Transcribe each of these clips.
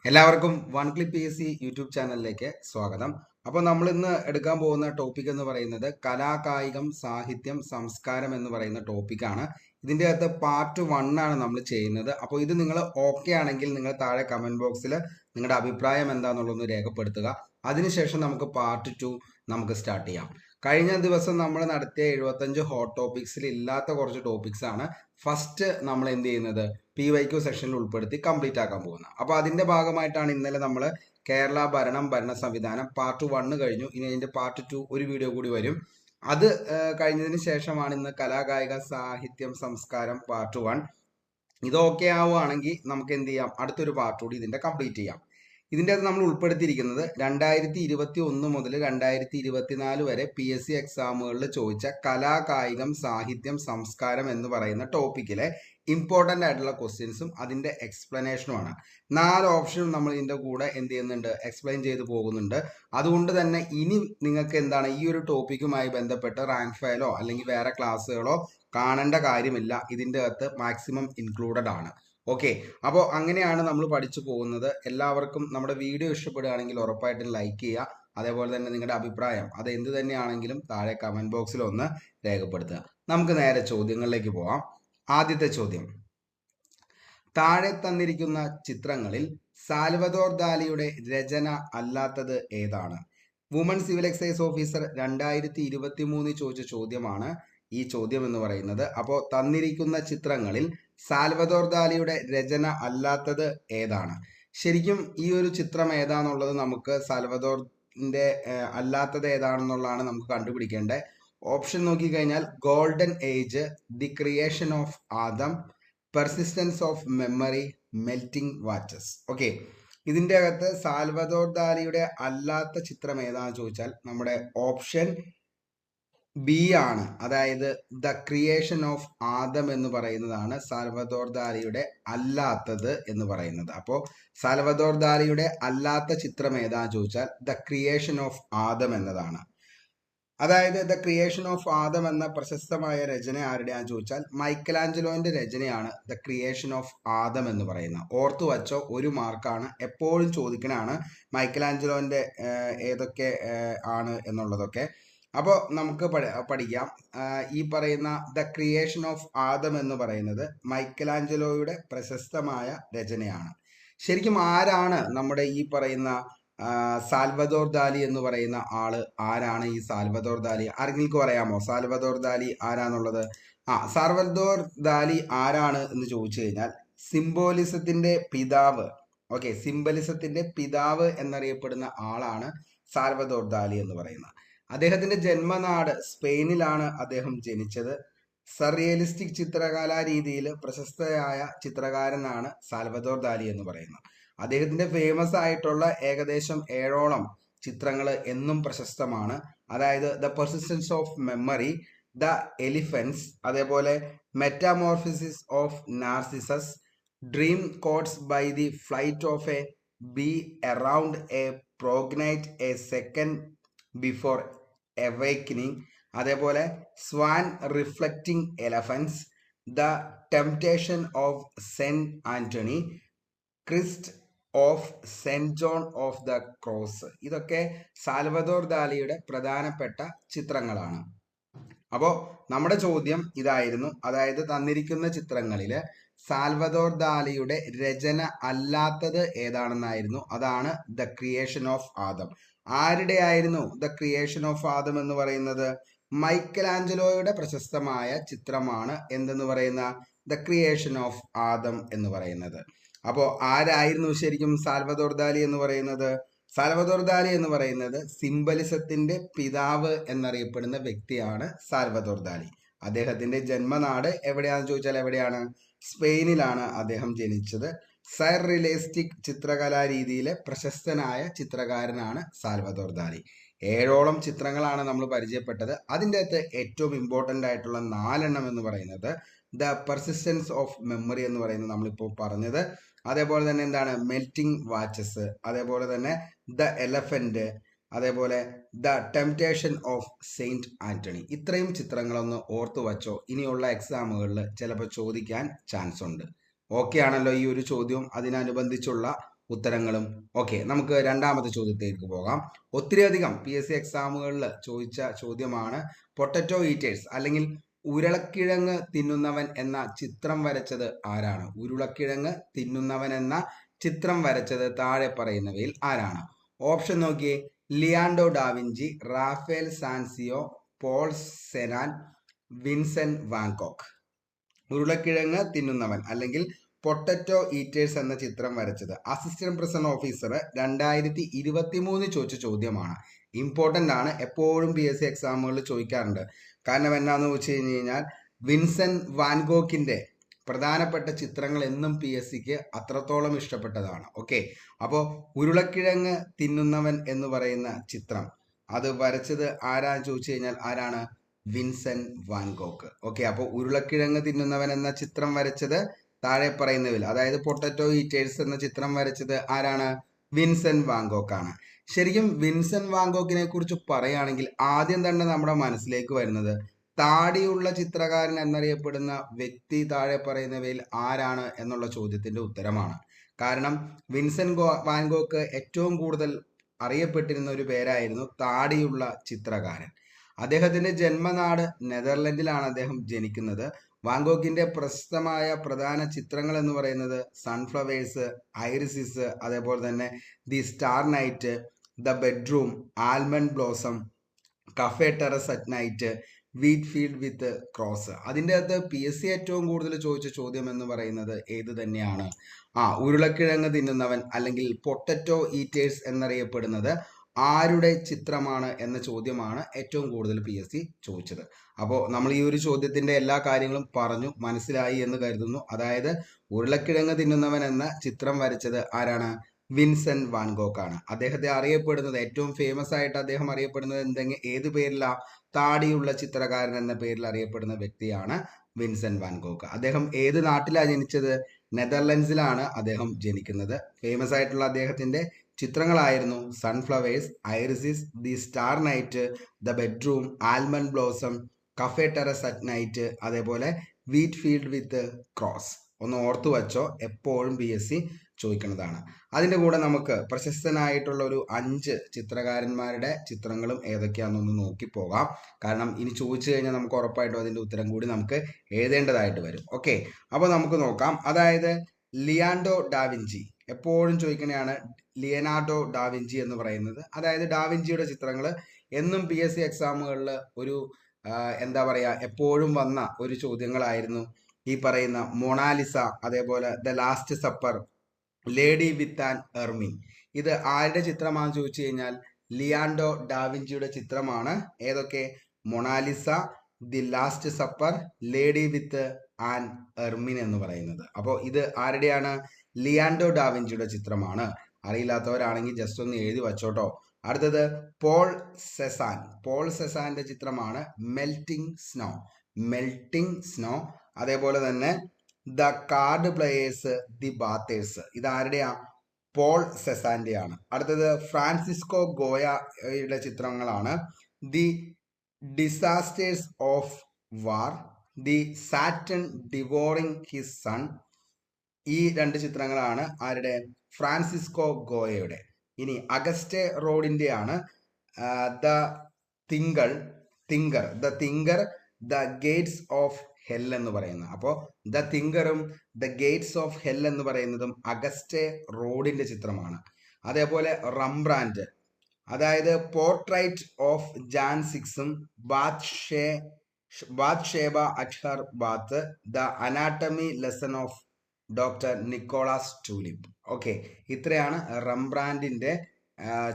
എല്ലാവർക്കും one clip PSC YouTube ചാനലിലേക്ക് സ്വാഗതം. അപ്പോൾ നമ്മൾ ഇന്ന് എടുക്കാൻ പോകുന്ന ടോപ്പിക് എന്ന് പറയുന്നത് കലാകായികം സാഹിത്യം സംസ്കാരം എന്ന് പറയുന്ന ടോപ്പിക്കാണ്. ഇതിൻ്റെ അകത്ത് പാർട്ട് 1 ആണ് നമ്മൾ ചെയ്യുന്നത്. അപ്പോൾ ഇത് നിങ്ങൾ ഓക്കെ ആണെങ്കിൽ നിങ്ങൾ താഴെ കമൻറ്റ് ബോക്സിൽ നിങ്ങളുടെ അഭിപ്രായം എന്താണെന്നുള്ളതൊന്ന് രേഖപ്പെടുത്തുക. അതിനുശേഷം നമുക്ക് പാർട്ട് 2 നമുക്ക് സ്റ്റാർട്ട് ചെയ്യാം. കഴിഞ്ഞ ദിവസം നമ്മൾ നടത്തിയ 75 ഹോട്ട് ടോപ്പിക്സിൽ ഇല്ലാത്ത കുറച്ച് ടോപ്പിക്സ് ആണ് ഫസ്റ്റ് നമ്മൾ എന്ത് ചെയ്യുന്നത് PYQ സെക്ഷനിൽ ഉൾപ്പെടുത്തി കംപ്ലീറ്റ് ആക്കാൻ പോകുന്നത്. അപ്പോൾ അതിന്റെ ഭാഗമായിട്ടാണ് ഇന്നലെ നമ്മൾ കേരള ഭരണം ഭരണ സംവിധാനം പാർട്ട് 1 കഴിഞ്ഞു. ഇനി അതിന്റെ പാർട്ട് 2 ഒരു വീഡിയോ കൂടി വരും. അത് കഴിഞ്ഞതിന് ശേഷമാണ് ഇന്ന് കലാകായിക സാഹിത്യം സംസ്കാരം പാർട്ട് 1. ഇത് ഓക്കെ ആവുകയാണെങ്കിൽ നമുക്ക് എന്ത് ചെയ്യാം, അടുത്തൊരു പാർട്ട് കൂടി ഇതിന്റെ കംപ്ലീറ്റ് ചെയ്യാം. ഇതിൻ്റെ അത് നമ്മൾ ഉൾപ്പെടുത്തിയിരിക്കുന്നത് 2021 മുതൽ 2024 വരെ PSC എക്സാമുകളിൽ ചോദിച്ച കലാകായികം സാഹിത്യം സംസ്കാരം എന്ന് പറയുന്ന ടോപ്പിക്കിലെ ഇമ്പോർട്ടൻ്റ് ആയിട്ടുള്ള ക്വസ്റ്റ്യൻസും അതിൻ്റെ എക്സ്പ്ലനേഷനുമാണ്. 4 ഓപ്ഷനും നമ്മൾ ഇതിൻ്റെ കൂടെ എന്ത് ചെയ്യുന്നുണ്ട്, എക്സ്പ്ലെയിൻ ചെയ്ത് പോകുന്നുണ്ട്. അതുകൊണ്ട് തന്നെ ഇനി നിങ്ങൾക്ക് എന്താണ് ഈ ഒരു ടോപ്പിക്കുമായി ബന്ധപ്പെട്ട് റാങ്ക് ഫയലോ അല്ലെങ്കിൽ വേറെ ക്ലാസ്സുകളോ കാണേണ്ട കാര്യമില്ല. ഇതിൻ്റെ അകത്ത് മാക്സിമം ഇൻക്ലൂഡഡ് ആണ്. ഓക്കെ, അപ്പോൾ അങ്ങനെയാണ് നമ്മൾ പഠിച്ചു പോകുന്നത്. എല്ലാവർക്കും നമ്മുടെ വീഡിയോ ഇഷ്ടപ്പെടുകയാണെങ്കിൽ ഉറപ്പായിട്ടും ലൈക്ക് ചെയ്യുക. അതേപോലെ തന്നെ നിങ്ങളുടെ അഭിപ്രായം അത് എന്ത് തന്നെയാണെങ്കിലും താഴെ കമൻറ്റ് ബോക്സിൽ ഒന്ന് രേഖപ്പെടുത്തുക. നമുക്ക് നേരെ ചോദ്യങ്ങളിലേക്ക് പോവാം. ആദ്യത്തെ ചോദ്യം, താഴെ തന്നിരിക്കുന്ന ചിത്രങ്ങളിൽ സാൽവദോർ ദാലിയുടെ രചന അല്ലാത്തത് ഏതാണ്? വുമൺ സിവിൽ എക്സൈസ് ഓഫീസർ 2023 ചോദിച്ച ചോദ്യമാണ് ഈ ചോദ്യം എന്ന് പറയുന്നത്. അപ്പോൾ തന്നിരിക്കുന്ന ചിത്രങ്ങളിൽ സാൽവദോർ ദാലിയുടെ രചന അല്ലാത്തത് ഏതാണ്? ശരിക്കും ഈ ഒരു ചിത്രം ഏതാണെന്നുള്ളത് നമുക്ക് സാൽവദോറിന്റെ അല്ലാത്തത് ഏതാണെന്നുള്ളതാണ് നമുക്ക് കണ്ടുപിടിക്കേണ്ടത്. ഓപ്ഷൻ നോക്കിക്കഴിഞ്ഞാൽ golden age, the creation of Adam, persistence of memory, melting watches. Okay, ഇതിൻ്റെ അകത്ത് സാൽവദോർ ദാലിയുടെ അല്ലാത്ത ചിത്രം ഏതാണെന്ന് ചോദിച്ചാൽ നമ്മുടെ ഓപ്ഷൻ ബി ആണ്. അതായത് ദ ക്രിയേഷൻ ഓഫ് ആദം എന്ന് പറയുന്നതാണ് സാൽവദോർ ദാലിയുടെ അല്ലാത്തത് എന്ന് പറയുന്നത്. അപ്പോൾ സാൽവദോർ ദാലിയുടെ അല്ലാത്ത ചിത്രം ഏതാണെന്ന് ചോദിച്ചാൽ ദ ക്രിയേഷൻ ഓഫ് ആദം എന്നതാണ്. അതായത് ദ ക്രിയേഷൻ ഓഫ് ആദം എന്ന പ്രശസ്തമായ രചന ആരുടെയാണെന്ന് ചോദിച്ചാൽ മൈക്കലാഞ്ചലോന്റെ രചനയാണ് ദ ക്രിയേഷൻ ഓഫ് ആദം എന്ന് പറയുന്നത്. ഓർത്തു വച്ചോ, ഒരു മാർക്കാണ്, എപ്പോഴും ചോദിക്കണാണ് മൈക്കലാഞ്ചലോന്റെ ഏതൊക്കെ ആണ് എന്നുള്ളതൊക്കെ. അപ്പോൾ നമുക്ക് പഠിക്കാം. ഈ പറയുന്ന ദ ക്രിയേഷൻ ഓഫ് ആദം എന്ന് പറയുന്നത് മൈക്കലാഞ്ചലോയുടെ പ്രശസ്തമായ രചനയാണ്. ശരിക്കും ആരാണ് നമ്മുടെ ഈ പറയുന്ന സാൽവദോർ ദാലി എന്ന് പറയുന്ന ആള്? ആരാണ് ഈ സാൽവദോർ ദാലി? ആർക്കെങ്കിലും അറിയാമോ സാൽവദോർ ദാലി ആരാന്നുള്ളത്? സാൽവദോർ ദാലി ആരാണ് എന്ന് ചോദിച്ചു കഴിഞ്ഞാൽ സിംബോളിസത്തിന്റെ പിതാവ്. ഓക്കെ, സിംബലിസത്തിന്റെ പിതാവ് എന്നറിയപ്പെടുന്ന ആളാണ് സാൽവദോർ ദാലി എന്ന് പറയുന്നത്. അദ്ദേഹത്തിന്റെ ജന്മനാട് സ്പെയിനിലാണ് അദ്ദേഹം ജനിച്ചത്. സർറിയലിസ്റ്റിക് ചിത്രകലാ രീതിയിൽ പ്രശസ്തയായ ചിത്രകാരനാണ് സാൽവദോർ ദാലി എന്ന് പറയുന്നത്. അദ്ദേഹത്തിന്റെ ഫേമസ് ആയിട്ടുള്ള ഏകദേശം 7ഓളം ചിത്രങ്ങൾ എന്നും പ്രശസ്തമാണ്. അതായത് the persistence of memory, the elephants, അതേപോലെ മെറ്റാമോർഫിസിസ് ഓഫ് നാർസിസസ്, ഡ്രീം കോട്ട്സ് by the flight of a bee around a pomegranate a second before awakening, അതേപോലെ swan reflecting elephants, the temptation of Saint Anthony, Christ of Saint John of the Cross. ഇതൊക്കെ Salvador ദാലിയുടെ പ്രധാനപ്പെട്ട ചിത്രങ്ങളാണ്. അപ്പോൾ നമ്മുടെ ചോദ്യം ഇതായിരുന്നു. അതായത് തന്നിരിക്കുന്ന ചിത്രങ്ങളിൽ സാൽവദോർ ദാലിയുടെ രചന അല്ലാത്തത് ഏതാണെന്നായിരുന്നു. അതാണ് ദ ക്രിയേഷൻ ഓഫ് ആദം. ആരുടെ ആയിരുന്നു ദ ക്രിയേഷൻ ഓഫ് ആദം എന്ന് പറയുന്നത്? മൈക്കലാഞ്ചലോയുടെ പ്രശസ്തമായ ചിത്രമാണ് എന്തെന്ന് പറയുന്ന ദ ക്രിയേഷൻ ഓഫ് ആദം എന്ന് പറയുന്നത്. അപ്പോൾ ആരായിരുന്നു ശരിക്കും സാൽവദോർ ദാലി എന്ന് പറയുന്നത്? സാൽവദോർ ദാലി എന്ന് പറയുന്നത് സിംബലിസത്തിന്റെ പിതാവ് എന്നറിയപ്പെടുന്ന വ്യക്തിയാണ് സാൽവദോർ ദാലി. അദ്ദേഹത്തിന്റെ ജന്മനാട് എവിടെയാണെന്ന് ചോദിച്ചാൽ എവിടെയാണ്? സ്പെയിനിലാണ് അദ്ദേഹം ജനിച്ചത്. സർറിയലിസ്റ്റിക് ചിത്രകലാ രീതിയിലെ പ്രശസ്തനായ ചിത്രകാരനാണ് സാൽവദോർ ദാലി. 7ഓളം ചിത്രങ്ങളാണ് നമ്മൾ പരിചയപ്പെട്ടത്. അതിൻ്റെ അകത്ത് ഏറ്റവും ഇമ്പോർട്ടൻ്റ് ആയിട്ടുള്ള 4 എന്ന് പറയുന്നത് ദ പെർസിസ്റ്റൻസ് ഓഫ് മെമ്മറി എന്ന് പറയുന്നത് നമ്മളിപ്പോൾ പറഞ്ഞത്, അതേപോലെ തന്നെ എന്താണ് മെൽറ്റിംഗ് വാച്ചസ്, അതേപോലെ തന്നെ ദ എലഫന്റ്, അതേപോലെ the temptation of Saint Antony. ഇത്രയും ചിത്രങ്ങളൊന്ന് ഓർത്തു വച്ചോ, ഇനിയുള്ള എക്സാമുകളിൽ ചിലപ്പോൾ ചോദിക്കാൻ ചാൻസ് ഉണ്ട്. ഓക്കെ ആണല്ലോ ഈ ഒരു ചോദ്യം? അതിനനുബന്ധിച്ചുള്ള ഉത്തരങ്ങളും. ഓക്കെ, നമുക്ക് രണ്ടാമത്തെ ചോദ്യത്തിലേക്ക് പോകാം. ഒത്തിരിയധികം PSC എക്സാമുകളിൽ ചോദിച്ച ചോദ്യമാണ്. പൊട്ടറ്റോ ഈറ്റേഴ്സ് അല്ലെങ്കിൽ ഉരുളക്കിഴങ്ങ് തിന്നുന്നവൻ എന്ന ചിത്രം വരച്ചത് ആരാണ്? ഉരുളക്കിഴങ്ങ് തിന്നുന്നവൻ എന്ന ചിത്രം വരച്ചത് താഴെ പറയുന്നവയിൽ ആരാണ്? ഓപ്ഷൻ നോക്കിയേ. Leonardo da Vinci, Raphael Sanzio, Paul Cezanne, Vincent van Gogh. ഉരുളക്കിഴങ്ങ് തിന്നുന്നവൻ അല്ലെങ്കിൽ പൊട്ടറ്റോ ഈറ്റേഴ്സ് എന്ന ചിത്രം വരച്ചത് അസിസ്റ്റന്റ് പ്രസന്റ് ഓഫീസർ 2023 ചോദിച്ച ചോദ്യമാണ്. ഇമ്പോർട്ടൻ്റ് ആണ്, എപ്പോഴും PSC എക്സാമുകളിൽ ചോദിക്കാറുണ്ട്. കാരണം എന്നാന്ന് വെച്ച് കഴിഞ്ഞാൽ വിൻസെന്റ് വാൻഗോക്കിന്റെ പ്രധാനപ്പെട്ട ചിത്രങ്ങൾ എന്നും PSCക്ക് അത്രത്തോളം ഇഷ്ടപ്പെട്ടതാണ്. ഓക്കെ, അപ്പോൾ ഉരുളക്കിഴങ്ങ് തിന്നുന്നവൻ എന്ന് പറയുന്ന ചിത്രം അത് വരച്ചത് ആരാന്ന് ചോദിച്ചു കഴിഞ്ഞാൽ ആരാണ്? വിൻസെന്റ് വാൻഗോക്ക്. ഓക്കെ, അപ്പോൾ ഉരുളക്കിഴങ്ങ് തിന്നുന്നവൻ എന്ന ചിത്രം വരച്ചത് താഴെ പറയുന്നതിൽ, അതായത് പൊട്ടറ്റോ ഈറ്റേഴ്സ് എന്ന ചിത്രം വരച്ചത് ആരാണ്? വിൻസെന്റ് വാൻഗോക്ക് ആണ്. ശരിക്കും വിൻസെന്റ് വാൻഗോക്കിനെ കുറിച്ച് പറയുകയാണെങ്കിൽ ആദ്യം തന്നെ നമ്മുടെ മനസ്സിലേക്ക് വരുന്നത് താടിയുള്ള ചിത്രകാരൻ എന്നറിയപ്പെടുന്ന വ്യക്തി താഴെ പറയുന്നവയിൽ ആരാണ് എന്നുള്ള ചോദ്യത്തിന്റെ ഉത്തരമാണ്. കാരണം വിൻസെന്റ് വാൻഗോക്ക് ഏറ്റവും കൂടുതൽ അറിയപ്പെട്ടിരുന്ന ഒരു പേരായിരുന്നു താടിയുള്ള ചിത്രകാരൻ. അദ്ദേഹത്തിന്റെ ജന്മനാട് നെതർലൻഡിലാണ് അദ്ദേഹം ജനിക്കുന്നത്. വാൻഗോക്കിന്റെ പ്രശസ്തമായ പ്രധാന ചിത്രങ്ങൾ എന്ന് പറയുന്നത് സൺഫ്ലവേഴ്സ്, ഐറിസിസ്, അതേപോലെ തന്നെ the star night, the bedroom, almond blossom, cafe terrace at night, wheat field with cross. അതിൻ്റെ അകത്ത് PSC ഏറ്റവും കൂടുതൽ ചോദിച്ച ചോദ്യം എന്ന് പറയുന്നത് ഏത് തന്നെയാണ്? ഉരുളക്കിഴങ്ങ് തിന്നുന്നവൻ അല്ലെങ്കിൽ പൊട്ടറ്റോ ഈറ്റേഴ്സ് എന്നറിയപ്പെടുന്നത് ആരുടെ ചിത്രമാണ് എന്ന ചോദ്യമാണ് ഏറ്റവും കൂടുതൽ PSC ചോദിച്ചത്. അപ്പോൾ നമ്മൾ ഈ ഒരു ചോദ്യത്തിന്റെ എല്ലാ കാര്യങ്ങളും പറഞ്ഞു മനസ്സിലായി എന്ന് കരുതുന്നു. അതായത് ഉരുളക്കിഴങ്ങ് തിന്നുന്നവൻ എന്ന ചിത്രം വരച്ചത് ആരാണ്? വിൻസെന്റ് വാൻഗോക്ക് ആണ്. അദ്ദേഹത്തെ അറിയപ്പെടുന്നത്, ഏറ്റവും ഫേമസ് ആയിട്ട് അദ്ദേഹം അറിയപ്പെടുന്നത് ഏത് പേരിലാ? താടിയുള്ള ചിത്രകാരൻ എന്ന പേരിൽ അറിയപ്പെടുന്ന വ്യക്തിയാണ് വിൻസെന്റ് വാൻഗോക്ക്. അദ്ദേഹം ഏത് നാട്ടിലാണ് ജനിച്ചത്? നെതർലൻഡ്സിലാണ് അദ്ദേഹം ജനിക്കുന്നത്. ഫേമസ് ആയിട്ടുള്ള അദ്ദേഹത്തിന്റെ ചിത്രങ്ങളായിരുന്നു sunflowers, irises, the star night, the bedroom, almond blossom, cafe terrace at night, അതേപോലെ വീറ്റ് ഫീൽഡ് വിത്ത് ക്രോസ്. ഒന്ന് ഓർത്തു വച്ചോ, എപ്പോഴും PSC ചോദിക്കുന്നതാണ്. അതിൻ്റെ കൂടെ നമുക്ക് പ്രശസ്തനായിട്ടുള്ള ഒരു 5 ചിത്രകാരന്മാരുടെ ചിത്രങ്ങളും ഏതൊക്കെയാണെന്നൊന്ന് നോക്കി പോകാം. കാരണം ഇനി ചോദിച്ചു കഴിഞ്ഞാൽ നമുക്ക് ഉറപ്പായിട്ടും അതിൻ്റെ ഉത്തരം കൂടി നമുക്ക് എഴുതേണ്ടതായിട്ട് വരും. ഓക്കെ, അപ്പോൾ നമുക്ക് നോക്കാം. അതായത് ലിയാൻഡോ ഡാവിഞ്ചി, എപ്പോഴും ചോദിക്കുന്നതാണ് ലിയനാർഡോ ഡാവിഞ്ചി എന്ന് പറയുന്നത്. അതായത് ഡാവിഞ്ചിയുടെ ചിത്രങ്ങൾ എന്നും PSC എക്സാമുകളിൽ ഒരു എന്താ പറയുക, എപ്പോഴും വന്ന ഒരു ചോദ്യങ്ങളായിരുന്നു ഈ പറയുന്ന മൊണാലിസ, അതേപോലെ the last supper, lady with an ermine. ഇത് ആരുടെ ചിത്രമാണെന്ന് ചോദിച്ചു കഴിഞ്ഞാൽ ലിയാൻഡോ ഡാവിഞ്ചിയുടെ ചിത്രമാണ്. ഏതൊക്കെ? Mona Lisa, the last supper, lady with an ermine എന്ന് പറയുന്നത്. അപ്പോൾ ഇത് ആരുടെയാണ്? ലിയാൻഡോ ഡാവിഞ്ചിയുടെ ചിത്രമാണ്. അറിയില്ലാത്തവരാണെങ്കിൽ ജസ്റ്റ് ഒന്ന് എഴുതി വച്ചോട്ടോ. അടുത്തത് പോൾ സെസാൻ. പോൾ സെസാന്റെ ചിത്രമാണ് മെൽറ്റിംഗ് സ്നോ. Melting snow. അതേപോലെ തന്നെ the card players, the bathers. ഇതാരുടെയാ? പോൾ സെസാന്റെയാണ്. അടുത്തത് ഫ്രാൻസിസ്കോ ഗോയയുടെ ചിത്രങ്ങളാണ്. The disasters of war, the Saturn devouring his son. ഈ 2 ചിത്രങ്ങളാണ് ആരുടെ? ഫ്രാൻസിസ്കോ ഗോയയുടെ. ഇനി അഗസ്റ്റേ റോഡിന്റെയാണ് the thinker, the thinker, the gates of hell എന്ന് പറയുന്നത്. അപ്പോൾ ദ തിങ്കറും ദ ഗേറ്റ്സ് ഓഫ് ഹെൽ എന്ന് പറയുന്നതും അഗസ്റ്റേ റോഡിന്റെ ചിത്രമാണ്. അതേപോലെ റംബ്രാൻഡ്, അതായത് പോർട്രൈറ്റ് ഓഫ് ജാൻ സിക്സും, Bathsheba at her bath, the anatomy lesson of doctor Nicolaes Tulp. Okay, ഇത്രയാണ് റംബ്രാൻഡിന്റെ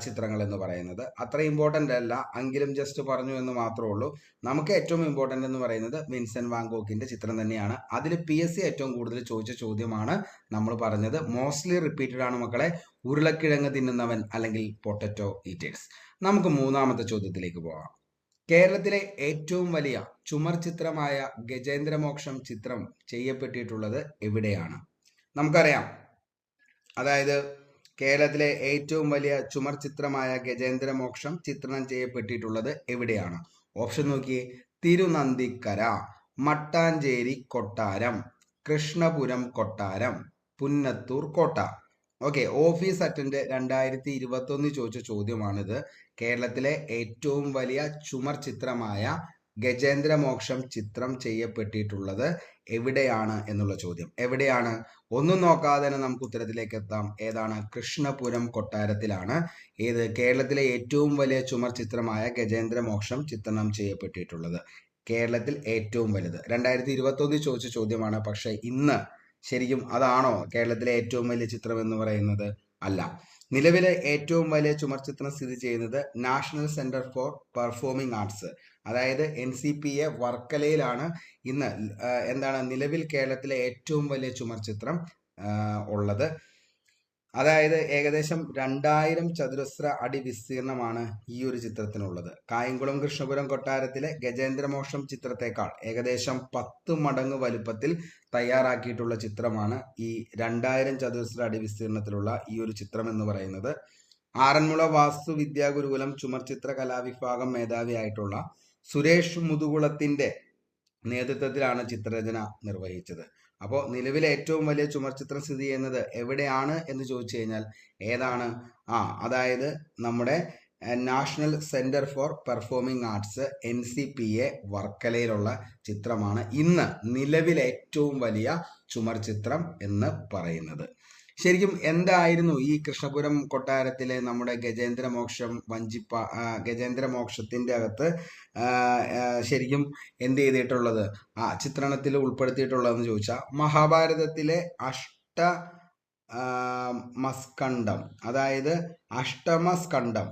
ചിത്രങ്ങൾ എന്ന് പറയുന്നത്. അത്ര ഇമ്പോർട്ടൻ്റ് അല്ല, എങ്കിലും ജസ്റ്റ് പറഞ്ഞു എന്ന് മാത്രമേ ഉള്ളൂ. നമുക്ക് ഏറ്റവും ഇമ്പോർട്ടൻ്റ് എന്ന് പറയുന്നത് വിൻസെന്റ് വാൻഗോക്കിന്റെ ചിത്രം തന്നെയാണ്. അതിൽ PSC ഏറ്റവും കൂടുതൽ ചോദിച്ച ചോദ്യമാണ് നമ്മൾ പറഞ്ഞത്. മോസ്റ്റ്ലി റിപ്പീറ്റഡ് ആണ് മക്കളെ, ഉരുളക്കിഴങ്ങ് തിന്നുന്നവൻ അല്ലെങ്കിൽ പൊട്ടറ്റോ ഈറ്റേഴ്സ്. നമുക്ക് മൂന്നാമത്തെ ചോദ്യത്തിലേക്ക് പോകാം. കേരളത്തിലെ ഏറ്റവും വലിയ ചുമർ ചിത്രമായ ഗജേന്ദ്രമോക്ഷം ചിത്രം ചെയ്യപ്പെട്ടിട്ടുള്ളത് എവിടെയാണ്? നമുക്കറിയാം, അതായത് കേരളത്തിലെ ഏറ്റവും വലിയ ചുമർ ചിത്രമായ ഗജേന്ദ്രമോക്ഷം ചിത്രണം ചെയ്യപ്പെട്ടിട്ടുള്ളത് എവിടെയാണ്? ഓപ്ഷൻ നോക്കിയേ. തിരുനന്ദിക്കര, മട്ടാഞ്ചേരി കൊട്ടാരം, കൃഷ്ണപുരം കൊട്ടാരം, പുന്നത്തൂർ കോട്ട. ഓക്കെ, ഓഫീസ് അറ്റൻഡ് 2021 ചോദിച്ച ചോദ്യമാണിത്. കേരളത്തിലെ ഏറ്റവും വലിയ ചുമർ ചിത്രമായ ഗജേന്ദ്രമോക്ഷം ചിത്രം ചെയ്യപ്പെട്ടിട്ടുള്ളത് എവിടെയാണ് എന്നുള്ള ചോദ്യം. എവിടെയാണ്? ഒന്നും നോക്കാതെ തന്നെ നമുക്ക് ഉത്തരത്തിലേക്ക് എത്താം. ഏതാണ്? കൃഷ്ണപുരം കൊട്ടാരത്തിലാണ് ഏത് കേരളത്തിലെ ഏറ്റവും വലിയ ചുമർ ചിത്രമായ ഗജേന്ദ്രമോക്ഷം ചിത്രണം ചെയ്യപ്പെട്ടിട്ടുള്ളത്. കേരളത്തിൽ ഏറ്റവും വലുത് 2021 ചോദിച്ച ചോദ്യമാണ്. പക്ഷെ ഇന്ന് ശരിക്കും അതാണോ കേരളത്തിലെ ഏറ്റവും വലിയ ചിത്രം എന്ന് പറയുന്നത്? അല്ല. നിലവിലെ ഏറ്റവും വലിയ ചുമർ ചിത്രം സ്ഥിതി ചെയ്യുന്നത് national centre for performing arts, അതായത് NCPA വർക്കലയിലാണ് ഇന്ന് എന്താണ് നിലവിൽ കേരളത്തിലെ ഏറ്റവും വലിയ ചുമർ ചിത്രം ഉള്ളത്. അതായത് ഏകദേശം 2000 ചതുരശ്ര അടി വിസ്തീർണമാണ് ഈ ഒരു ചിത്രത്തിനുള്ളത്. കായംകുളം കൃഷ്ണപുരം കൊട്ടാരത്തിലെ ഗജേന്ദ്രമോക്ഷം ചിത്രത്തെക്കാൾ ഏകദേശം 10 മടങ്ങ് വലുപ്പത്തിൽ തയ്യാറാക്കിയിട്ടുള്ള ചിത്രമാണ് ഈ 2000 ചതുരശ്ര അടി വിസ്തീർണത്തിലുള്ള ഈ ഒരു ചിത്രം എന്ന് പറയുന്നത്. ആറന്മുള വാസ്തു വിദ്യാഗുരുകുലം ചുമർ ചിത്ര കലാവിഭാഗം മേധാവിയായിട്ടുള്ള സുരേഷ് മുതുകുളത്തിന്റെ നേതൃത്വത്തിലാണ് ചിത്രരചന നിർവഹിച്ചത്. അപ്പോൾ നിലവിലെ ഏറ്റവും വലിയ ചുമർ ചിത്രം സ്ഥിതി ചെയ്യുന്നത് എവിടെയാണ് എന്ന് ചോദിച്ചു കഴിഞ്ഞാൽ ഏതാണ്? അതായത് നമ്മുടെ national centre for performing arts NCPA വർക്കലയിലുള്ള ചിത്രമാണ് ഇന്ന് നിലവിലെ ഏറ്റവും വലിയ ചുമർ ചിത്രം എന്ന് പറയുന്നത്. ശരിക്കും എന്തായിരുന്നു ഈ കൃഷ്ണപുരം കൊട്ടാരത്തിലെ നമ്മുടെ ഗജേന്ദ്രമോക്ഷത്തിന്റെ അകത്ത് ശരിക്കും എന്ത് ചെയ്തിട്ടുള്ളത്, ചിത്രണത്തിൽ ഉൾപ്പെടുത്തിയിട്ടുള്ളതെന്ന് ചോദിച്ചാൽ മഹാഭാരതത്തിലെ മസ്കണ്ഡം, അതായത് അഷ്ടമസ്കണ്ഡം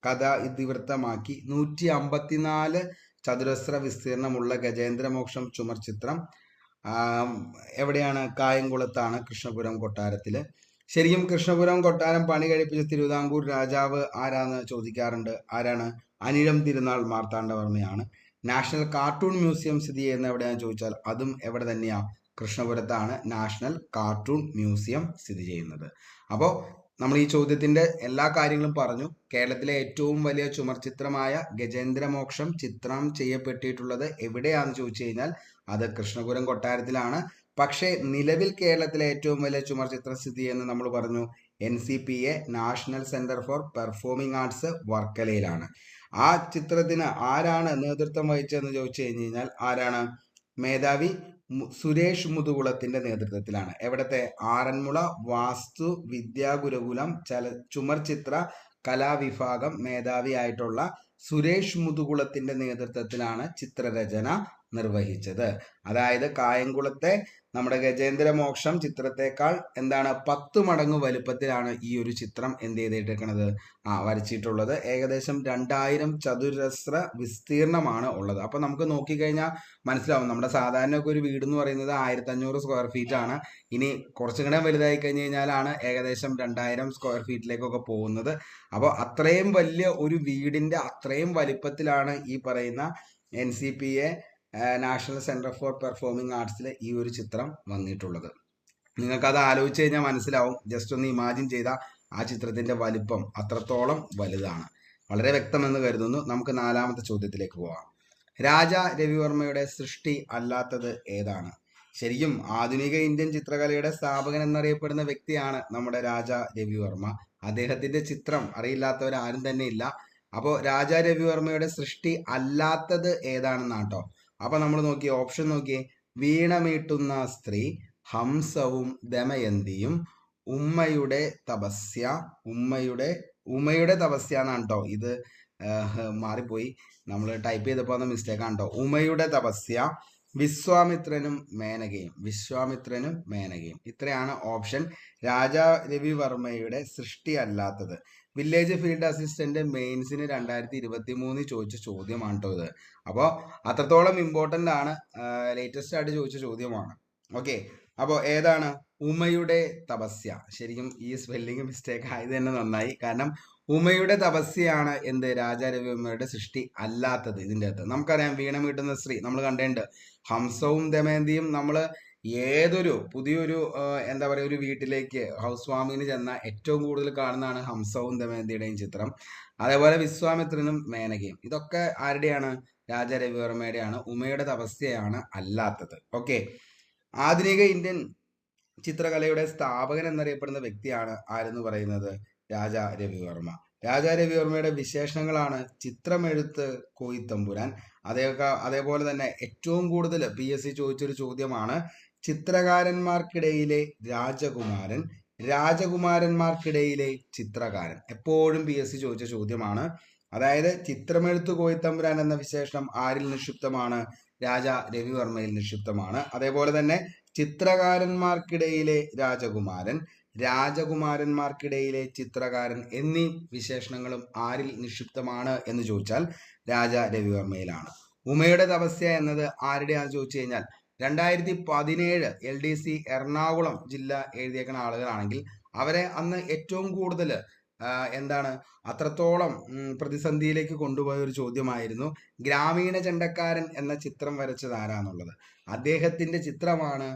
കഥ ഇതിവൃത്തമാക്കി 154 ചതുരശ്ര വിസ്തീർണമുള്ള ഗജേന്ദ്രമോക്ഷം ചുമർ ചിത്രം എവിടെയാണ്? കായംകുളത്താണ്, കൃഷ്ണപുരം കൊട്ടാരത്തില്. ശരിക്കും കൃഷ്ണപുരം കൊട്ടാരം പണി കഴിപ്പിച്ച തിരുവിതാംകൂർ രാജാവ് ആരാന്ന് ചോദിക്കാറുണ്ട്. ആരാണ്? Anizham Thirunal മാർത്താണ്ഡവർമ്മയാണ്. National cartoon museum സ്ഥിതി ചെയ്യുന്ന എവിടെയാണെന്ന് ചോദിച്ചാൽ അതും എവിടെ തന്നെയാ? കൃഷ്ണപുരത്താണ് നാഷണൽ കാർട്ടൂൺ മ്യൂസിയം സ്ഥിതി ചെയ്യുന്നത്. അപ്പോൾ നമ്മൾ ഈ ചോദ്യത്തിന്റെ എല്ലാ കാര്യങ്ങളും പറഞ്ഞു. കേരളത്തിലെ ഏറ്റവും വലിയ ചുമർ ചിത്രമായ ഗജേന്ദ്രമോക്ഷം ചിത്രം ചെയ്യപ്പെട്ടിട്ടുള്ളത് എവിടെയാണെന്ന് ചോദിച്ചു കഴിഞ്ഞാൽ അത് കൃഷ്ണപുരം കൊട്ടാരത്തിലാണ്. പക്ഷേ നിലവിൽ കേരളത്തിലെ ഏറ്റവും വലിയ ചുമർ ചിത്രം സ്ഥിതി ചെയ്യുന്നത് നമ്മൾ പറഞ്ഞു NCPA national centre for performing arts വർക്കലയിലാണ്. ആ ചിത്രത്തിന് ആരാണ് നേതൃത്വം വഹിച്ചതെന്ന് ചോദിച്ചു കഴിഞ്ഞാൽ ആരാണ്? മേധാവി സുരേഷ് മുതുകുളത്തിന്റെ നേതൃത്വത്തിലാണ്. എവിടത്തെ? ആറന്മുള വാസ്തു വിദ്യാഗുരുകുലം ചുമർ ചിത്ര കലാവിഭാഗം മേധാവിയായിട്ടുള്ള സുരേഷ് മുതുകുളത്തിന്റെ നേതൃത്വത്തിലാണ് ചിത്രരചന നിർവഹിച്ചത്. അതായത് കായംകുളത്തെ നമ്മുടെ ഗജേന്ദ്രമോക്ഷം ചിത്രത്തെക്കാൾ എന്താണ് 10 മടങ്ങ് വലുപ്പത്തിലാണ് ഈ ഒരു ചിത്രം എന്ത് ചെയ്തിട്ടിരിക്കുന്നത്, വരച്ചിട്ടുള്ളത്. ഏകദേശം 2000 ചതുരശ്ര വിസ്തീർണമാണ് ഉള്ളത്. അപ്പൊ നമുക്ക് നോക്കിക്കഴിഞ്ഞാൽ മനസ്സിലാവും, നമ്മുടെ സാധാരണ ഒക്കെ ഒരു വീട് എന്ന് പറയുന്നത് 1500 സ്ക്വയർ ഫീറ്റ് ആണ്. ഇനി കുറച്ചും കൂടെ വലുതായി കഴിഞ്ഞ് കഴിഞ്ഞാലാണ് ഏകദേശം 2000 സ്ക്വയർ ഫീറ്റിലേക്കൊക്കെ പോകുന്നത്. അപ്പോൾ അത്രയും വലിയ ഒരു വീടിന്റെ അത്രയും വലിപ്പത്തിലാണ് ഈ പറയുന്ന NCPA national centre for performing ആർട്സിലെ ഈ ഒരു ചിത്രം വന്നിട്ടുള്ളത്. നിങ്ങൾക്കത് ആലോചിച്ച് കഴിഞ്ഞാൽ മനസ്സിലാവും. ജസ്റ്റ് ഒന്ന് ഇമാജിൻ ചെയ്താൽ ആ ചിത്രത്തിന്റെ വലിപ്പം അത്രത്തോളം വലുതാണ്. വളരെ വ്യക്തമെന്ന് കരുതുന്നു. നമുക്ക് 4ാമത്തെ ചോദ്യത്തിലേക്ക് പോവാം. രാജ രവിവർമ്മയുടെ സൃഷ്ടി അല്ലാത്തത് ഏതാണ്? ശരിക്കും ആധുനിക ഇന്ത്യൻ ചിത്രകലയുടെ സ്ഥാപകൻ എന്നറിയപ്പെടുന്ന വ്യക്തിയാണ് നമ്മുടെ രാജ രവിവർമ്മ. അദ്ദേഹത്തിന്റെ ചിത്രം അറിയില്ലാത്തവർ ആരും തന്നെ ഇല്ല. അപ്പോൾ രാജ രവിവർമ്മയുടെ സൃഷ്ടി അല്ലാത്തത് ഏതാണെന്നാട്ടോ. അപ്പൊ നമ്മൾ നോക്കിയേ, ഓപ്ഷൻ നോക്കിയേ. വീണമീട്ടുന്ന സ്ത്രീ, ഹംസവും ദമയന്തിയും, ഉമ്മയുടെ തപസ്യ, ഉമ്മയുടെ തപസ്യ എന്നാണ് കേട്ടോ. ഇത് മാറിപ്പോയി, നമ്മൾ ടൈപ്പ് ചെയ്തപ്പോൾ മിസ്റ്റേക്ക് ആണ് കേട്ടോ. ഉമയുടെ തപസ്യ, വിശ്വാമിത്രനും മേനകയും. ഇത്രയാണ് ഓപ്ഷൻ. രാജാ രവിവർമ്മയുടെ സൃഷ്ടി അല്ലാത്തത്. വില്ലേജ് ഫീൽഡ് അസിസ്റ്റന്റ് മെയിൻസിന് 2023 ചോദിച്ച ചോദ്യമാണ് കേട്ടോ ഇത്. അപ്പോൾ അത്രത്തോളം ഇമ്പോർട്ടൻ്റ് ആണ്, ലേറ്റസ്റ്റ് ആയിട്ട് ചോദിച്ച ചോദ്യമാണ്. ഓക്കെ, അപ്പോൾ ഏതാണ്? ഉമയുടെ തപസ്യ. ശരിക്കും ഈ സ്പെല്ലിംഗ് മിസ്റ്റേക്ക് ആയത് തന്നെ നന്നായി. കാരണം ഉമയുടെ തപസ്യയാണ് എന്ത് രാജാ രവിവർമ്മയുടെ സൃഷ്ടി അല്ലാത്തത്. ഇതിൻ്റെ അകത്ത് നമുക്കറിയാം വീണമീട്ടുന്ന സ്ത്രീ നമ്മൾ കണ്ടിട്ടുണ്ട്. ഹംസവും ദമയന്തിയും നമ്മൾ ഏതൊരു പുതിയൊരു എന്താ പറയുക ഒരു വീട്ടിലേക്ക് ഹൗസ് വാമിങ്ങിന് ചെന്ന ഏറ്റവും കൂടുതൽ കാണുന്നതാണ് ഹംസവും ദമയന്തിയുടെയും ചിത്രം. അതേപോലെ വിശ്വാമിത്രനും മേനകയും, ഇതൊക്കെ ആരുടെയാണ്? രാജാ രവിവർമ്മയുടെയാണ്. ഉമയുടെ തപസ്യയാണ് അല്ലാത്തത്. ഓക്കെ, ആധുനിക ഇന്ത്യൻ ചിത്രകലയുടെ സ്ഥാപകൻ എന്നറിയപ്പെടുന്ന വ്യക്തിയാണ് ആരെന്ന് പറയുന്നത് രാജാ രവിവർമ്മ. രാജാ രവിവർമ്മയുടെ വിശേഷണങ്ങളാണ് ചിത്രമെഴുത്ത് കോയിത്തമ്പുരാൻ. അതേപോലെ തന്നെ ഏറ്റവും കൂടുതൽ PSC ചോദിച്ചൊരു ചോദ്യമാണ് ചിത്രകാരന്മാർക്കിടയിലെ രാജകുമാരൻ, രാജകുമാരന്മാർക്കിടയിലെ ചിത്രകാരൻ. എപ്പോഴും PSC ചോദിച്ച ചോദ്യമാണ്. അതായത് ചിത്രമെഴുത്ത് കോയിത്തമ്പുരാൻ എന്ന വിശേഷണം ആരിൽ നിക്ഷിപ്തമാണ്? രാജാ രവിവർമ്മയിൽ നിക്ഷിപ്തമാണ്. അതേപോലെ തന്നെ ചിത്രകാരന്മാർക്കിടയിലെ രാജകുമാരൻ, രാജകുമാരന്മാർക്കിടയിലെ ചിത്രകാരൻ എന്നീ വിശേഷണങ്ങളും ആരിൽ നിക്ഷിപ്തമാണ് എന്ന് ചോദിച്ചാൽ രാജാ രവിവർമ്മയിലാണ്. ഉമയുടെ തപസ്യ എന്നത് ആരുടെയാണെന്ന് ചോദിച്ചു കഴിഞ്ഞാൽ 2017 LDC എറണാകുളം ജില്ല എഴുതിയേക്കുന്ന ആളുകളാണെങ്കിൽ അവരെ അന്ന് ഏറ്റവും കൂടുതൽ എന്താണ് അത്രത്തോളം പ്രതിസന്ധിയിലേക്ക് കൊണ്ടുപോയ ഒരു ചോദ്യമായിരുന്നു ഗ്രാമീണ ചെണ്ടക്കാരൻ എന്ന ചിത്രം വരച്ചത് ആരാന്നുള്ളത്. അദ്ദേഹത്തിന്റെ ചിത്രമാണ്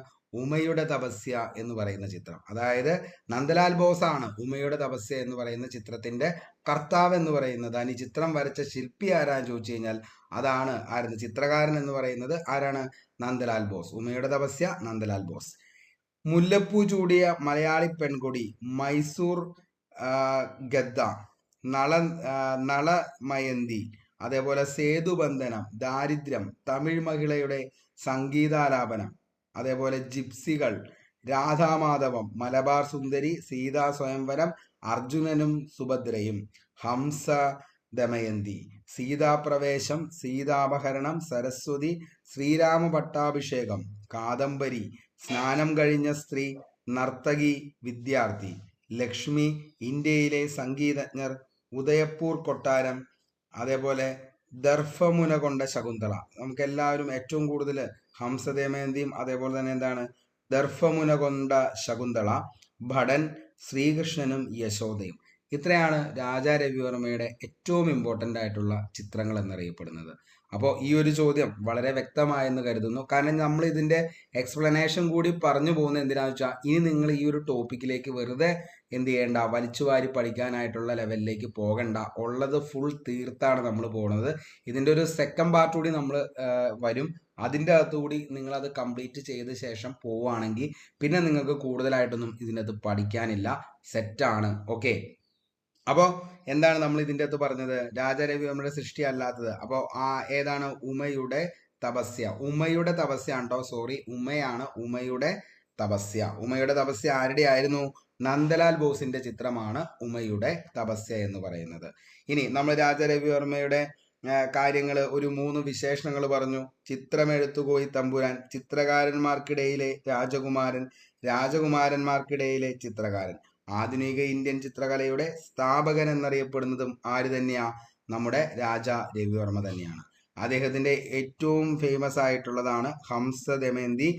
ഉമയുടെ തപസ്യ എന്ന് പറയുന്ന ചിത്രം. അതായത് നന്ദലാൽ ബോസ് ആണ് ഉമയുടെ തപസ്യ എന്ന് പറയുന്ന ചിത്രത്തിന്റെ കർത്താവ് എന്ന് പറയുന്നത്. ഈ ചിത്രം വരച്ച ശില്പി ആരാന്ന് ചോദിച്ചു കഴിഞ്ഞാൽ അതാണ് ആയിരുന്നു ചിത്രകാരൻ എന്ന് പറയുന്നത് ആരാണ്? നന്ദലാൽ ബോസ്. ഉമയുടെ തപസ്യ നന്ദലാൽ ബോസ്. മുല്ലപ്പൂ ചൂടിയ മലയാളി പെൺകൊടി, മൈസൂർ ഗദ്ദ, നളമയന്തി, അതേപോലെ സേതുബന്ധനം, ദാരിദ്ര്യം, തമിഴ് മഹിളയുടെ സംഗീതാലാപനം, അതേപോലെ ജിപ്സികൾ, രാധാമാധവം, മലബാർ സുന്ദരി, സീതാ സ്വയംവരം, അർജുനനും സുഭദ്രയും, ഹംസ ദമയന്തി, സീതാപ്രവേശം, സീതാപഹരണം, സരസ്വതി, ശ്രീരാമ പട്ടാഭിഷേകം, കാദംബരി, സ്നാനം കഴിഞ്ഞ സ്ത്രീ, നർത്തകി, വിദ്യാർത്ഥി, ലക്ഷ്മി, ഇന്ത്യയിലെ സംഗീതജ്ഞർ, ഉദയപൂർ കൊട്ടാരം, അതേപോലെ ദർഭമുന കൊണ്ട ശകുന്തള. നമുക്ക് എല്ലാവരും ഏറ്റവും കൂടുതൽ ഹംസദമയന്തിയും അതേപോലെ തന്നെ എന്താണ് ദർഭമുന കൊണ്ട ശകുന്തള, ഭടൻ, ശ്രീകൃഷ്ണനും യശോദയും. ഇത്രയാണ് രാജാ രവിവർമ്മയുടെ ഏറ്റവും ഇമ്പോർട്ടൻ്റ് ആയിട്ടുള്ള ചിത്രങ്ങൾ എന്നറിയപ്പെടുന്നത്. അപ്പോൾ ഈ ഒരു ചോദ്യം വളരെ വ്യക്തമായെന്ന് കരുതുന്നു. കാരണം നമ്മൾ ഇതിൻ്റെ എക്സ്പ്ലനേഷൻ കൂടി പറഞ്ഞു പോകുന്നത് എന്തിനാണെന്ന് വെച്ചാൽ ഇനി നിങ്ങൾ ഈ ഒരു ടോപ്പിക്കിലേക്ക് വെറുതെ എന്ത് ചെയ്യേണ്ട, വലിച്ചുവാരി പഠിക്കാനായിട്ടുള്ള ലെവലിലേക്ക് പോകണ്ട. ഉള്ളത് ഫുൾ തീർത്താണ് നമ്മൾ പോകുന്നത്. ഇതിൻ്റെ ഒരു സെക്കൻഡ് പാർട്ട് കൂടി നമ്മൾ വരും. അതിൻ്റെ അകത്തുകൂടി നിങ്ങളത് കംപ്ലീറ്റ് ചെയ്ത ശേഷം പോവുകയാണെങ്കിൽ പിന്നെ നിങ്ങൾക്ക് കൂടുതലായിട്ടൊന്നും ഇതിനകത്ത് പഠിക്കാനില്ല. സെറ്റാണ്. ഓക്കെ. അപ്പോൾ എന്താണ് നമ്മൾ ഇതിൻ്റെ അകത്ത് പറഞ്ഞത്? രാജാ രവിവർമ്മയുടെ സൃഷ്ടി അല്ലാത്തത്. അപ്പോൾ ഏതാണ്? ഉമയുടെ തപസ്യ. ഉമയുടെ തപസ്യ ആണോ? സോറി, ഉമയാണ് ഉമയുടെ തപസ്യ. ഉമയുടെ തപസ്യ ആരുടെ ആയിരുന്നു? നന്ദലാൽ ബോസിന്റെ ചിത്രമാണ് ഉമയുടെ തപസ്യ എന്ന് പറയുന്നത്. ഇനി നമ്മൾ രാജാ രവിവർമ്മയുടെ കാര്യങ്ങൾ ഒരു 3 വിശേഷണങ്ങൾ പറഞ്ഞു. ചിത്രമെഴുത്തു കോയിത്തമ്പുരാൻ, ചിത്രകാരന്മാർക്കിടയിലെ രാജകുമാരൻ, രാജകുമാരന്മാർക്കിടയിലെ ചിത്രകാരൻ. ആധുനിക ഇന്ത്യൻ ചിത്രകലയുടെ സ്ഥാപകൻ എന്നറിയപ്പെടുന്നതും ആര് തന്നെയാ? നമ്മുടെ രാജാ രവിവർമ്മ തന്നെയാണ്. അദ്ദേഹത്തിന്റെ ഏറ്റവും ഫേമസ് ആയിട്ടുള്ളതാണ് ഹംസ ദമയന്തി,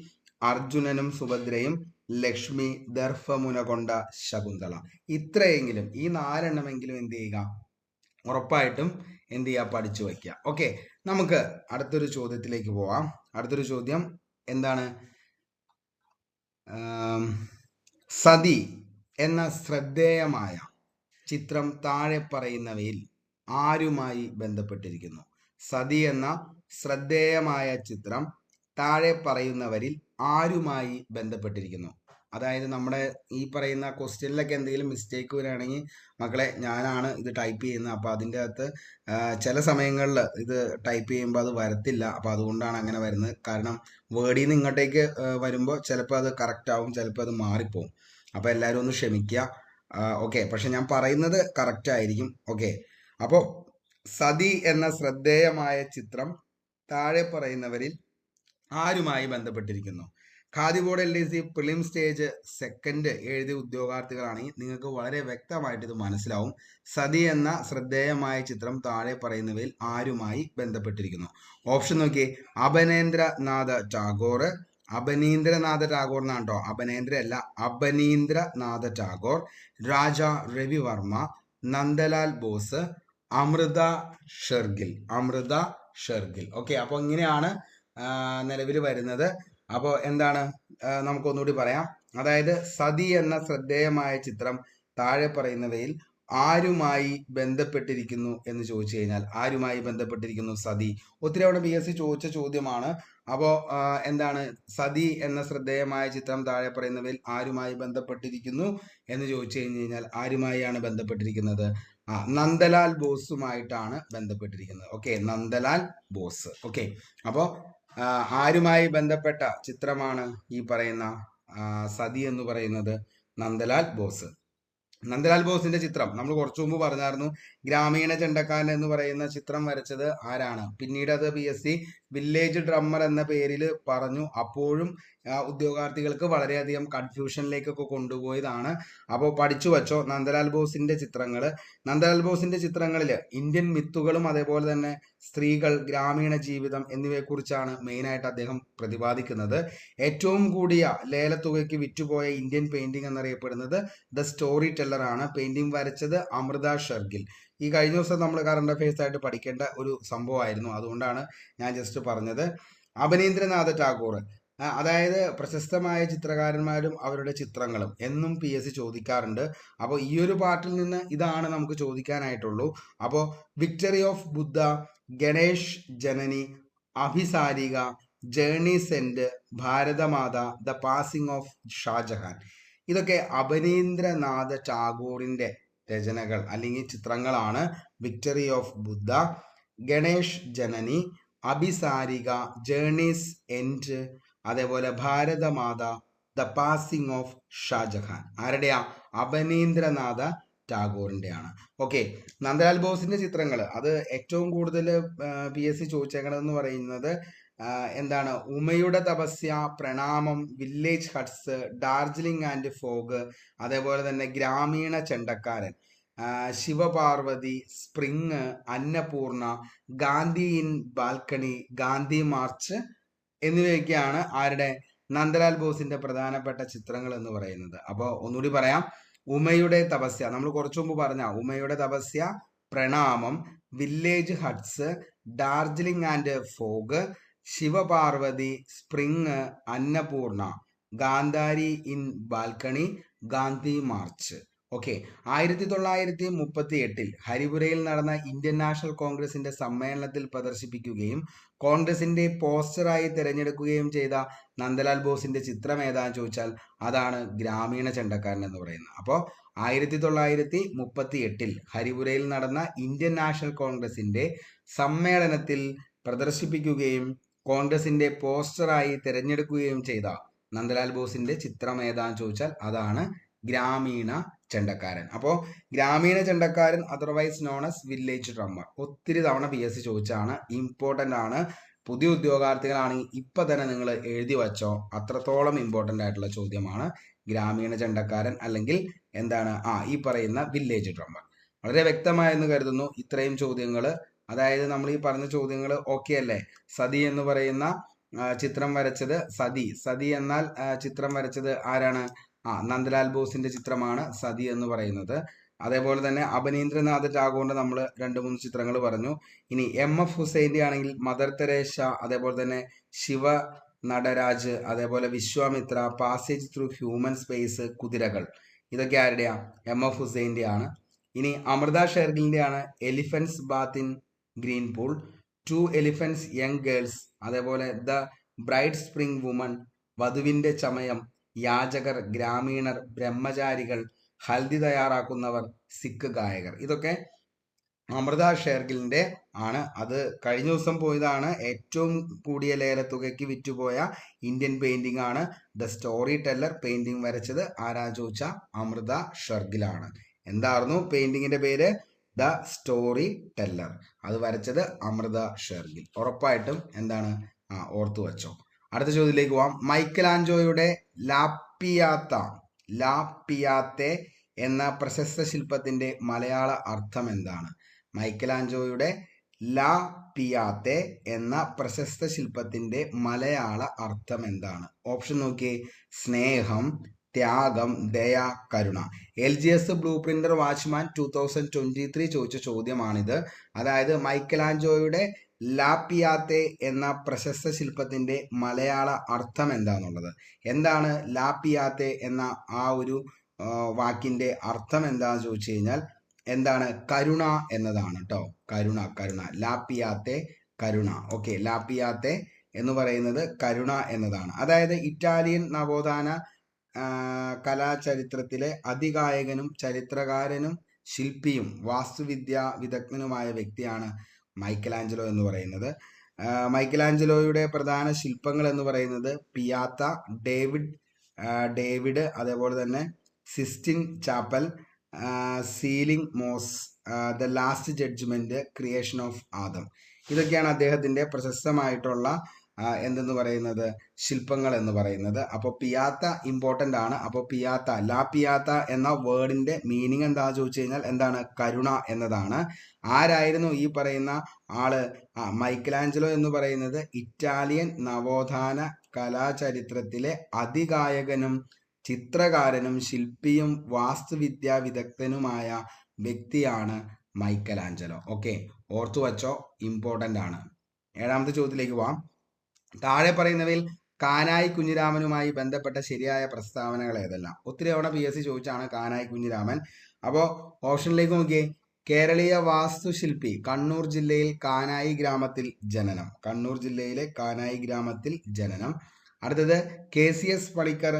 അർജുനനും സുഭദ്രയും, ലക്ഷ്മി, ദർഭമുന കൊണ്ട ശകുന്തള. ഇത്രയെങ്കിലും ഈ 4 എണ്ണമെങ്കിലും എന്ത് ചെയ്യുക? ഉറപ്പായിട്ടും എന്ത് ചെയ്യുക? പഠിച്ചു വയ്ക്കുക. ഓക്കെ, നമുക്ക് അടുത്തൊരു ചോദ്യത്തിലേക്ക് പോവാം. അടുത്തൊരു ചോദ്യം എന്താണ്? സതി എന്ന ശ്രദ്ധേയമായ ചിത്രം താഴെ പറയുന്നവയിൽ ആരുമായി ബന്ധപ്പെട്ടിരിക്കുന്നു? സതി എന്ന ശ്രദ്ധേയമായ ചിത്രം താഴെ പറയുന്നവരിൽ ആരുമായി ബന്ധപ്പെട്ടിരിക്കുന്നു? അതായത് നമ്മുടെ ഈ പറയുന്ന ക്വസ്റ്റ്യനിലൊക്കെ എന്തെങ്കിലും മിസ്റ്റേക്ക് വരികയാണെങ്കിൽ മക്കളെ ഞാനാണ് ഇത് ടൈപ്പ് ചെയ്യുന്നത്. അപ്പോൾ അതിൻ്റെ അകത്ത് ചില സമയങ്ങളിൽ ഇത് ടൈപ്പ് ചെയ്യുമ്പോൾ അത് വരത്തില്ല. അപ്പോൾ അതുകൊണ്ടാണ് അങ്ങനെ വരുന്നത്. കാരണം വേർഡിൽ നിന്ന് ഇങ്ങോട്ടേക്ക് വരുമ്പോൾ ചിലപ്പോൾ അത് കറക്റ്റ് ആവും, ചിലപ്പോൾ അത് മാറിപ്പോവും. അപ്പോൾ എല്ലാവരും ഒന്ന് ക്ഷമിക്കുക. ഓക്കെ, പക്ഷെ ഞാൻ പറയുന്നത് കറക്റ്റ് ആയിരിക്കും. ഓക്കെ, അപ്പോൾ സതി എന്ന ശ്രദ്ധേയമായ ചിത്രം താഴെ പറയുന്നവരിൽ ആരുമായി ബന്ധപ്പെട്ടിരിക്കുന്നു? Khadi board LDC prelim stage second എഴുതിയ ഉദ്യോഗാർത്ഥികളാണെങ്കിൽ നിങ്ങൾക്ക് വളരെ വ്യക്തമായിട്ട് ഇത് മനസ്സിലാവും. സതി എന്ന ശ്രദ്ധേയമായ ചിത്രം താഴെ പറയുന്നവയിൽ ആരുമായി ബന്ധപ്പെട്ടിരിക്കുന്നു? ഓപ്ഷൻ നോക്കിയേ. അപനേന്ദ്രനാഥ ടാഗോർ, അപനീന്ദ്രനാഥ ടാഗോർ എന്നാണ് കേട്ടോ, അപനേന്ദ്ര അല്ല, അപനീന്ദ്രനാഥ ടാഗോർ, രാജാ രവിവർമ്മ, നന്ദലാൽ ബോസ്, അമൃത ഷെർഗിൽ. അമൃത ഷെർഗിൽ. ഓക്കെ, അപ്പോൾ ഇങ്ങനെയാണ് നിലവിൽ വരുന്നത്. അപ്പോൾ എന്താണ് നമുക്കൊന്നുകൂടി പറയാം. അതായത് സതി എന്ന ശ്രദ്ധേയമായ ചിത്രം താഴെ പറയുന്നവയിൽ ആരുമായി ബന്ധപ്പെട്ടിരിക്കുന്നു എന്ന് ചോദിച്ചു കഴിഞ്ഞാൽ ആരുമായി ബന്ധപ്പെട്ടിരിക്കുന്നു? സതി. ഒത്തിരി അവിടെ PSC ചോദിച്ച ചോദ്യമാണ്. അപ്പോ എന്താണ് സതി എന്ന ശ്രദ്ധേയമായ ചിത്രം താഴെ പറയുന്നവയിൽ ആരുമായി ബന്ധപ്പെട്ടിരിക്കുന്നു എന്ന് ചോദിച്ചു കഴിഞ്ഞാൽ ആരുമായാണ് ബന്ധപ്പെട്ടിരിക്കുന്നത്? നന്ദലാൽ ബോസുമായിട്ടാണ് ബന്ധപ്പെട്ടിരിക്കുന്നത്. ഓക്കെ, നന്ദലാൽ ബോസ്. ഓക്കെ, അപ്പോ ആരുമായി ബന്ധപ്പെട്ട ചിത്രമാണ് ഈ പറയുന്ന സതി എന്ന് പറയുന്നത്? നന്ദലാൽ ബോസ്. നന്ദലാൽ ബോസിന്റെ ചിത്രം നമ്മൾ കുറച്ചു മുമ്പ് പറഞ്ഞായിരുന്നു. ഗ്രാമീണ ചെണ്ടക്കാരൻ എന്ന് പറയുന്ന ചിത്രം വരച്ചത് ആരാണ്? പിന്നീട് അത് PSC വില്ലേജ് ഡ്രമ്മർ എന്ന പേരിൽ പറഞ്ഞു. അപ്പോഴും ഉദ്യോഗാർത്ഥികൾക്ക് വളരെയധികം കൺഫ്യൂഷനിലേക്കൊക്കെ കൊണ്ടുപോയതാണ്. അപ്പോൾ പഠിച്ചു വച്ചോ നന്ദലാൽ ബോസിന്റെ ചിത്രങ്ങൾ. നന്ദലാൽ ബോസിന്റെ ചിത്രങ്ങളിൽ ഇന്ത്യൻ മിത്തുകളും അതേപോലെ തന്നെ സ്ത്രീകൾ, ഗ്രാമീണ ജീവിതം എന്നിവയെക്കുറിച്ചാണ് മെയിനായിട്ട് അദ്ദേഹം പ്രതിപാദിക്കുന്നത്. ഏറ്റവും കൂടിയ ലേലത്തുകയ്ക്ക് വിറ്റുപോയ ഇന്ത്യൻ പെയിന്റിംഗ് എന്നറിയപ്പെടുന്നത് ദ സ്റ്റോറി ടെല്ലർ ആണ്. പെയിന്റിംഗ് വരച്ചത് അമൃത ഷെർഗിൽ. ഈ കഴിഞ്ഞ ദിവസം നമ്മൾ കറണ്ട് അഫയേഴ്സ് ആയിട്ട് പഠിക്കേണ്ട ഒരു സംഭവമായിരുന്നു, അതുകൊണ്ടാണ് ഞാൻ ജസ്റ്റ് പറഞ്ഞത്. അബനീന്ദ്രനാഥ ടാഗോർ, അതായത് പ്രശസ്തമായ ചിത്രകാരന്മാരും അവരുടെ ചിത്രങ്ങളും എന്നും PSC ചോദിക്കാറുണ്ട്. അപ്പോൾ ഈ ഒരു പാർട്ടിൽ നിന്ന് ഇതാണ് നമുക്ക് ചോദിക്കാനായിട്ടുള്ളൂ. അപ്പോൾ victory of Buddha, Ganesh Janani, Abhisarika, journey's end, Bharat Mata, the passing of Shah Jahan, ഇതൊക്കെ അബനീന്ദ്രനാഥ ടാഗോറിന്റെ രചനകൾ അല്ലെങ്കിൽ ചിത്രങ്ങളാണ്. Victory of Buddha, Ganesh Janani, Abhisarika, journey's end, അതേപോലെ Bharat Mata, the passing of Shah Jahan. ആരുടെയാ? അബനീന്ദ്രനാഥ ടാഗോറിന്റെയാണ്. ഓക്കെ, നന്ദലാൽ ബോസിന്റെ ചിത്രങ്ങൾ അത് ഏറ്റവും കൂടുതൽ PSC ചോദിച്ചേക്കണമെന്ന് പറയുന്നത് എന്താണ്? ഉമയുടെ Tapasya, Pranamam, village huts, Darjeeling and fog, അതേപോലെ തന്നെ ഗ്രാമീണ ചെണ്ടക്കാരൻ, Shiva Parvati, spring, Annapurna, Gandhi in balcony, Gandhi march എന്നിവയൊക്കെയാണ് ആരുടെ? നന്ദലാൽ ബോസിന്റെ പ്രധാനപ്പെട്ട ചിത്രങ്ങൾ എന്ന് പറയുന്നത്. അപ്പോൾ ഒന്നുകൂടി പറയാം. ഉമയുടെ തപസ്യ നമ്മൾ കുറച്ചു മുമ്പ് പറഞ്ഞ ഉമയുടെ Tapasya, Pranamam, village huts, Darjeeling and fog, Shivaparvati, spring, Annapurna, Gandhari in balcony, Gandhi march. Okay, 1938 ഹരിപുരയിൽ നടന്ന ഇന്ത്യൻ നാഷണൽ കോൺഗ്രസിന്റെ സമ്മേളനത്തിൽ പ്രദർശിപ്പിക്കുകയും കോൺഗ്രസിന്റെ പോസ്റ്ററായി തിരഞ്ഞെടുക്കുകയും ചെയ്ത നന്ദലാൽ ബോസിന്റെ ചിത്രം ഏതാന്ന് ചോദിച്ചാൽ അതാണ് ഗ്രാമീണ ചെണ്ടക്കാരൻ എന്ന് പറയുന്നത്. അപ്പോൾ 1938 ഹരിപുരയിൽ നടന്ന ഇന്ത്യൻ നാഷണൽ കോൺഗ്രസിന്റെ സമ്മേളനത്തിൽ പ്രദർശിപ്പിക്കുകയും കോൺഗ്രസിന്റെ പോസ്റ്ററായി തിരഞ്ഞെടുക്കുകയും ചെയ്ത നന്ദലാൽ ബോസിന്റെ ചിത്രം ഏതാന്ന് ചോദിച്ചാൽ അതാണ് ഗ്രാമീണ ചെണ്ടക്കാരൻ. അപ്പോൾ ഗ്രാമീണ ചെണ്ടക്കാരൻ otherwise known as village drummer ഒത്തിരി തവണ PSC ചോദിച്ചാണ്, ഇമ്പോർട്ടൻ്റ് ആണ്. പുതിയ ഉദ്യോഗാർത്ഥികളാണെങ്കിൽ ഇപ്പൊ തന്നെ നിങ്ങൾ എഴുതി വച്ചോ, അത്രത്തോളം ഇമ്പോർട്ടൻ്റ് ആയിട്ടുള്ള ചോദ്യമാണ് ഗ്രാമീണ ചെണ്ടക്കാരൻ അല്ലെങ്കിൽ എന്താണ് ഈ പറയുന്ന വില്ലേജ് ഡ്രമ്മർ. വളരെ വ്യക്തമായെന്ന് കരുതുന്നു ഇത്രയും ചോദ്യങ്ങൾ. അതായത് നമ്മൾ ഈ പറഞ്ഞ ചോദ്യങ്ങൾ ഓക്കെ അല്ലേ? സതി എന്ന് പറയുന്ന ചിത്രം വരച്ചത് സതി എന്നാൽ ചിത്രം വരച്ചത് ആരാണ്? നന്ദലാൽ ബോസിന്റെ ചിത്രമാണ് സതി എന്ന് പറയുന്നത്. അതേപോലെ തന്നെ അബനീന്ദ്രനാഥ ടാഗോറിന്റെ നമ്മൾ 2-3 ചിത്രങ്ങൾ പറഞ്ഞു. ഇനി MF ഹുസൈൻ്റെ ആണെങ്കിൽ മദർ തെരേസ, അതേപോലെ തന്നെ ശിവ നടരാജ്, അതേപോലെ Vishwamitra, passage through human space, കുതിരകൾ, ഇതൊക്കെ ആരുടെയാ? MF ഹുസൈൻ്റെ ആണ്. ഇനി അമൃത ഷെർഗിലിന്റെ ആണ് elephants bath in green pool, 2 elephants young girls, അതേപോലെ ദ ബ്രൈഡ് സ്പ്രിംഗ് വുമൺ, വധുവിന്റെ ചമയം, യാചകർ, ഗ്രാമീണർ, ബ്രഹ്മചാരികൾ, ഹൽദി തയ്യാറാക്കുന്നവർ, സിഖ് ഗായകർ, ഇതൊക്കെ അമൃത ഷെർഗിലിന്റെ ആണ്. അത് കഴിഞ്ഞ ദിവസം പോയതാണ്. ഏറ്റവും കൂടിയ ലേലത്തുകയ്ക്ക് വിറ്റുപോയ ഇന്ത്യൻ പെയിന്റിംഗ് ആണ് ദ സ്റ്റോറി ടെല്ലർ. പെയിന്റിംഗ് വരച്ചത് ആരാ ചോദിച്ച അമൃത ഷെർഗിലാണ്. എന്തായിരുന്നു പെയിന്റിങ്ങിന്റെ പേര്? The story teller. അത് വരച്ചത് അമൃത ഷെർഗിൽ. ഉറപ്പായിട്ടും എന്താണ് ഓർത്തു വെച്ചോ. അടുത്ത ചോദ്യത്തിലേക്ക് പോവാം. മൈക്കലാഞ്ചലോയുടെ ലാപ്പിയാത്തെ എന്ന പ്രശസ്ത ശില്പത്തിന്റെ മലയാള അർത്ഥം എന്താണ്? മൈക്കലാഞ്ചലോയുടെ ലാപ്പിയാത്തെ എന്ന പ്രശസ്ത ശില്പത്തിന്റെ മലയാള അർത്ഥം എന്താണ്? ഓപ്ഷൻ നോക്കിയേ. സ്നേഹം, ത്യാഗം, ദയ, കരുണ. LGS ബ്ലൂ പ്രിന്റർ വാച്ച്മാൻ 2023 ചോദിച്ച ചോദ്യമാണിത്. അതായത് മൈക്കലാഞ്ചലോയുടെ ലാപ്പിയാത്തെ എന്ന പ്രശസ്ത ശില്പത്തിന്റെ മലയാള അർത്ഥം എന്താണെന്നുള്ളത്. എന്താണ് ലാപ്പിയാത്തെ എന്ന ആ ഒരു വാക്കിന്റെ അർത്ഥം എന്താണെന്ന് ചോദിച്ചു കഴിഞ്ഞാൽ എന്താണ്? കരുണ എന്നതാണ് കേട്ടോ. കരുണ. ലാപ്പിയാത്തെ കരുണ. ഓക്കെ, ലാപ്പിയാത്തെ എന്ന് പറയുന്നത് കരുണ എന്നതാണ്. അതായത് ഇറ്റാലിയൻ നവോത്ഥാന കലാചരിത്രത്തിലെ അതികായകനും ചരിത്രകാരനും ശില്പിയും വാസ്തുവിദ്യാ വിദഗ്ധനുമായ വ്യക്തിയാണ് മൈക്കലാഞ്ചലോ എന്ന് പറയുന്നത്. മൈക്കലാഞ്ചലോയുടെ പ്രധാന ശില്പങ്ങൾ എന്ന് പറയുന്നത് പിയാത്ത, ഡേവിഡ്, അതേപോലെ തന്നെ സിസ്റ്റിൻ ചാപ്പൽ, സീലിംഗ് മോസ്, the last judgement, creation of Adam. ഇതൊക്കെയാണ് അദ്ദേഹത്തിന്റെ പ്രശസ്തമായിട്ടുള്ള എന്തെന്ന് പറയുന്നത് ശില്പങ്ങൾ എന്ന് പറയുന്നത്. അപ്പോൾ പിയാത്ത ഇമ്പോർട്ടൻ്റ് ആണ്. അപ്പോൾ പിയാത്ത, ലാ പിയാത്ത എന്ന വേർഡിന്റെ മീനിങ് എന്താ ചോദിച്ചു കഴിഞ്ഞാൽ എന്താണ്? കരുണ എന്നതാണ്. ആരായിരുന്നു ഈ പറയുന്ന ആള്? മൈക്കലാഞ്ചലോ എന്ന് പറയുന്നത് ഇറ്റാലിയൻ നവോത്ഥാന കലാചരിത്രത്തിലെ അതികായകനും ചിത്രകാരനും ശില്പിയും വാസ്തുവിദ്യാ വിദഗ്ധനുമായ വ്യക്തിയാണ് മൈക്കലാഞ്ചലോ. ഓക്കെ, ഓർത്തു വച്ചോ, ഇമ്പോർട്ടൻ്റ് ആണ്. ഏഴാമത്തെ ചോദ്യത്തിലേക്ക് പോവാം. താഴെ പറയുന്നവയിൽ കാനായി കുഞ്ഞിരാമനുമായി ബന്ധപ്പെട്ട ശരിയായ പ്രസ്താവനകൾ ഏതെല്ലാം? ഒത്തിരി തവണ PSC ചോദിച്ചാണ് കാനായി കുഞ്ഞിരാമൻ. അപ്പോൾ ഓപ്ഷനിലേക്ക് നോക്കിയേ. കേരളീയ വാസ്തുശില്പി, കണ്ണൂർ ജില്ലയിൽ കാനായി ഗ്രാമത്തിൽ ജനനം. കണ്ണൂർ ജില്ലയിലെ കാനായി ഗ്രാമത്തിൽ ജനനം. അടുത്തത് KCS പണിക്കർ,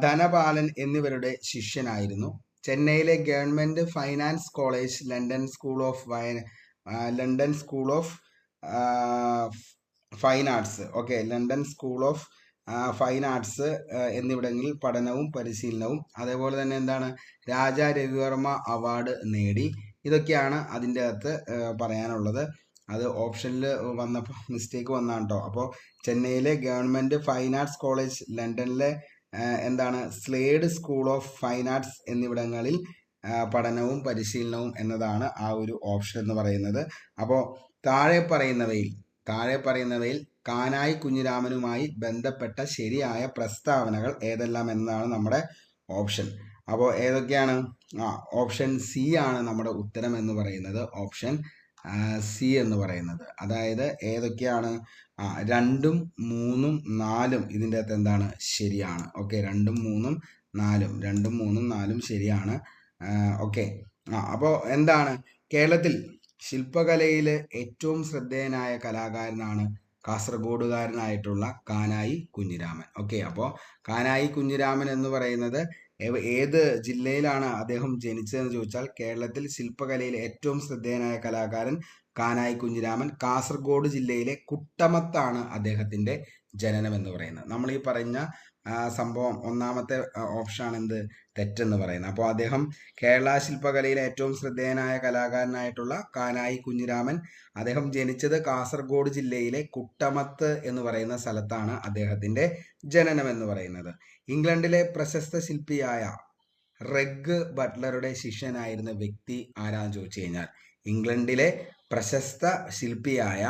ധനപാലൻ എന്നിവരുടെ ശിഷ്യനായിരുന്നു. ചെന്നൈയിലെ government finance college, London school of fine arts, okay, London school of fine arts എന്നിവിടങ്ങളിൽ പഠനവും പരിശീലനവും. അതേപോലെ തന്നെ എന്താണ്? രാജാ രവിവർമ്മ അവാർഡ് നേടി. ഇതൊക്കെയാണ് അതിൻ്റെ അകത്ത് പറയാനുള്ളത്. അത് ഓപ്ഷനിൽ വന്നപ്പോൾ മിസ്റ്റേക്ക് വന്നാണ് കേട്ടോ. അപ്പോൾ ചെന്നൈയിലെ ഗവൺമെന്റ് ഫൈൻ ആർട്സ് കോളേജ്, ലണ്ടനിലെ എന്താണ്? Slade school of fine arts എന്നിവിടങ്ങളിൽ പഠനവും പരിശീലനവും എന്നതാണ് ആ ഒരു ഓപ്ഷൻ എന്ന് പറയുന്നത്. അപ്പോൾ താഴെ പറയുന്നവയിൽ കാനായി കുഞ്ഞിരാമനുമായി ബന്ധപ്പെട്ട ശരിയായ പ്രസ്താവനകൾ ഏതെല്ലാം എന്നതാണ് നമ്മുടെ ഓപ്ഷൻ. അപ്പോൾ ഏതൊക്കെയാണ്? ഓപ്ഷൻ സി ആണ് നമ്മുടെ ഉത്തരം എന്ന് പറയുന്നത്. ഓപ്ഷൻ സി എന്ന് പറയുന്നത്. അതായത് ഏതൊക്കെയാണ്? 2, 3, 4 ഇതിൻ്റെ അകത്ത് എന്താണ്? ശരിയാണ്. ഓക്കെ, 2, 3, 4 ശരിയാണ്. ഓക്കെ, അപ്പോൾ എന്താണ്? കേരളത്തിൽ ശില്പകലയിൽ ഏറ്റവും ശ്രദ്ധേയനായ കലാകാരനാണ് കാസർഗോഡുകാരനായിട്ടുള്ള കാനായി കുഞ്ഞിരാമൻ. ഓക്കെ, അപ്പോൾ കാനായി കുഞ്ഞിരാമൻ എന്ന് പറയുന്നത് ഏത് ജില്ലയിലാണ് അദ്ദേഹം ജനിച്ചതെന്ന് ചോദിച്ചാൽ കേരളത്തിൽ ശില്പകലയിൽ ഏറ്റവും ശ്രദ്ധേയനായ കലാകാരൻ കാനായി കുഞ്ഞിരാമൻ. കാസർഗോഡ് ജില്ലയിലെ കുട്ടമത്താണ് അദ്ദേഹത്തിന്റെ ജനനം എന്ന് പറയുന്നത്. നമ്മൾ ഈ പറഞ്ഞ സംഭവം ഒന്നാമത്തെ ഓപ്ഷനാണ് എന്ത്? തെറ്റെന്ന് പറയുന്നത്. അപ്പോൾ അദ്ദേഹം കേരള ശില്പകലയിലെ ഏറ്റവും ശ്രദ്ധേയനായ കലാകാരനായിട്ടുള്ള കാനായി കുഞ്ഞിരാമൻ, അദ്ദേഹം ജനിച്ചത് കാസർഗോഡ് ജില്ലയിലെ കുട്ടമത്ത് എന്ന് പറയുന്ന സ്ഥലത്താണ് അദ്ദേഹത്തിന്റെ ജനനം എന്ന് പറയുന്നത്. ഇംഗ്ലണ്ടിലെ പ്രശസ്ത ശില്പിയായ റെഗ് ബട്ട്ലറുടെ ശിഷ്യനായിരുന്ന വ്യക്തി ആരാന്ന് ചോദിച്ചു കഴിഞ്ഞാൽ ഇംഗ്ലണ്ടിലെ പ്രശസ്ത ശില്പിയായ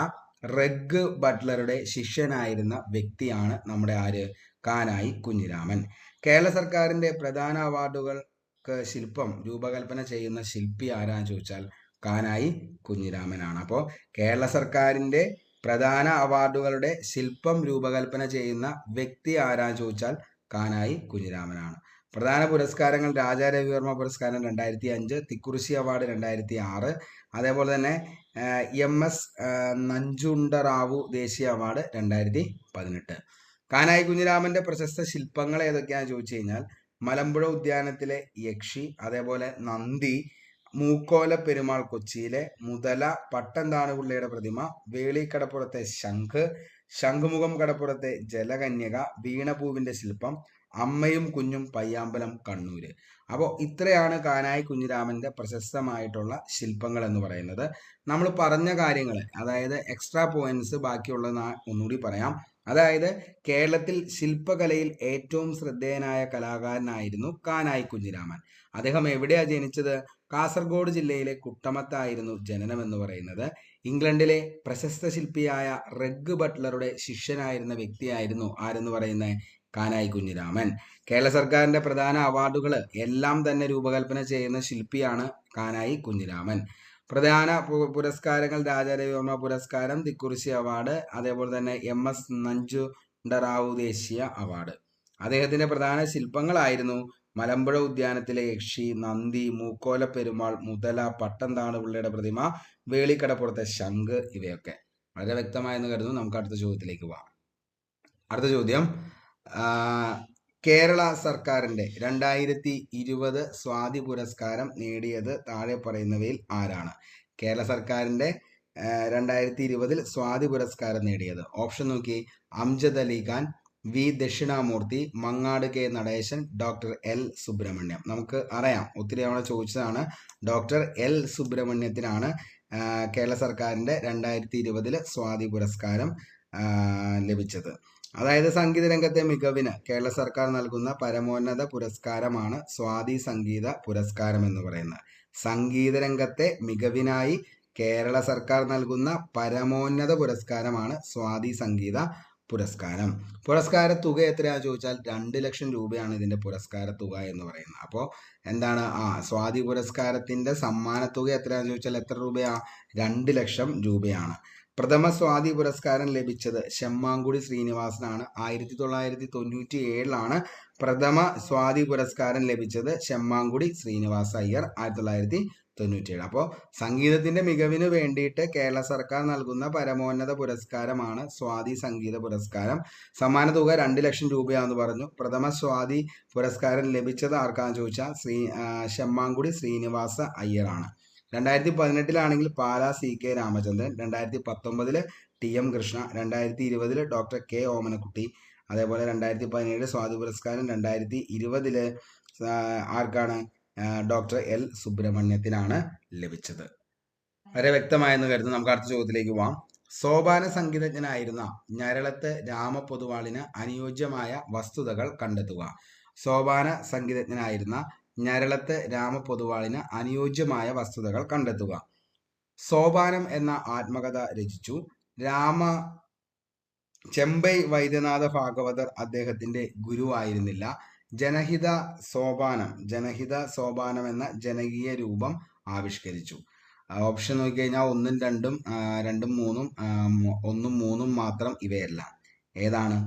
റെഗ് ബട്ട്ലറുടെ ശിഷ്യനായിരുന്ന വ്യക്തിയാണ് നമ്മുടെ ആര്? കാനായി കുഞ്ഞിരാമൻ. കേരള സർക്കാരിന്റെ പ്രധാന അവാർഡുകൾക്ക് ശില്പം രൂപകൽപ്പന ചെയ്യുന്ന ശില്പി ആരാന്ന് ചോദിച്ചാൽ കാനായി കുഞ്ഞിരാമനാണ്. അപ്പോൾ കേരള സർക്കാരിന്റെ പ്രധാന അവാർഡുകളുടെ ശില്പം രൂപകൽപ്പന ചെയ്യുന്ന വ്യക്തി ആരാന്ന് ചോദിച്ചാൽ കാനായി കുഞ്ഞിരാമനാണ്. പ്രധാന പുരസ്കാരങ്ങൾ രാജാ രവിവർമ്മ പുരസ്കാരം 2005, തിക്കുറിശ്ശി അവാർഡ് 2006, അതേപോലെ തന്നെ MS നഞ്ചുണ്ടറാവു ദേശീയ അവാർഡ് 2018. കാനായി കുഞ്ഞിരാമന്റെ പ്രശസ്ത ശില്പങ്ങൾ ഏതൊക്കെയാണെന്ന് ചോദിച്ചു കഴിഞ്ഞാൽ മലമ്പുഴ ഉദ്യാനത്തിലെ യക്ഷി, അതേപോലെ നന്ദി, മൂക്കോല പെരുമാൾ കൊച്ചിയിലെ, മുതല, പട്ടംതാണുപിള്ളയുടെ പ്രതിമ, വേളിക്കടപ്പുറത്തെ ശംഖ്, ശംഖുമുഖം കടപ്പുറത്തെ ജലകന്യക, വീണപൂവിന്റെ ശില്പം, അമ്മയും കുഞ്ഞും പയ്യാമ്പലം കണ്ണൂര്. അപ്പോൾ ഇത്രയാണ് കാനായി കുഞ്ഞിരാമന്റെ പ്രശസ്തമായിട്ടുള്ള ശില്പങ്ങൾ എന്ന് പറയുന്നത്. നമ്മൾ പറഞ്ഞ കാര്യങ്ങൾ, അതായത് എക്സ്ട്രാ പോയിന്റ്സ് ബാക്കിയുള്ളത് ഒന്നുകൂടി പറയാം. അതായത് കേരളത്തിൽ ശില്പകലയിൽ ഏറ്റവും ശ്രദ്ധേയനായ കലാകാരനായിരുന്നു കാനായി കുഞ്ഞിരാമൻ. അദ്ദേഹം എവിടെയാ ജനിച്ചത്? കാസർഗോഡ് ജില്ലയിലെ കുട്ടമത്തായിരുന്നു ജനനം എന്ന് പറയുന്നത്. ഇംഗ്ലണ്ടിലെ പ്രശസ്ത ശില്പിയായ റെഗ് ബട്ട്ലറുടെ ശിഷ്യനായിരുന്ന വ്യക്തിയായിരുന്നു ആരെന്ന് പറയുന്നത്? കാനായി കുഞ്ഞിരാമൻ. കേരള സർക്കാരിന്റെ പ്രധാന അവാർഡുകൾ എല്ലാം തന്നെ രൂപകൽപ്പന ചെയ്യുന്ന ശില്പിയാണ് കാനായി കുഞ്ഞിരാമൻ. പ്രധാന പുരസ്കാരങ്ങൾ രാജാ രവിവർമ്മ പുരസ്കാരം, തിക്കുറിശ്ശി അവാർഡ്, അതേപോലെ തന്നെ MS നഞ്ചുണ്ടറാവു ദേശീയ അവാർഡ്. അദ്ദേഹത്തിന്റെ പ്രധാന ശില്പങ്ങളായിരുന്നു മലമ്പുഴ ഉദ്യാനത്തിലെ യക്ഷി, നന്ദി, മൂക്കോല പെരുമാൾ, മുതല, പട്ടംതാണുപിള്ളയുടെ പ്രതിമ, വേളിക്കടപ്പുറത്തെ ശംഖ്, ഇവയൊക്കെ. വളരെ വ്യക്തമായെന്ന് കരുതുന്നു. നമുക്ക് അടുത്ത ചോദ്യത്തിലേക്ക് പോവാം. അടുത്ത ചോദ്യം, കേരള സർക്കാരിന്റെ 2020 സ്വാതി പുരസ്കാരം നേടിയത് താഴെ പറയുന്നവയിൽ ആരാണ്? കേരള സർക്കാരിന്റെ 2020 സ്വാതി പുരസ്കാരം നേടിയത് ഓപ്ഷൻ നോക്കി: Amjad Ali Khan, V Dakshinamoorthy, Mangad K Nateshan, doctor L Subramaniam. നമുക്ക് അറിയാം, ഒത്തിരി തവണ ചോദിച്ചതാണ്. ഡോക്ടർ എൽ സുബ്രഹ്മണ്യത്തിനാണ് കേരള സർക്കാരിന്റെ 2020 സ്വാതി പുരസ്കാരം ലഭിച്ചത്. അതായത് സംഗീത രംഗത്തെ മികവിന് കേരള സർക്കാർ നൽകുന്ന പരമോന്നത പുരസ്കാരമാണ് സ്വാതി സംഗീത പുരസ്കാരം എന്ന് പറയുന്നത്. സംഗീത രംഗത്തെ മികവിനായി കേരള സർക്കാർ നൽകുന്ന പരമോന്നത പുരസ്കാരമാണ് സ്വാതി സംഗീത പുരസ്കാരം. പുരസ്കാര തുക എത്രയാണെന്ന് ചോദിച്ചാൽ 2 ലക്ഷം രൂപയാണ് ഇതിന്റെ പുരസ്കാര തുക എന്ന് പറയുന്നത്. അപ്പോൾ എന്താണ് സ്വാതി പുരസ്കാരത്തിന്റെ സമ്മാന തുക എത്രയാണെന്ന് ചോദിച്ചാൽ എത്ര രൂപയാ? 2 ലക്ഷം രൂപയാണ്. പ്രഥമ സ്വാതി പുരസ്കാരം ലഭിച്ചത് ശെമ്മാങ്കുടി ശ്രീനിവാസനാണ്. 1997 പ്രഥമ സ്വാതി പുരസ്കാരം ലഭിച്ചത് ശെമ്മാങ്കുടി ശ്രീനിവാസ അയ്യർ, 1997. അപ്പോൾ സംഗീതത്തിന്റെ മികവിന് വേണ്ടിയിട്ട് കേരള സർക്കാർ നൽകുന്ന പരമോന്നത പുരസ്കാരമാണ് സ്വാതി സംഗീത പുരസ്കാരം. സമ്മാന തുക 2 ലക്ഷം രൂപയാണെന്ന് പറഞ്ഞു. പ്രഥമ സ്വാതി പുരസ്കാരം ലഭിച്ചത് ആർക്കാന്ന് ചോദിച്ചാൽ ശെമ്മാങ്കുടി ശ്രീനിവാസ അയ്യറാണ്. 2018 Pala C K Ramachandran, 2019 T M Krishna, 2020 doctor K Omanakutty. അതേപോലെ 2017 സ്വാതി പുരസ്കാരം 2020 ആർക്കാണ്? ഡോക്ടർ എൽ സുബ്രഹ്മണ്യത്തിനാണ് ലഭിച്ചത്. വളരെ വ്യക്തമായെന്ന് കരുതുന്നു. നമുക്ക് അടുത്ത ചോദ്യത്തിലേക്ക് പോവാം. സോപാന സംഗീതജ്ഞനായിരുന്ന ഞരളത്ത് രാമപൊതുവാളിന് അനുയോജ്യമായ വസ്തുതകൾ കണ്ടെത്തുക. സോപാന സംഗീതജ്ഞനായിരുന്ന ഞരളത്ത് രാമപൊതുവാളിന് അനുയോജ്യമായ വസ്തുതകൾ കണ്ടെത്തുക. സോപാനം എന്ന ആത്മകഥ രചിച്ചു. ചെമ്പൈ വൈദ്യനാഥ ഭാഗവതർ അദ്ദേഹത്തിന്റെ ഗുരുവായിരുന്നില്ല. ജനഹിത സോപാനം എന്ന ജനകീയ രൂപം ആവിഷ്കരിച്ചു. ഓപ്ഷൻ നോക്കിക്കഴിഞ്ഞാൽ 1, 2, 2, 3, 1, 3 മാത്രം ഇവയല്ല. ഏതാണ്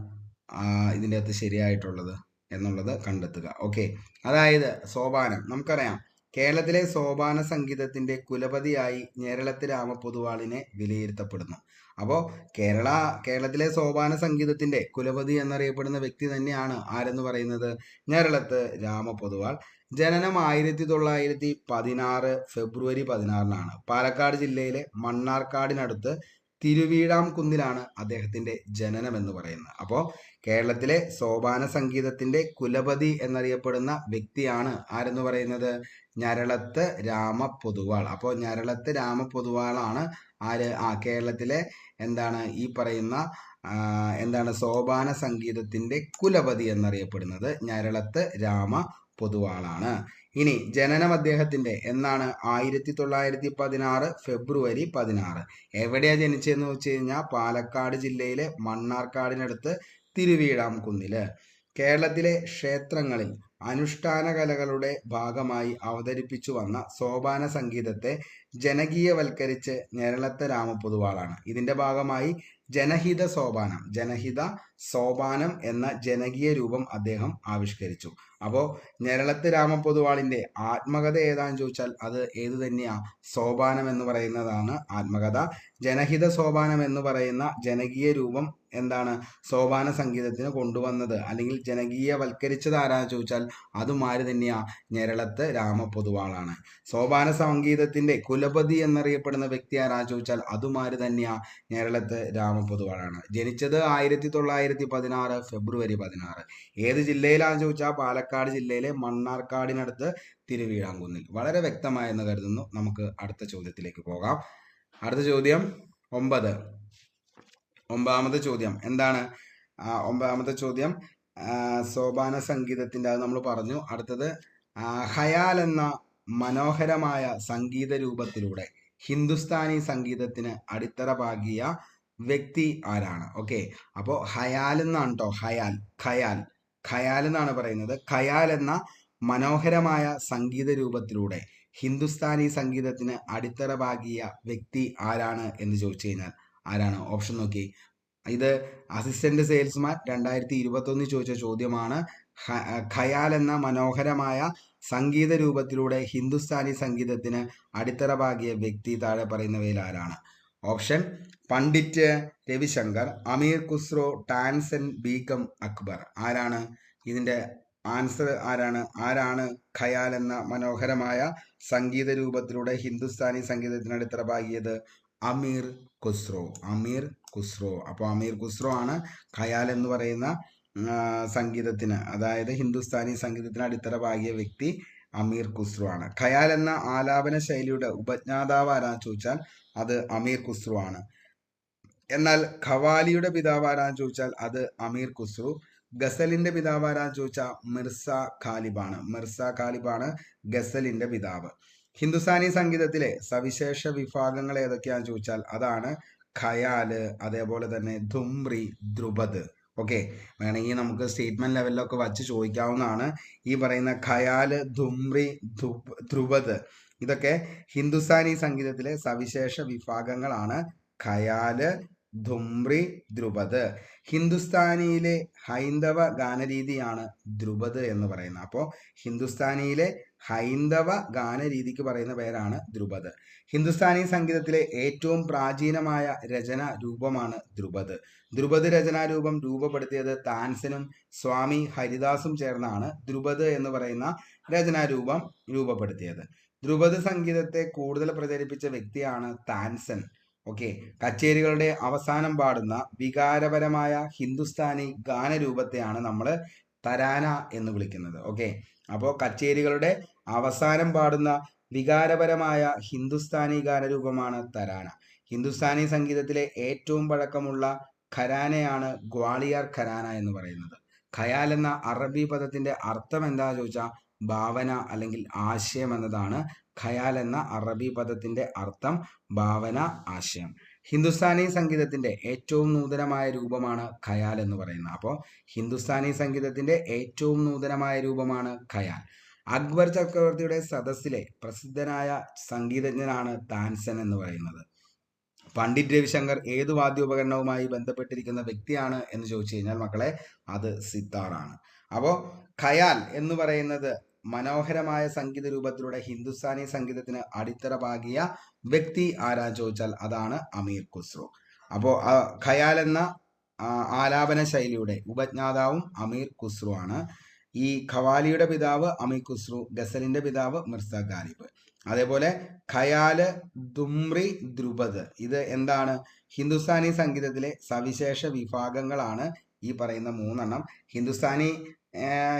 ഇതിൻ്റെ അകത്ത് ശരിയായിട്ടുള്ളത് എന്നുള്ളത് കണ്ടെത്തുക. ഓക്കെ, അതായത് സോപാനം നമുക്കറിയാം. കേരളത്തിലെ സോപാന സംഗീതത്തിന്റെ കുലപതിയായി ഞരളത്ത് രാമപൊതുവാളിനെ വിലയിരുത്തപ്പെടുന്നു. അപ്പോൾ കേരളത്തിലെ സോപാന സംഗീതത്തിന്റെ കുലപതി എന്നറിയപ്പെടുന്ന വ്യക്തി തന്നെയാണ് ആരെന്ന് പറയുന്നത്? ഞരളത്ത് രാമപൊതുവാൾ. ജനനം 1916 ഫെബ്രുവരി 16 പാലക്കാട് ജില്ലയിലെ മണ്ണാർക്കാടിനടുത്ത് തിരുവീഴാംകുന്നിലാണ് അദ്ദേഹത്തിന്റെ ജനനം എന്ന് പറയുന്നത്. അപ്പോൾ കേരളത്തിലെ സോപാന സംഗീതത്തിന്റെ കുലപതി എന്നറിയപ്പെടുന്ന വ്യക്തിയാണ് ആരെന്ന് പറയുന്നത്? ഞരളത്ത് രാമപൊതുവാൾ. അപ്പോൾ ഞരളത്ത് രാമപൊതുവാളാണ് കേരളത്തിലെ ഈ പറയുന്ന സോപാന സംഗീതത്തിന്റെ കുലപതി എന്നറിയപ്പെടുന്നത് ഞരളത്ത് രാമപൊതുവാളാണ്. ഇനി ജനനം അദ്ദേഹത്തിന്റെ എന്നാണ്? 1916 ഫെബ്രുവരി 16. എവിടെയാ ജനിച്ചതെന്ന് വെച്ച് കഴിഞ്ഞാൽ പാലക്കാട് ജില്ലയിലെ മണ്ണാർക്കാടിനടുത്ത് തിരുവീഴാംകുന്നില്. കേരളത്തിലെ ക്ഷേത്രങ്ങളിൽ അനുഷ്ഠാന കലകളുടെ ഭാഗമായി അവതരിപ്പിച്ചു വന്ന സോപാന സംഗീതത്തെ ജനകീയവൽക്കരിച്ച് ഞരളത്ത് രാമപൊതുവാളാണ്. ഇതിന്റെ ഭാഗമായി ജനഹിത സോപാനം എന്ന ജനകീയ രൂപം അദ്ദേഹം ആവിഷ്കരിച്ചു. അപ്പോൾ ഞരളത്ത് രാമപൊതുവാളിന്റെ ആത്മകഥ ഏതാന്ന് ചോദിച്ചാൽ അത് ഏത് തന്നെയാ? സോപാനം എന്ന് പറയുന്നതാണ് ആത്മകഥ. ജനഹിത സോപാനം എന്ന് പറയുന്ന ജനകീയ രൂപം സോപാന സംഗീതത്തിന് കൊണ്ടുവന്നത് അല്ലെങ്കിൽ ജനകീയവൽക്കരിച്ചത് ആരാന്ന് ചോദിച്ചാൽ അതും ആര് തന്നെയാ? ഞരളത്ത് രാമപൊതുവാളാണ്. സോപാന സംഗീതത്തിന്റെ കുലപതി എന്നറിയപ്പെടുന്ന വ്യക്തി ആരാന്ന് ചോദിച്ചാൽ അതും ആര് തന്നെയാ? ഞരളത്ത് രാമപൊതുവാളാണ്. ജനിച്ചത് 1916 ഫെബ്രുവരി 16. ഏത് ജില്ലയിലാന്ന് ചോദിച്ചാൽ പാലക്കാട് ജില്ലയിലെ മണ്ണാർക്കാടിനടുത്ത് തിരുവീഴാംകുന്നിൽ. വളരെ വ്യക്തമായെന്ന് കരുതുന്നു. നമുക്ക് അടുത്ത ചോദ്യത്തിലേക്ക് പോകാം. അടുത്ത ചോദ്യം 9. ഒമ്പതാമത്തെ ചോദ്യം എന്താണ്? ഒമ്പതാമത്തെ ചോദ്യം സോപാന സംഗീതത്തിന്റെ അത് നമ്മൾ പറഞ്ഞു. അടുത്തത് ഖയാൽ എന്ന മനോഹരമായ സംഗീത രൂപത്തിലൂടെ ഹിന്ദുസ്ഥാനി സംഗീതത്തിന് അടിത്തറ പാകിയ വ്യക്തി ആരാണ്? ഓക്കെ, അപ്പോൾ ഖയാൽ എന്നാണ് കേട്ടോ. ഖയാൽ എന്നാണ് പറയുന്നത്. ഖയാൽ എന്ന മനോഹരമായ സംഗീത രൂപത്തിലൂടെ ഹിന്ദുസ്ഥാനി സംഗീതത്തിന് അടിത്തറ പാകിയ വ്യക്തി ആരാണ് എന്ന് ചോദിച്ചു കഴിഞ്ഞാൽ ആരാണ്? ഓപ്ഷൻ നോക്കി. ഇത് അസിസ്റ്റന്റ് സെയിൽസ്മാൻ 2021 ചോദിച്ച ചോദ്യമാണ്. ഖയാൽ എന്ന മനോഹരമായ സംഗീത രൂപത്തിലൂടെ ഹിന്ദുസ്ഥാനി സംഗീതത്തിന് അടിത്തറ പാകിയ വ്യക്തി താഴെ പറയുന്നവയിൽ ആരാണ്? ഓപ്ഷൻ പണ്ഡിറ്റ് രവിശങ്കർ, അമീർ ഖുസ്രോ, ടാൻസൻ ബീഗം അക്ബർ. ആരാണ് ഇതിന്റെ ആൻസർ? ആരാണ് ഖയാൽ എന്ന മനോഹരമായ സംഗീത രൂപത്തിലൂടെ ഹിന്ദുസ്ഥാനി സംഗീതത്തിന് അടിത്തറ പാകിയത്? അമീർ ഖുസ്രോ. അപ്പോൾ അമീർ ഖുസ്രോ ആണ് ഖയാൽ എന്ന് പറയുന്ന സംഗീതത്തിന്, അതായത് ഹിന്ദുസ്ഥാനി സംഗീതത്തിന് അടിത്തറ പാകിയ വ്യക്തി അമീർ ഖുസ്രോ ആണ്. ഖയാൽ എന്ന ആലാപന ശൈലിയുടെ ഉപജ്ഞാതാവ് ആരാന്ന് ചോദിച്ചാൽ അത് അമീർ ഖുസ്രോ ആണ്. എന്നാൽ ഖവാലിയുടെ പിതാവ് ആരാന്ന് ചോദിച്ചാൽ അത് അമീർ ഖുസ്രു. ഗസലിന്റെ പിതാവ് ആരാന്ന് ചോദിച്ചാൽ മിർസ ഖാലിബാണ് ഗസലിന്റെ പിതാവ്. ഹിന്ദുസ്ഥാനി സംഗീതത്തിലെ സവിശേഷ വിഭാഗങ്ങൾ ഏതൊക്കെയാന്ന് ചോദിച്ചാൽ അതാണ് ഖയാല്, അതേപോലെ തന്നെ ധുംറി, ധ്രുപദ്. ഓക്കെ, വേണമെങ്കിൽ നമുക്ക് സ്റ്റേറ്റ്മെന്റ് ലെവലിലൊക്കെ വച്ച് ചോദിക്കാവുന്നതാണ്. ഈ പറയുന്ന ഖയാല്, ധുംറി, ധ്രുപദ് ഇതൊക്കെ ഹിന്ദുസ്ഥാനി സംഗീതത്തിലെ സവിശേഷ വിഭാഗങ്ങളാണ്. ഖയാല്, ധുംറി, ധ്രുപദ്. ഹിന്ദുസ്ഥാനിയിലെ ഹൈന്ദവ ഗാനരീതിയാണ് ധ്രുപദ് എന്ന് പറയുന്നത്. അപ്പോൾ ഹിന്ദുസ്ഥാനിയിലെ ഹൈന്ദവ ഗാനരീതിക്ക് പറയുന്ന പേരാണ് ധ്രുപദ്. ഹിന്ദുസ്ഥാനി സംഗീതത്തിലെ ഏറ്റവും പ്രാചീനമായ രചനാ രൂപമാണ് ധ്രുപദ്. ധ്രുപദ് രചനാരൂപം രൂപപ്പെടുത്തിയത് താൻസനും സ്വാമി ഹരിദാസും ചേർന്നാണ് ധ്രുപദ് എന്ന് പറയുന്ന രചനാരൂപം രൂപപ്പെടുത്തിയത്. ധ്രുപദ് സംഗീതത്തെ കൂടുതൽ പ്രചരിപ്പിച്ച വ്യക്തിയാണ് താൻസൻ. ഓക്കെ, കച്ചേരികളുടെ അവസാനം പാടുന്ന വികാരപരമായ ഹിന്ദുസ്ഥാനി ഗാനരൂപത്തെയാണ് നമ്മൾ തരാന എന്ന് വിളിക്കുന്നത്. ഓക്കെ, അപ്പോൾ കച്ചേരികളുടെ അവസാനം പാടുന്ന വികാരപരമായ ഹിന്ദുസ്ഥാനി ഗാനരൂപമാണ് തരാന. ഹിന്ദുസ്ഥാനി സംഗീതത്തിലെ ഏറ്റവും പഴക്കമുള്ള ഖരാനയാണ് ഗ്വാളിയർ ഖരാന എന്ന് പറയുന്നത്. ഖയാൽ എന്ന അറബി പദത്തിന്റെ അർത്ഥം എന്താ ചോദിച്ചാൽ ഭാവന അല്ലെങ്കിൽ ആശയം എന്നതാണ്. ഖയാൽ എന്ന അറബി പദത്തിന്റെ അർത്ഥം ഭാവന, ആശയം. ഹിന്ദുസ്ഥാനി സംഗീതത്തിന്റെ ഏറ്റവും നൂതനമായ രൂപമാണ് ഖയാൽ എന്ന് പറയുന്നത്. അപ്പോൾ ഹിന്ദുസ്ഥാനി സംഗീതത്തിന്റെ ഏറ്റവും നൂതനമായ രൂപമാണ് ഖയാൽ. അക്ബർ ചക്രവർത്തിയുടെ സദസ്സിലെ പ്രസിദ്ധനായ സംഗീതജ്ഞനാണ് താൻസൻ എന്ന് പറയുന്നത്. പണ്ഡിറ്റ് രവിശങ്കർ ഏതു വാദ്യോപകരണവുമായി ബന്ധപ്പെട്ടിരിക്കുന്ന വ്യക്തിയാണ് എന്ന് ചോദിച്ചു കഴിഞ്ഞാൽ മക്കളെ അത് സിത്താറാണ്. അപ്പോൾ ഖയാൽ എന്ന് പറയുന്നത് മനോഹരമായ സംഗീത രൂപത്തിലൂടെ ഹിന്ദുസ്ഥാനി സംഗീതത്തിന് അടിത്തറ പാകിയ വ്യക്തി ആരാന്ന് ചോദിച്ചാൽ അതാണ് അമീർ ഖുസ്രു. അപ്പോൾ ഖയാൽ എന്ന ആലാപന ശൈലിയുടെ ഉപജ്ഞാതാവും അമീർ ഖുസ്രു ആണ്. ഈ ഖവാലിയുടെ പിതാവ് അമീർ ഖുസ്രു, ഗസലിന്റെ പിതാവ് മിർസ ഖാലിബ്. അതേപോലെ ഖയാല്, ധുംറി, ധ്രുപദ് ഇത് എന്താണ്? ഹിന്ദുസ്ഥാനി സംഗീതത്തിലെ സവിശേഷ വിഭാഗങ്ങളാണ് ഈ പറയുന്ന മൂന്നെണ്ണം.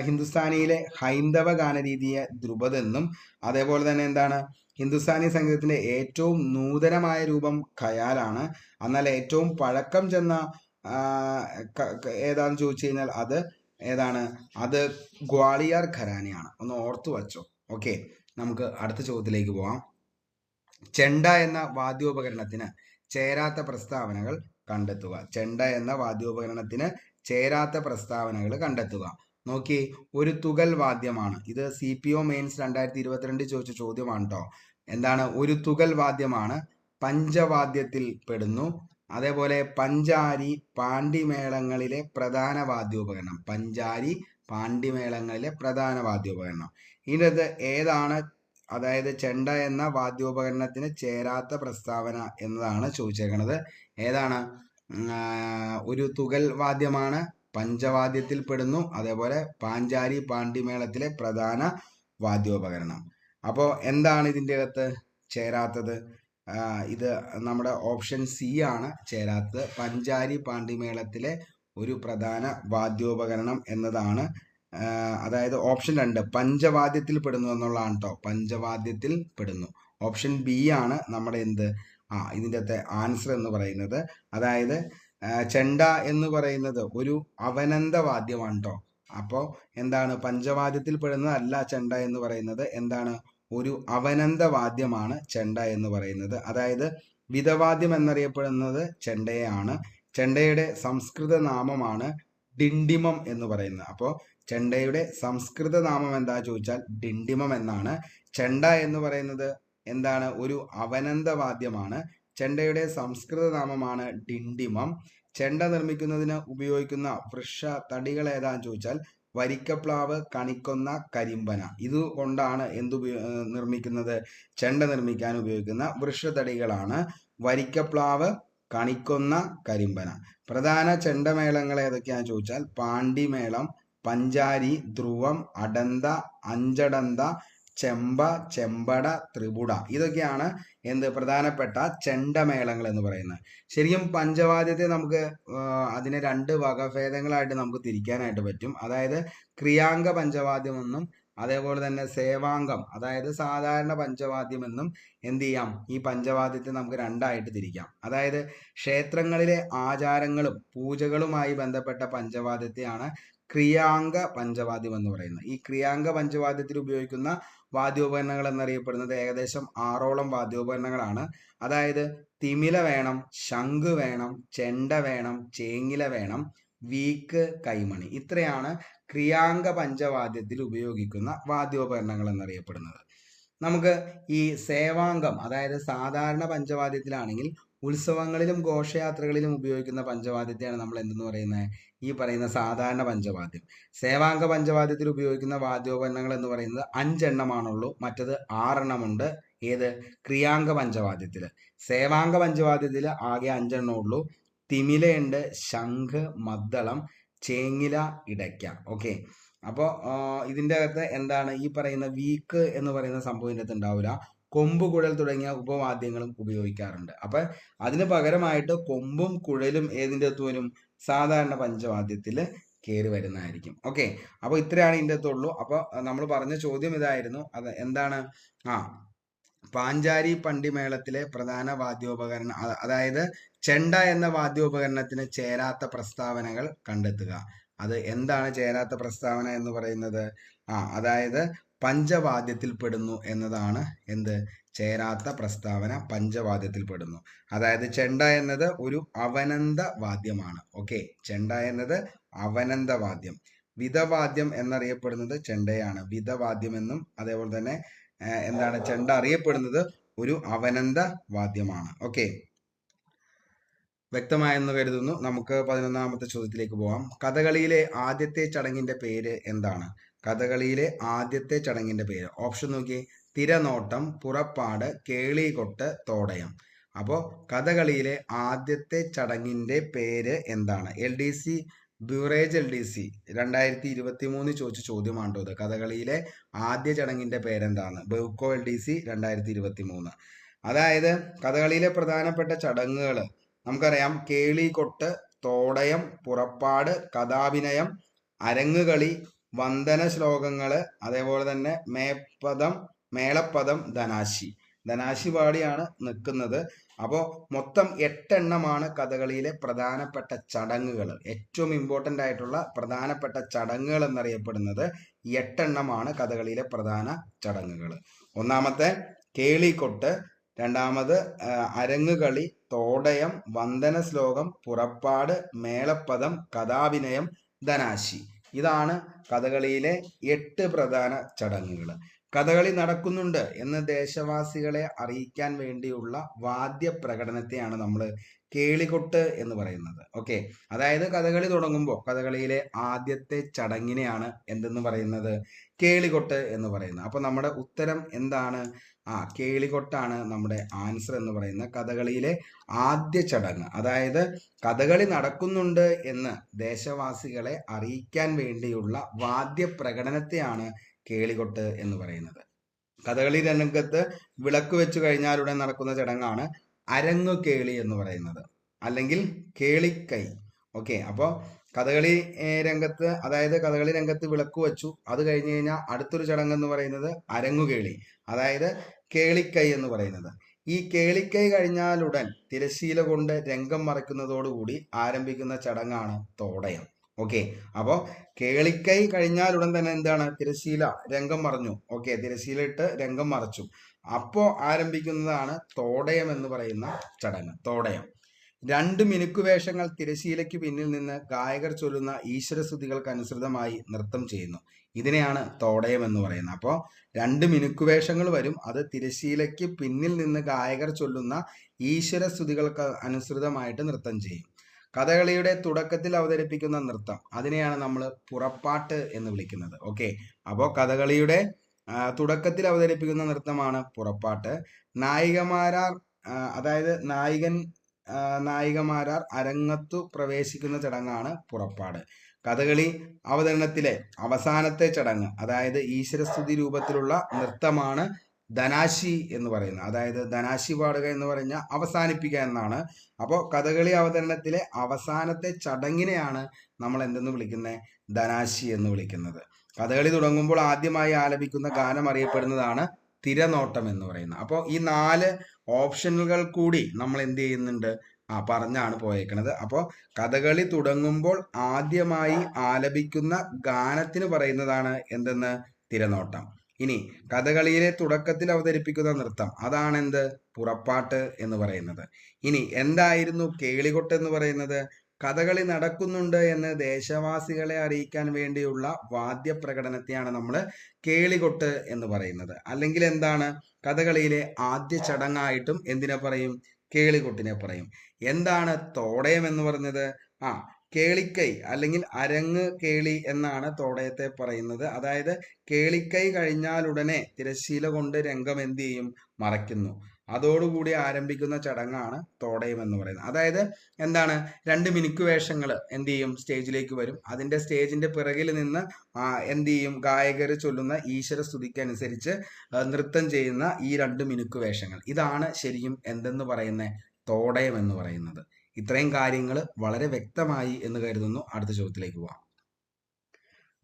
ഹിന്ദുസ്ഥാനിയിലെ ഹൈന്ദവ ഗാനരീതിയെ ധ്രുപദ് എന്നും, അതേപോലെ തന്നെ എന്താണ് ഹിന്ദുസ്ഥാനി സംഗീതത്തിന്റെ ഏറ്റവും നൂതനമായ രൂപം ഖയാലാണ്. എന്നാൽ ഏറ്റവും പഴക്കം ചെന്ന ഏതാന്ന് ചോദിച്ചു കഴിഞ്ഞാൽ അത് ഏതാണ്? അത് ഗ്വാളിയർ ഖരാനയാണ്. ഒന്ന് ഓർത്തു വച്ചോ. ഓക്കെ, നമുക്ക് അടുത്ത ചോദ്യത്തിലേക്ക് പോവാം. ചെണ്ട എന്ന വാദ്യോപകരണത്തിന് ചേരാത്ത പ്രസ്താവനകൾ കണ്ടെത്തുക. ചെണ്ട എന്ന വാദ്യോപകരണത്തിന് ചേരാത്ത പ്രസ്താവനകൾ കണ്ടെത്തുക. നോക്കി, ഒരു തുകൽ വാദ്യമാണ്. ഇത് CPO മെയിൻസ് 2022 ചോദിച്ച ചോദ്യമാണ് കേട്ടോ. എന്താണ്? ഒരു തുകൽ വാദ്യമാണ്, പഞ്ചവാദ്യത്തിൽ പെടുന്നു. അതേപോലെ പഞ്ചാരി പാണ്ടിമേളങ്ങളിലെ പ്രധാന വാദ്യോപകരണം. ഇതിനകത്ത് ഏതാണ്? അതായത് ചെണ്ട എന്ന വാദ്യോപകരണത്തിന് ചേരാത്ത പ്രസ്താവന എന്നതാണ് ചോദിച്ചേക്കുന്നത്. ഏതാണ്? ഒരു തുകൽ വാദ്യമാണ്, പഞ്ചവാദ്യത്തിൽ പെടുന്നു, അതേപോലെ പാഞ്ചാരി പാണ്ടിമേളത്തിലെ പ്രധാന വാദ്യോപകരണം. അപ്പോൾ എന്താണ് ഇതിൻ്റെ അകത്ത് ചേരാത്തത്? ഇത് നമ്മുടെ ഓപ്ഷൻ സി ആണ് ചേരാത്തത്. പഞ്ചാരി പാണ്ടിമേളത്തിലെ ഒരു പ്രധാന വാദ്യോപകരണം എന്നതാണ്. അതായത് ഓപ്ഷൻ 2 പഞ്ചവാദ്യത്തിൽ പെടുന്നു എന്നുള്ളതാണ് കേട്ടോ. പഞ്ചവാദ്യത്തിൽ പെടുന്നു. ഓപ്ഷൻ ബി ആണ് നമ്മുടെ ഇതിൻ്റെ അകത്തെ ആൻസർ എന്ന് പറയുന്നത്. അതായത് ചെണ്ട എന്ന് പറയുന്നത് ഒരു അവനന്ത വാദ്യമാണ് കേട്ടോ. അപ്പോൾ എന്താണ്? പഞ്ചവാദ്യത്തിൽ പെടുന്നതല്ല ചെണ്ട എന്ന് പറയുന്നത്. എന്താണ്? ഒരു അവനന്ത വാദ്യമാണ് ചെണ്ട എന്ന് പറയുന്നത്. അതായത് വിതവാദ്യം എന്നറിയപ്പെടുന്നത് ചെണ്ടയാണ്. ചെണ്ടയുടെ സംസ്കൃത നാമമാണ് ഡിണ്ടിമം എന്ന് പറയുന്നത്. അപ്പോൾ ചെണ്ടയുടെ സംസ്കൃത നാമം എന്താ ചോദിച്ചാൽ ഡിണ്ടിമം എന്നാണ്. ചെണ്ട എന്ന് പറയുന്നത് എന്താണ്? ഒരു അവനന്ത വാദ്യമാണ്. ചെണ്ടയുടെ സംസ്കൃത നാമമാണ് ഡിണ്ടിമം. ചെണ്ട നിർമ്മിക്കുന്നതിന് ഉപയോഗിക്കുന്ന വൃക്ഷ തടികൾ ഏതാന്ന് ചോദിച്ചാൽ വരിക്കപ്ലാവ്, കണിക്കൊന്ന, കരിമ്പന. ഇതുകൊണ്ടാണ് നിർമ്മിക്കുന്നത്? ചെണ്ട നിർമ്മിക്കാൻ ഉപയോഗിക്കുന്ന വൃക്ഷത്തടികളാണ് വരിക്കപ്ലാവ്, കണിക്കൊന്ന, കരിമ്പന. പ്രധാന ചെണ്ടമേളങ്ങൾ ഏതൊക്കെയാണെന്ന് ചോദിച്ചാൽ പാണ്ടിമേളം, പഞ്ചാരി, ധ്രുവം, അടന്ത, അഞ്ചടന്ത, ചെമ്പ, ചെമ്പട, ത്രിപുട. ഇതൊക്കെയാണ് പ്രധാനപ്പെട്ട ചെണ്ടമേളങ്ങൾ എന്ന് പറയുന്നത്. ശരിക്കും പഞ്ചവാദ്യത്തെ നമുക്ക് അതിനെ രണ്ട് വകഭേദങ്ങളായിട്ട് നമുക്ക് തിരിക്കാനായിട്ട് പറ്റും. അതായത് ക്രിയാംഗ പഞ്ചവാദ്യം എന്നും അതേപോലെ തന്നെ സേവാംഗം, അതായത് സാധാരണ പഞ്ചവാദ്യം എന്നും ഈ പഞ്ചവാദ്യത്തെ നമുക്ക് രണ്ടായിട്ട് തിരിക്കാം. അതായത് ക്ഷേത്രങ്ങളിലെ ആചാരങ്ങളും പൂജകളുമായി ബന്ധപ്പെട്ട പഞ്ചവാദ്യത്തെയാണ് ക്രിയാംഗ പഞ്ചവാദ്യം എന്ന് പറയുന്നത്. ഈ ക്രിയാംഗ പഞ്ചവാദ്യത്തിൽ ഉപയോഗിക്കുന്ന വാദ്യോപകരണങ്ങൾ എന്നറിയപ്പെടുന്നത് ഏകദേശം 6ഓളം വാദ്യോപകരണങ്ങളാണ്. അതായത് തിമില വേണം, ശംഖ് വേണം, ചെണ്ട വേണം, ചേങ്ങില വേണം, വീക്ക്, കൈമണി. ഇത്രയാണ് ക്രിയാംഗ പഞ്ചവാദ്യത്തിൽ ഉപയോഗിക്കുന്ന വാദ്യോപകരണങ്ങൾ എന്നറിയപ്പെടുന്നത്. നമുക്ക് ഈ സേവാംഗം, അതായത് സാധാരണ പഞ്ചവാദ്യത്തിലാണെങ്കിൽ ഉത്സവങ്ങളിലും ഘോഷയാത്രകളിലും ഉപയോഗിക്കുന്ന പഞ്ചവാദ്യത്തെയാണ് നമ്മൾ എന്തെന്ന് പറയുന്നത്, ഈ പറയുന്ന സാധാരണ പഞ്ചവാദ്യം. സേവാംഗ പഞ്ചവാദ്യത്തിൽ ഉപയോഗിക്കുന്ന വാദ്യോപകരണങ്ങൾ എന്ന് പറയുന്നത് 5 എണ്ണമാണുള്ളൂ, മറ്റത് 6 എണ്ണമുണ്ട്. ക്രിയാംഗ പഞ്ചവാദ്യത്തിൽ. സേവാംഗ പഞ്ചവാദ്യത്തിൽ ആകെ 5 എണ്ണേ ഉള്ളൂ. തിമിലയുണ്ട്, ശംഖ്, മദ്ദളം, ചേങ്ങില, ഇടയ്ക്ക. ഓക്കെ, അപ്പോൾ ഇതിൻ്റെ അകത്ത് ഈ പറയുന്ന വീക്ക് എന്ന് പറയുന്ന സംഭവം ഇതിൻ്റെ അകത്ത് ഉണ്ടാവില്ല. കൊമ്പ്, കുഴൽ തുടങ്ങിയ ഉപവാദ്യങ്ങളും ഉപയോഗിക്കാറുണ്ട്. അപ്പൊ അതിന് പകരമായിട്ട് കൊമ്പും കുഴലും ഏതിൻ്റെ അകത്ത് വരും, സാധാരണ പഞ്ചവാദ്യത്തിൽ കയറി വരുന്നതായിരിക്കും. ഓക്കെ, അപ്പോൾ ഇത്രയാണ് ഇതിൻ്റെ അകത്തുള്ളൂ. അപ്പോൾ നമ്മൾ പറഞ്ഞ ചോദ്യം ഇതായിരുന്നു. അത് എന്താണ്? പാഞ്ചാരി പണ്ടിമേളത്തിലെ പ്രധാന വാദ്യോപകരണം, അതായത് ചെണ്ട എന്ന വാദ്യോപകരണത്തിന് ചേരാത്ത പ്രസ്താവനകൾ കണ്ടെത്തുക. അത് എന്താണ് ചേരാത്ത പ്രസ്താവന എന്ന് പറയുന്നത്? അതായത് പഞ്ചവാദ്യത്തിൽ പെടുന്നു എന്നതാണ് ചേരാത്ത പ്രസ്താവന. പഞ്ചവാദ്യത്തിൽ പെടുന്നു. അതായത് ചെണ്ട എന്നത് ഒരു അവനന്ത വാദ്യമാണ്. ഓക്കെ, ചെണ്ട എന്നത് അവനന്ത വാദ്യം. വിധവാദ്യം എന്നറിയപ്പെടുന്നത് ചെണ്ടയാണ്. വിധവാദ്യം എന്നും അതേപോലെ തന്നെ ചെണ്ട അറിയപ്പെടുന്നത് ഒരു അവനന്ത വാദ്യമാണ്. ഓക്കെ, വ്യക്തമായെന്ന് കരുതുന്നു. നമുക്ക് 11ാമത്തെ ചോദ്യത്തിലേക്ക് പോകാം. കഥകളിയിലെ ആദ്യത്തെ ചടങ്ങിന്റെ പേര് എന്താണ്? കഥകളിയിലെ ആദ്യത്തെ ചടങ്ങിന്റെ പേര് ഓപ്ഷൻ നോക്കി: തിരനോട്ടം, പുറപ്പാട്, കേളികൊട്ട്, തോടയം. അപ്പോൾ കഥകളിയിലെ ആദ്യത്തെ ചടങ്ങിന്റെ പേര് എന്താണ്? LDC ബ്യൂറേജ് LDC 2023 ചോദിച്ച ചോദ്യമാണ് ഇത്. കഥകളിയിലെ ആദ്യ ചടങ്ങിന്റെ പേരെന്താണ്? ബെവ്കോ LDC 2023. അതായത് കഥകളിയിലെ പ്രധാനപ്പെട്ട ചടങ്ങുകൾ നമുക്കറിയാം: കേളികൊട്ട്, തോടയം, പുറപ്പാട്, കഥാഭിനയം, അരങ്ങുകളി, വന്ദന ശ്ലോകങ്ങള്, അതേപോലെ തന്നെ മേളപ്പദം, ധനാശി പാടിയാണ് നിൽക്കുന്നത്. അപ്പോൾ മൊത്തം 8 എണ്ണമാണ് കഥകളിയിലെ പ്രധാനപ്പെട്ട ചടങ്ങുകൾ. ഏറ്റവും ഇമ്പോർട്ടൻ്റ് ആയിട്ടുള്ള പ്രധാനപ്പെട്ട ചടങ്ങുകൾ എന്നറിയപ്പെടുന്നത് 8 എണ്ണമാണ് കഥകളിയിലെ പ്രധാന ചടങ്ങുകൾ. ഒന്നാമത്തെ കേളികൊട്ട്, രണ്ടാമത് അരങ്ങുകളി, തോടയം, വന്ദന ശ്ലോകം, പുറപ്പാട്, മേളപ്പദം, കഥാഭിനയം, ധനാശി. ഇതാണ് കഥകളിയിലെ 8 പ്രധാന ചടങ്ങുകൾ. കഥകളി നടക്കുന്നുണ്ട് എന്ന് ദേശവാസികളെ അറിയിക്കാൻ വേണ്ടിയുള്ള വാദ്യ പ്രകടനത്തെയാണ് നമ്മൾ കേളികൊട്ട് എന്ന് പറയുന്നത്. ഓക്കെ, അതായത് കഥകളി തുടങ്ങുമ്പോൾ കഥകളിയിലെ ആദ്യത്തെ ചടങ്ങിനെയാണ് എന്തെന്ന് പറയുന്നത്? കേളികൊട്ട് എന്ന് പറയുന്നത്. അപ്പൊ നമ്മുടെ ഉത്തരം എന്താണ്? കേളികൊട്ടാണ് നമ്മുടെ ആൻസർ എന്ന് പറയുന്ന കഥകളിയിലെ ആദ്യ ചടങ്ങ്. അതായത് കഥകളി നടക്കുന്നുണ്ട് എന്ന് ദേശവാസികളെ അറിയിക്കാൻ വേണ്ടിയുള്ള വാദ്യ പ്രകടനത്തെയാണ് കേളികൊട്ട് എന്ന് പറയുന്നത്. കഥകളി രംഗത്ത് വിളക്ക് വെച്ചു കഴിഞ്ഞാലുടൻ നടക്കുന്ന ചടങ്ങാണ് അരങ്ങുകേളി എന്ന് പറയുന്നത്, അല്ലെങ്കിൽ കേളിക്കൈ. ഓക്കെ, അപ്പോൾ കഥകളി രംഗത്ത്, അതായത് കഥകളി രംഗത്ത് വിളക്ക് വെച്ചു, അത് കഴിഞ്ഞ് കഴിഞ്ഞാൽ അടുത്തൊരു ചടങ്ങ് എന്ന് പറയുന്നത് അരങ്ങുകേളി, അതായത് കേളിക്കൈ എന്ന് പറയുന്നത്. ഈ കേളിക്കൈ കഴിഞ്ഞാലുടൻ തിരശീല കൊണ്ട് രംഗം മറയ്ക്കുന്നതോടുകൂടി ആരംഭിക്കുന്ന ചടങ്ങാണ് തോടയം. ഓക്കെ, അപ്പോൾ കേളിക്കൈ കഴിഞ്ഞാലുടൻ തന്നെ എന്താണ്? തിരശീല രംഗം മറഞ്ഞു. ഓക്കെ, തിരശീല ഇട്ട് രംഗം മറച്ചു. അപ്പോൾ ആരംഭിക്കുന്നതാണ് തോടയം എന്ന് പറയുന്ന ചടങ്ങ്. തോടയം 2 മിനുക്കുവേഷങ്ങൾ തിരശീലയ്ക്ക് പിന്നിൽ നിന്ന് ഗായകർ ചൊല്ലുന്ന ഈശ്വരസ്തുതികൾക്ക് അനുസൃതമായി നൃത്തം ചെയ്യുന്നു. ഇതിനെയാണ് തോടയം എന്ന് പറയുന്നത്. അപ്പോൾ 2 മിനുക്കുവേഷങ്ങൾ വരും. അത് തിരശീലയ്ക്ക് പിന്നിൽ നിന്ന് ഗായകർ ചൊല്ലുന്ന ഈശ്വരസ്തുതികൾക്ക് അനുസൃതമായിട്ട് നൃത്തം ചെയ്യും. കഥകളിയുടെ തുടക്കത്തിൽ അവതരിപ്പിക്കുന്ന നൃത്തം, അതിനെയാണ് നമ്മൾ പുറപ്പാട്ട് എന്ന് വിളിക്കുന്നത്. ഓക്കെ, അപ്പോൾ കഥകളിയുടെ തുടക്കത്തിൽ അവതരിപ്പിക്കുന്ന നൃത്തമാണ് പുറപ്പാട്ട്. അതായത് നായികമാരാർ അരങ്ങത്തു പ്രവേശിക്കുന്ന ചടങ്ങാണ് പുറപ്പാട്. കഥകളി അവതരണത്തിലെ അവസാനത്തെ ചടങ്ങ്, അതായത് ഈശ്വരസ്തുതി രൂപത്തിലുള്ള നൃത്തമാണ് ധനാശി എന്ന് പറയുന്നത്. അതായത് ധനാശി പാടുക എന്ന് പറഞ്ഞാൽ അവസാനിപ്പിക്കുക എന്നാണ്. അപ്പോൾ കഥകളി അവതരണത്തിലെ അവസാനത്തെ ചടങ്ങിനെയാണ് നമ്മൾ എന്തെന്ന് വിളിക്കുന്നത്? ധനാശി എന്ന് വിളിക്കുന്നത്. കഥകളി തുടങ്ങുമ്പോൾ ആദ്യമായി ആലപിക്കുന്ന ഗാനം അറിയപ്പെടുന്നതാണ് തിരനോട്ടം എന്ന് പറയുന്നത്. അപ്പോൾ ഈ 4 ഓപ്ഷനുകൾ കൂടി നമ്മൾ എന്ത് ചെയ്യുന്നുണ്ട്? പറഞ്ഞാണ് പോയേക്കണത്. അപ്പോൾ കഥകളി തുടങ്ങുമ്പോൾ ആദ്യമായി ആലപിക്കുന്ന ഗാനത്തിന് പറയുന്നതാണ് എന്തെന്ന്? തിരനോട്ടം. ഇനി കഥകളിയിലെ തുടക്കത്തിൽ അവതരിപ്പിക്കുന്ന നൃത്തം, അതാണ് എന്ത്? പുറപ്പാട്ട് എന്ന് പറയുന്നത്. ഇനി എന്തായിരുന്നു കേളികൊട്ട് എന്ന് പറയുന്നത്? കഥകളി നടക്കുന്നുണ്ട് എന്ന് ദേശവാസികളെ അറിയിക്കാൻ വേണ്ടിയുള്ള വാദ്യപ്രകടനത്തെയാണ് നമ്മൾ കേളികൊട്ട് എന്ന് പറയുന്നത്. അല്ലെങ്കിൽ എന്താണ്? കഥകളിയിലെ ആദ്യ ചടങ്ങായിട്ടും എന്തിനെ പറയും? കേളികൊട്ടിനെ പറയും. എന്താണ് തോടയം എന്ന് പറഞ്ഞത്? കേളിക്കൈ അല്ലെങ്കിൽ അരങ്ങ് കേളി എന്നാണ് തോടയത്തെ പറയുന്നത്. അതായത് കേളിക്കൈ കഴിഞ്ഞാലുടനെ തിരശ്ശീല കൊണ്ട് രംഗം എന്ത് ചെയ്യും? മറയ്ക്കുന്നു. അതോടുകൂടി ആരംഭിക്കുന്ന ചടങ്ങാണ് തോടയം എന്ന് പറയുന്നത്. അതായത് എന്താണ്? 2 മിനുക്ക് വേഷങ്ങൾ എന്ത് ചെയ്യും? സ്റ്റേജിലേക്ക് വരും. അതിന്റെ സ്റ്റേജിന്റെ പിറകിൽ നിന്ന് എന്ത് ചെയ്യും? ഗായകർ ചൊല്ലുന്ന ഈശ്വര സ്തുതിക്ക് അനുസരിച്ച് നൃത്തം ചെയ്യുന്ന ഈ 2 മിനുക്ക് വേഷങ്ങൾ, ഇതാണ് ശരിക്കും എന്തെന്ന് പറയുന്നത്? തോടയം എന്ന് പറയുന്നത്. ഇത്രയും കാര്യങ്ങൾ വളരെ വ്യക്തമായി എന്ന് കരുതുന്നു. അടുത്ത ചോദ്യത്തിലേക്ക് പോവാം.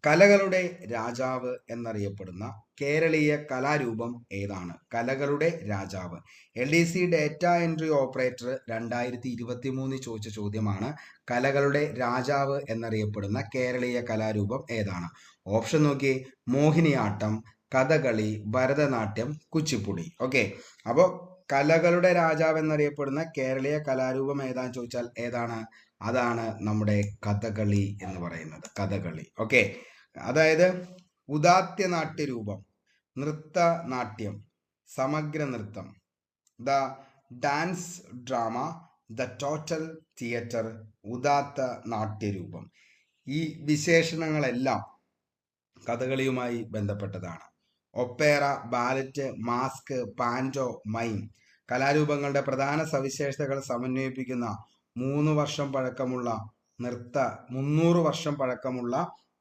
കലകളുടെ രാജാവ് എന്നറിയപ്പെടുന്ന കേരളീയ കലാരൂപം ഏതാണ്? കലകളുടെ രാജാവ്. LDC ഡേറ്റ എൻട്രി ഓപ്പറേറ്റർ 2023 ചോദിച്ച ചോദ്യമാണ്. കലകളുടെ രാജാവ് എന്നറിയപ്പെടുന്ന കേരളീയ കലാരൂപം ഏതാണ്? ഓപ്ഷൻ നോക്കി: മോഹിനിയാട്ടം, കഥകളി, ഭരതനാട്യം, കുച്ചിപ്പുടി. ഓക്കെ, അപ്പോൾ കലകളുടെ രാജാവ് എന്നറിയപ്പെടുന്ന കേരളീയ കലാരൂപം ഏതാന്ന് ചോദിച്ചാൽ ഏതാണ്? അതാണ് നമ്മുടെ കഥകളി എന്ന് പറയുന്നത്. കഥകളി. ഓക്കെ, അതായത് ഉദാത്യ നാട്യരൂപം, നൃത്തനാട്യം, സമഗ്ര നൃത്തം, the dance drama, the total theatre, ഉദാത്ത നാട്യരൂപം. ഈ വിശേഷണങ്ങളെല്ലാം കഥകളിയുമായി ബന്ധപ്പെട്ടതാണ്. Opera, ballet, mask, panto, mime കലാരൂപങ്ങളുടെ പ്രധാന സവിശേഷതകൾ സമന്വയിപ്പിക്കുന്ന 300 വർഷം പഴക്കമുള്ള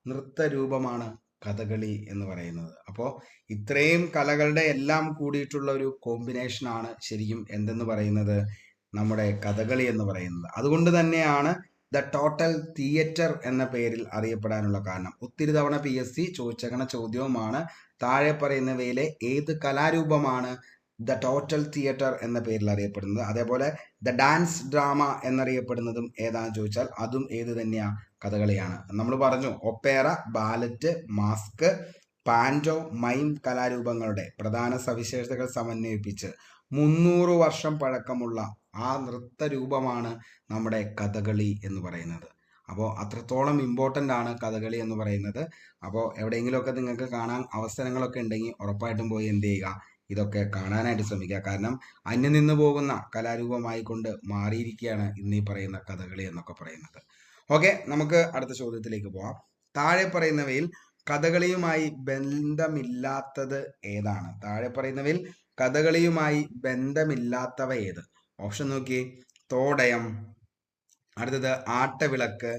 നൃത്തരൂപമാണ് കഥകളി എന്ന് പറയുന്നത്. അപ്പോൾ ഇത്രയും കലകളുടെ എല്ലാം കൂടിയിട്ടുള്ള ഒരു കോമ്പിനേഷനാണ് ശരിക്കും എന്തെന്ന് പറയുന്നത്? നമ്മുടെ കഥകളി എന്ന് പറയുന്നത്. അതുകൊണ്ട് തന്നെയാണ് ദ ടോട്ടൽ തിയേറ്റർ എന്ന പേരിൽ അറിയപ്പെടാനുള്ള കാരണം. ഒത്തിരി തവണ PSC ചോദിച്ചേക്കണ ചോദ്യവുമാണ്. താഴെ പറയുന്നവയിലെ ഏത് കലാരൂപമാണ് ദ ടോട്ടൽ തിയേറ്റർ എന്ന പേരിൽ അറിയപ്പെടുന്നത്? അതേപോലെ ദ ഡാൻസ് ഡ്രാമ എന്നറിയപ്പെടുന്നതും ഏതാണെന്ന് ചോദിച്ചാൽ അതും ഏത് തന്നെയാ? കഥകളിയാണ്. നമ്മൾ പറഞ്ഞു Opera, ballet, mask, panto, mime കലാരൂപങ്ങളുടെ പ്രധാന സവിശേഷതകൾ സമന്വയിപ്പിച്ച് 300 വർഷം പഴക്കമുള്ള ആ നൃത്തരൂപമാണ് നമ്മുടെ കഥകളി എന്ന് പറയുന്നത്. അപ്പോൾ അത്രത്തോളം ഇമ്പോർട്ടൻ്റ് ആണ് കഥകളി എന്ന് പറയുന്നത്. അപ്പോൾ എവിടെയെങ്കിലുമൊക്കെ നിങ്ങൾക്ക് കാണാൻ അവസരങ്ങളൊക്കെ ഉണ്ടെങ്കിൽ ഉറപ്പായിട്ടും പോയി എന്ത് ചെയ്യുക? ഇതൊക്കെ കാണാനായിട്ട് ശ്രമിക്കുക. കാരണം അന്യം നിന്ന് പോകുന്ന കലാരൂപമായി കൊണ്ട് മാറിയിരിക്കുകയാണ് ഇന്ന് ഈ പറയുന്ന കഥകളി എന്നൊക്കെ പറയുന്നത്. ഓക്കെ, നമുക്ക് അടുത്ത ചോദ്യത്തിലേക്ക് പോവാം. താഴെ പറയുന്നവയിൽ കഥകളിയുമായി ബന്ധമില്ലാത്തത് ഏതാണ്? താഴെ പറയുന്നവയിൽ കഥകളിയുമായി ബന്ധമില്ലാത്തവ ഏത്? ഓപ്ഷൻ നോക്കി: തോടയം, അടുത്തത് ആട്ടവിളക്ക്,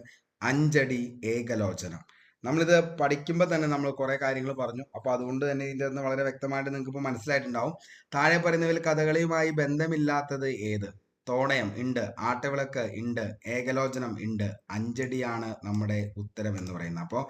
അഞ്ചടി, ഏകലോചനം. നമ്മളിത് പഠിക്കുമ്പോൾ തന്നെ നമ്മൾ കുറേ കാര്യങ്ങൾ പറഞ്ഞു. അപ്പോൾ അതുകൊണ്ട് തന്നെ ഇതിൻ്റെ ഒന്ന് വളരെ വ്യക്തമായിട്ട് നിങ്ങൾക്ക് ഇപ്പോൾ മനസ്സിലായിട്ടുണ്ടാവും. താഴെ പറയുന്നവയിൽ കഥകളിയുമായി ബന്ധമില്ലാത്തത് ഏത്? തോടയം ഉണ്ട്, ആട്ടവിളക്ക് ഉണ്ട്, ഏകലോചനം ഉണ്ട്, അഞ്ചടിയാണ് നമ്മുടെ ഉത്തരം എന്ന് പറയുന്നത്. അപ്പോൾ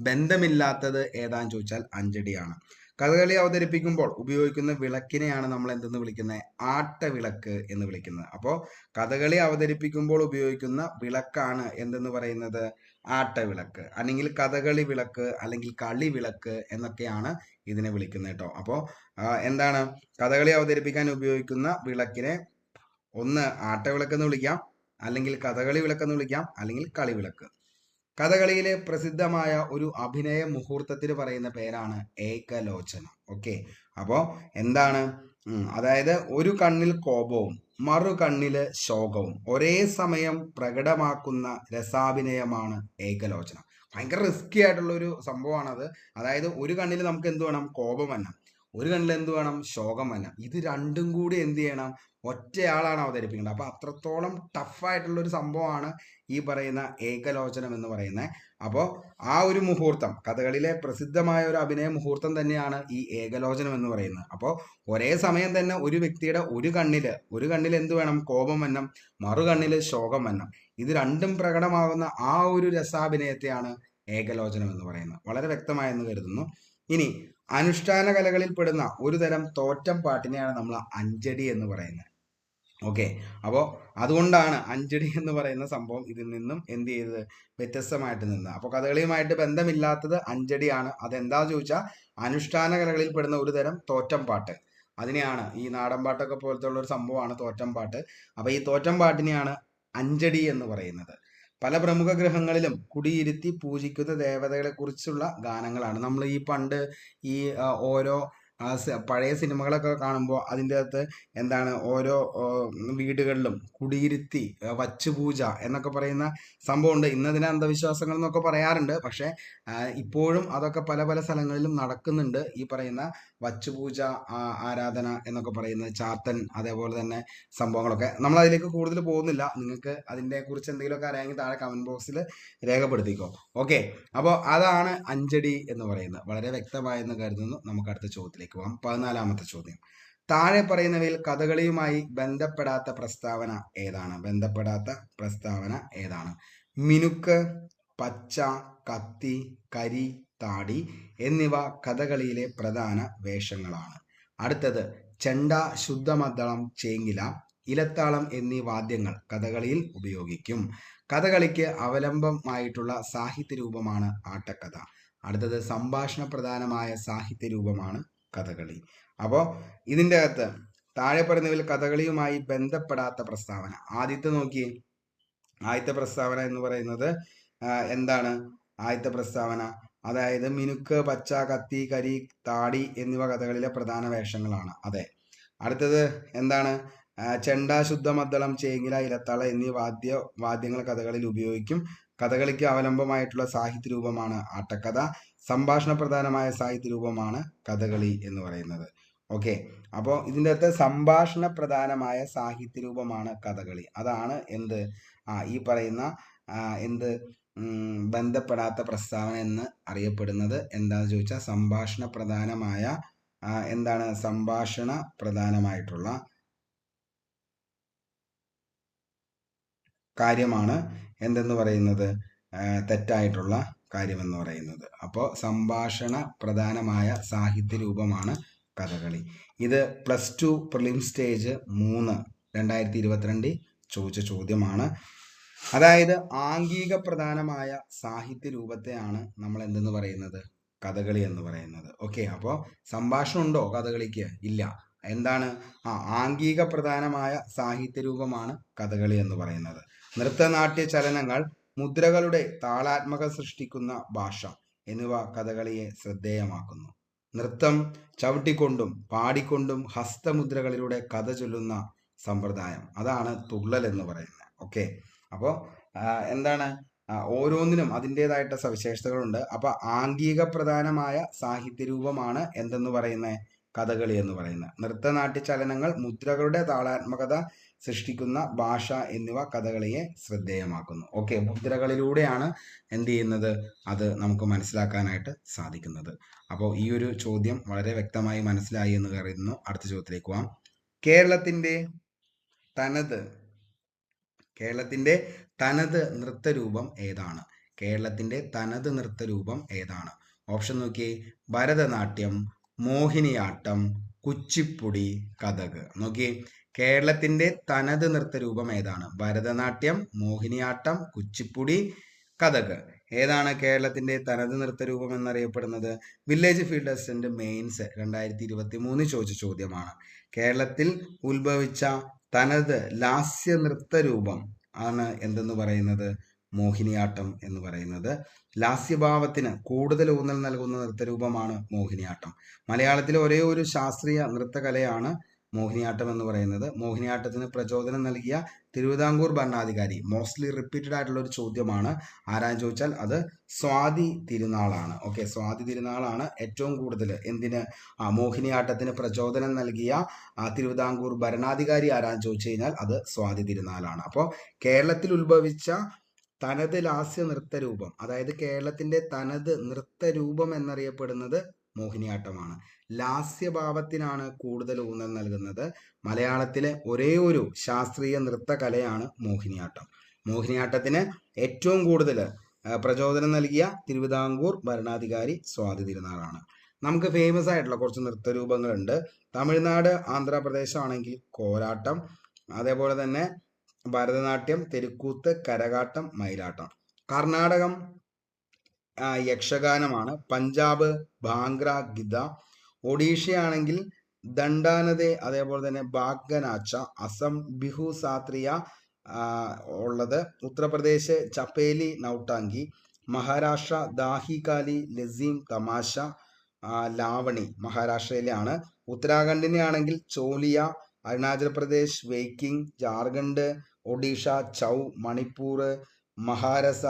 ബന്ധമില്ലാത്തത് ഏതാന്ന് ചോദിച്ചാൽ അഞ്ചടിയാണ്. കഥകളി അവതരിപ്പിക്കുമ്പോൾ ഉപയോഗിക്കുന്ന വിളക്കിനെയാണ് നമ്മൾ എന്തെന്ന് വിളിക്കുന്നത്? ആട്ടവിളക്ക് എന്ന് വിളിക്കുന്നത്. അപ്പോൾ കഥകളി അവതരിപ്പിക്കുമ്പോൾ ഉപയോഗിക്കുന്ന വിളക്കാണ് എന്തെന്ന് പറയുന്നത്? ആട്ടവിളക്ക്, അല്ലെങ്കിൽ കഥകളി വിളക്ക്, അല്ലെങ്കിൽ കളി വിളക്ക് എന്നൊക്കെയാണ് ഇതിനെ വിളിക്കുന്നത് കേട്ടോ. അപ്പോൾ എന്താണ്? കഥകളി അവതരിപ്പിക്കാൻ ഉപയോഗിക്കുന്ന വിളക്കിനെ ഒന്ന് ആട്ടവിളക്കെന്ന് വിളിക്കാം, അല്ലെങ്കിൽ കഥകളി വിളക്കെന്ന് വിളിക്കാം, അല്ലെങ്കിൽ കളി വിളക്ക്. കഥകളിയിലെ പ്രസിദ്ധമായ ഒരു അഭിനയ മുഹൂർത്തത്തിന് പറയുന്ന പേരാണ് ഏകലോചനം. ഓക്കെ, അപ്പോൾ എന്താണ്? അതായത് ഒരു കണ്ണിൽ കോപവും മറു കണ്ണില് ശോകവും ഒരേ സമയം പ്രകടമാക്കുന്ന രസാഭിനയമാണ് ഏകലോചനം. ഭയങ്കര റിസ്കി ആയിട്ടുള്ള ഒരു സംഭവമാണത്. അതായത് ഒരു കണ്ണിൽ നമുക്ക് എന്ത് വേണം? കോപം വരണം. ഒരു കണ്ണിൽ എന്ത് വേണം? ശോകം വന്നം. ഇത് രണ്ടും കൂടി എന്ത് ചെയ്യണം? ഒറ്റയാളാണ് അവതരിപ്പിക്കേണ്ടത്. അപ്പൊ അത്രത്തോളം ടഫായിട്ടുള്ള ഒരു സംഭവമാണ് ഈ പറയുന്ന ഏകലോചനം എന്ന് പറയുന്നത്. അപ്പോൾ ആ ഒരു മുഹൂർത്തം, കഥകളിലെ പ്രസിദ്ധമായ ഒരു അഭിനയ മുഹൂർത്തം തന്നെയാണ് ഈ ഏകലോചനം എന്ന് പറയുന്നത്. അപ്പോൾ ഒരേ സമയം തന്നെ ഒരു വ്യക്തിയുടെ ഒരു കണ്ണിൽ എന്ത് വേണം? കോപം വന്നം, മറു കണ്ണിൽ ശോകം വന്നം. ഇത് രണ്ടും പ്രകടമാകുന്ന ആ ഒരു രസാഭിനയത്തെയാണ് ഏകലോചനം എന്ന് പറയുന്നത്. വളരെ വ്യക്തമായെന്ന് കരുതുന്നു. ഇനി അനുഷ്ഠാന കലകളിൽ പെടുന്ന ഒരു തരം തോറ്റം പാട്ടിനെയാണ് നമ്മൾ അഞ്ചടി എന്ന് പറയുന്നത്. ഓക്കെ, അപ്പോൾ അതുകൊണ്ടാണ് അഞ്ചടി എന്ന് പറയുന്ന സംഭവം ഇതിൽ നിന്നും എന്ത് ചെയ്തത്? വ്യത്യസ്തമായിട്ട് നിന്ന്. അപ്പോൾ കഥകളിയുമായിട്ട് ബന്ധമില്ലാത്തത് അഞ്ചടിയാണ്. അതെന്താന്ന് ചോദിച്ചാൽ അനുഷ്ഠാന കലകളിൽ പെടുന്ന ഒരു തരം തോറ്റം പാട്ട്, അതിനെയാണ് ഈ നാടൻ പാട്ടൊക്കെ പോലത്തെ ഉള്ള ഒരു സംഭവമാണ് തോറ്റം പാട്ട്. അപ്പോൾ ഈ തോറ്റം പാട്ടിനെയാണ് അഞ്ചടി എന്ന് പറയുന്നത്. പല പ്രമുഖ ഗ്രഹങ്ങളിലും കുടിയിരുത്തി പൂജിക്കുന്ന ദേവതകളെ കുറിച്ചുള്ള ഗാനങ്ങളാണ്. നമ്മൾ ഈ പണ്ട് ഈ ഓരോ പഴയ സിനിമകളൊക്കെ കാണുമ്പോൾ അതിൻ്റെ അകത്ത് എന്താണ് ഓരോ വീടുകളിലും കുടിയിരുത്തി വച്ചുപൂജ എന്നൊക്കെ പറയുന്ന സംഭവമുണ്ട്. ഇന്നതിനെ അന്ധവിശ്വാസങ്ങൾ എന്നൊക്കെ പറയാറുണ്ട്. പക്ഷെ ഇപ്പോഴും അതൊക്കെ പല പല സ്ഥലങ്ങളിലും നടക്കുന്നുണ്ട്. ഈ പറയുന്ന വച്ചുപൂജ ആരാധന എന്നൊക്കെ പറയുന്നത്, ചാത്തൻ, അതേപോലെ തന്നെ സംഭവങ്ങളൊക്കെ. നമ്മൾ അതിലേക്ക് കൂടുതൽ പോകുന്നില്ല. നിങ്ങൾക്ക് അതിനെ കുറിച്ച് എന്തെങ്കിലുമൊക്കെ അറിയാമെങ്കിൽ താഴെ കമന്റ് ബോക്സിൽ രേഖപ്പെടുത്തിക്കോ. ഓക്കെ, അപ്പോൾ അതാണ് അഞ്ചടി എന്ന് പറയുന്നത്. വളരെ വ്യക്തമായെന്ന് കരുതുന്നു. നമുക്ക് അടുത്ത ചോദ്യത്തിലേക്ക് പോകാം. 14ാമത്തെ ചോദ്യം. താഴെ പറയുന്നവയിൽ കഥകളിയുമായി ബന്ധപ്പെടാത്ത പ്രസ്താവന ഏതാണ്? മിനുക്ക്, പച്ച, കത്തി, കരി, താടി എന്നിവ കഥകളിയിലെ പ്രധാന വേഷങ്ങളാണ്. അടുത്തത് ചെണ്ട, ശുദ്ധമദ്ദളം, ചേങ്ങില, ഇലത്താളം എന്നീ വാദ്യങ്ങൾ കഥകളിയിൽ ഉപയോഗിക്കും. കഥകളിക്ക് അവലംബമായിട്ടുള്ള സാഹിത്യ രൂപമാണ് ആട്ടക്കഥ. അടുത്തത് സംഭാഷണ പ്രധാനമായ സാഹിത്യ രൂപമാണ് കഥകളി. അപ്പോൾ ഇതിൻ്റെ അകത്ത് താഴെ പറയുന്നതിൽ കഥകളിയുമായി ബന്ധപ്പെടാത്ത പ്രസ്താവന. ആദ്യത്തെ പ്രസ്താവന എന്ന് പറയുന്നത് എന്താണ്? ആദ്യത്തെ പ്രസ്താവന അതായത് മിനുക്ക്, പച്ച, കത്തി, കരി, താടി എന്നിവ കഥകളിലെ പ്രധാന വേഷങ്ങളാണ്. അതെ. അടുത്തത് എന്താണ്? ചെണ്ട, ശുദ്ധമദ്ദളം, ചേങ്ങില, ഇലത്താളം എന്നീ വാദ്യങ്ങൾ കഥകളിൽ ഉപയോഗിക്കും. കഥകളിക്ക് അവലംബമായിട്ടുള്ള സാഹിത്യ രൂപമാണ് ആട്ടക്കഥ. സംഭാഷണ പ്രധാനമായ സാഹിത്യ രൂപമാണ് കഥകളി എന്ന് പറയുന്നത്. ഓക്കെ, അപ്പോൾ ഇതിൻ്റെ അകത്ത് സംഭാഷണ പ്രധാനമായ സാഹിത്യ രൂപമാണ് കഥകളി. അതാണ് എന്ത് ഈ പറയുന്ന ബന്ധപ്പെടാത്ത പ്രസ്താവന എന്ന് അറിയപ്പെടുന്നത്. എന്താണെന്ന് ചോദിച്ചാൽ സംഭാഷണ പ്രധാനമായിട്ടുള്ള കാര്യമാണ് എന്തെന്ന് പറയുന്നത്, തെറ്റായിട്ടുള്ള കാര്യമെന്ന് പറയുന്നത്. അപ്പോൾ സംഭാഷണ പ്രധാനമായ സാഹിത്യ രൂപമാണ് കഥകളി. ഇത് +2 പ്രിലിം സ്റ്റേജ് 3 2022 ചോദിച്ച ചോദ്യമാണ്. അതായത് ആംഗിക പ്രധാനമായ സാഹിത്യ രൂപത്തെയാണ് നമ്മൾ എന്തെന്ന് പറയുന്നത്? കഥകളി എന്ന് പറയുന്നത്. ഓക്കെ, അപ്പോൾ സംഭാഷണം ഉണ്ടോ കഥകളിക്ക്? ഇല്ല. എന്താണ്? ആംഗിക പ്രധാനമായ സാഹിത്യ രൂപമാണ് കഥകളി എന്ന് പറയുന്നത്. നൃത്തനാട്യ ചലനങ്ങൾ, മുദ്രകളുടെ താളാത്മക സൃഷ്ടിക്കുന്ന ഭാഷ എന്നിവ കഥകളിയെ ശ്രദ്ധേയമാക്കുന്നു. നൃത്തം ചവിട്ടിക്കൊണ്ടും പാടിക്കൊണ്ടും ഹസ്തമുദ്രകളിലൂടെ കഥ ചൊല്ലുന്ന സമ്പ്രദായം, അതാണ് തുള്ളൽ എന്ന് പറയുന്നത്. ഓക്കെ, അപ്പോൾ എന്താണ്? ഓരോന്നിനും അതിൻ്റെതായിട്ട് സവിശേഷതകളുണ്ട്. അപ്പൊ ആംഗിക പ്രധാനമായ സാഹിത്യ രൂപമാണ് എന്തെന്ന് പറയുന്നത്? കഥകളി എന്ന് പറയുന്നത്. നൃത്തനാട്യ ചലനങ്ങൾ, മുദ്രകളുടെ താളാത്മകത സൃഷ്ടിക്കുന്ന ഭാഷ എന്നിവ കഥകളിയെ ശ്രദ്ധേയമാക്കുന്നു. ഓക്കെ, മുദ്രകളിലൂടെയാണ് എന്ത് ചെയ്യുന്നത്? അത് നമുക്ക് മനസ്സിലാക്കാനായിട്ട് സാധിക്കുന്നത്. അപ്പോൾ ഈ ഒരു ചോദ്യം വളരെ വ്യക്തമായി മനസ്സിലായി എന്ന് കരുതുന്നു. അടുത്ത ചോദ്യത്തിലേക്ക് പോകാം. കേരളത്തിന്റെ തനത് നൃത്തരൂപം ഏതാണ്? കേരളത്തിന്റെ തനത് നൃത്തരൂപം ഏതാണ്? ഓപ്ഷൻ നോക്കിയേ. ഭരതനാട്യം, മോഹിനിയാട്ടം, കുച്ചിപ്പുടി, കഥക്. നോക്കിയേ, കേരളത്തിന്റെ തനത് നൃത്തരൂപം ഏതാണ്? ഭരതനാട്യം, മോഹിനിയാട്ടം, കുച്ചിപ്പുടി, കഥക്. ഏതാണ് കേരളത്തിന്റെ തനത് നൃത്തരൂപം എന്നറിയപ്പെടുന്നത്? വില്ലേജ് ഫീൽഡ് അസിസ്റ്റന്റ് മെയിൻസ് 2023 ചോദിച്ച ചോദ്യമാണ്. കേരളത്തിൽ ഉത്ഭവിച്ച തനത് ലാസ്യ നൃത്തരൂപം ആണ് എന്തെന്ന് പറയുന്നത്? മോഹിനിയാട്ടം എന്ന് പറയുന്നത്. ലാസ്യഭാവത്തിന് കൂടുതൽ ഊന്നൽ നൽകുന്ന നൃത്തരൂപമാണ് മോഹിനിയാട്ടം. മലയാളത്തിലെ ഒരേ ഒരു ശാസ്ത്രീയ നൃത്തകലയാണ് മോഹിനിയാട്ടം എന്ന് പറയുന്നത്. മോഹിനിയാട്ടത്തിന് പ്രചോദനം നൽകിയ തിരുവിതാംകൂർ ഭരണാധികാരി, മോസ്റ്റ്ലി റിപ്പീറ്റഡ് ആയിട്ടുള്ള ഒരു ചോദ്യമാണ്. ആരാന്ന് ചോദിച്ചാൽ അത് സ്വാതി തിരുനാളാണ്. ഓക്കെ, സ്വാതി തിരുനാളാണ് ഏറ്റവും കൂടുതൽ എന്തിന് മോഹിനിയാട്ടത്തിന് പ്രചോദനം നൽകിയ തിരുവിതാംകൂർ ഭരണാധികാരി ആരാന്ന് ചോദിച്ചു കഴിഞ്ഞാൽ അത് സ്വാതി തിരുനാളാണ്. അപ്പോൾ കേരളത്തിൽ ഉത്ഭവിച്ച തനത് ലാസ്യ നൃത്തരൂപം, അതായത് കേരളത്തിന്റെ തനത് നൃത്തരൂപം എന്നറിയപ്പെടുന്നത് മോഹിനിയാട്ടമാണ്. ലാസ്യഭാവത്തിനാണ് കൂടുതൽ ഊന്നൽ നൽകുന്നത്. മലയാളത്തിലെ ഒരേ ഒരു ശാസ്ത്രീയ നൃത്ത കലയാണ് മോഹിനിയാട്ടം. മോഹിനിയാട്ടത്തിന് ഏറ്റവും കൂടുതൽ പ്രചോദനം നൽകിയ തിരുവിതാംകൂർ ഭരണാധികാരി സ്വാതി തിരുനാളാണ്. നമുക്ക് ഫേമസ് ആയിട്ടുള്ള കുറച്ച് നൃത്തരൂപങ്ങളുണ്ട്. തമിഴ്നാട്, ആന്ധ്രാപ്രദേശ് ആണെങ്കിൽ കോലാട്ടം, അതേപോലെ തന്നെ ഭരതനാട്യം, തെരുക്കൂത്ത്, കരകാട്ടം, മയിലാട്ടം. കർണാടകം യക്ഷഗാനമാണ്. പഞ്ചാബ് ഭാംഗ്ര, ഗിദ. ഒഡീഷയാണെങ്കിൽ ദണ്ഡാനദെ, അതേപോലെ തന്നെ ബാഗ്ഗനാച്ച. അസം ബിഹു സാത്രിയ ഉള്ളത്. ഉത്തർപ്രദേശ് ചപ്പേലി നൗട്ടാങ്കി. മഹാരാഷ്ട്ര ദാഹികാലി, ലസീം, തമാശ, ലാവണി മഹാരാഷ്ട്രയിലാണ്. ഉത്തരാഖണ്ഡിനെ ആണെങ്കിൽ ചോലിയ. അരുണാചൽ പ്രദേശ് വെയ്ക്കിംഗ്. ജാർഖണ്ഡ്, ഒഡീഷ ചൗ. മണിപ്പൂർ മഹാരസ,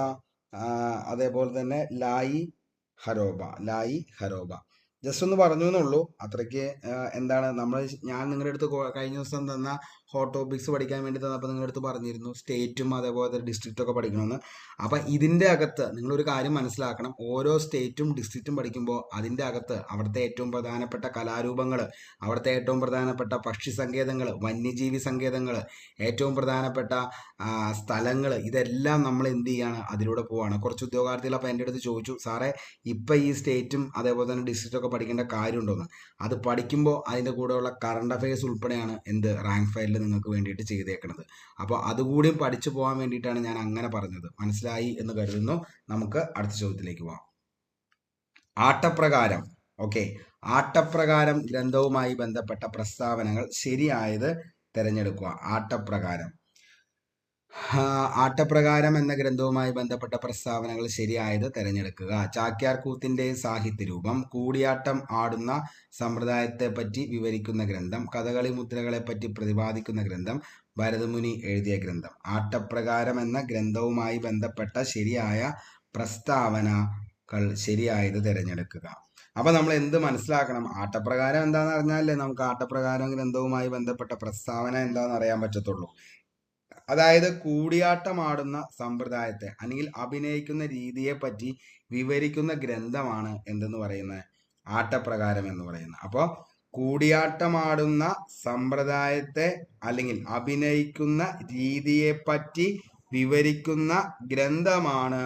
അതേപോലെ തന്നെ ലായി ഹരോബ. ജസ്റ്റ് ഒന്ന് പറഞ്ഞു എന്നുള്ളൂ. അത്രയ്ക്ക് എന്താണ് ഞാൻ നിങ്ങളുടെ അടുത്ത് കഴിഞ്ഞ ദിവസം തന്ന ഹോട്ട് ടോപ്പിക്സ് പഠിക്കാൻ വേണ്ടി തന്നപ്പോൾ നിങ്ങളുടെ അടുത്ത് പറഞ്ഞിരുന്നു സ്റ്റേറ്റും അതേപോലെ ഡിസ്ട്രിക്റ്റും ഒക്കെ പഠിക്കണമെന്ന്. അപ്പം ഇതിൻ്റെ അകത്ത് നിങ്ങളൊരു കാര്യം മനസ്സിലാക്കണം. ഓരോ സ്റ്റേറ്റും ഡിസ്ട്രിക്റ്റും പഠിക്കുമ്പോൾ അതിൻ്റെ അകത്ത് അവിടുത്തെ ഏറ്റവും പ്രധാനപ്പെട്ട കലാരൂപങ്ങൾ, അവിടുത്തെ ഏറ്റവും പ്രധാനപ്പെട്ട പക്ഷി സങ്കേതങ്ങൾ, വന്യജീവി സങ്കേതങ്ങൾ, ഏറ്റവും പ്രധാനപ്പെട്ട സ്ഥലങ്ങൾ, ഇതെല്ലാം നമ്മൾ എന്ത് ചെയ്യാണ്, അതിലൂടെ പോവാണ്. കുറച്ച് ഉദ്യോഗാർത്ഥികൾ അപ്പോൾ എൻ്റെ അടുത്ത് ചോദിച്ചു, സാറേ ഇപ്പം ഈ സ്റ്റേറ്റും അതേപോലെ തന്നെ ഡിസ്ട്രിക്റ്റും ഒക്കെ പഠിക്കേണ്ട കാര്യമുണ്ടോന്ന്. അത് പഠിക്കുമ്പോൾ അതിൻ്റെ കൂടെയുള്ള കറണ്ട് അഫയേഴ്സ് ഉൾപ്പെടെയാണ് റാങ്ക് ഫയലിൽ നിങ്ങൾക്ക് വേണ്ടിയിട്ട് ചെയ്തേക്കുന്നത്. അപ്പോൾ അതുകൂടി പഠിച്ചു പോകാൻ വേണ്ടിയിട്ടാണ് ഞാൻ അങ്ങനെ പറഞ്ഞത്. മനസ്സിലായി എന്ന് കരുതുന്നു. നമുക്ക് അടുത്ത ചോദ്യത്തിലേക്ക് പോവാം. ആട്ടപ്രകാരം. ഓക്കെ, ആട്ടപ്രകാരം ഗ്രന്ഥവുമായി ബന്ധപ്പെട്ട പ്രസ്താവനകൾ ശരിയായത് തിരഞ്ഞെടുക്കുക. ആട്ടപ്രകാരം എന്ന ഗ്രന്ഥവുമായി ബന്ധപ്പെട്ട പ്രസ്താവനകൾ ശരിയായത് തിരഞ്ഞെടുക്കുക. ചാക്യാർ കൂത്തിന്റെ സാഹിത്യരൂപം. കൂടിയാട്ടം ആടുന്ന സമ്പ്രദായത്തെ പറ്റി വിവരിക്കുന്ന ഗ്രന്ഥം. കഥകളി മുദ്രകളെ പറ്റി പ്രതിപാദിക്കുന്ന ഗ്രന്ഥം. ഭരതമുനി എഴുതിയ ഗ്രന്ഥം. ആട്ടപ്രകാരം എന്ന ഗ്രന്ഥവുമായി ബന്ധപ്പെട്ട ശരിയായ പ്രസ്താവനകൾ ശരിയായത് തിരഞ്ഞെടുക്കുക. അപ്പൊ നമ്മൾ എന്ത് മനസ്സിലാക്കണം? ആട്ടപ്രകാരം എന്താന്ന് അറിഞ്ഞാലേ നമുക്ക് ആട്ടപ്രകാരം ഗ്രന്ഥവുമായി ബന്ധപ്പെട്ട പ്രസ്താവന എന്താണെന്ന് അറിയാൻ പറ്റത്തുള്ളൂ. അതായത് കൂടിയാട്ടമാടുന്ന സമ്പ്രദായത്തെ അല്ലെങ്കിൽ അഭിനയിക്കുന്ന രീതിയെ പറ്റി വിവരിക്കുന്ന ഗ്രന്ഥമാണ് എന്തെന്ന് പറയുന്നത്, ആട്ടപ്രകാരം എന്ന് പറയുന്നത്. അപ്പോൾ കൂടിയാട്ടമാടുന്ന സമ്പ്രദായത്തെ അല്ലെങ്കിൽ അഭിനയിക്കുന്ന രീതിയെ പറ്റി വിവരിക്കുന്ന ഗ്രന്ഥമാണ്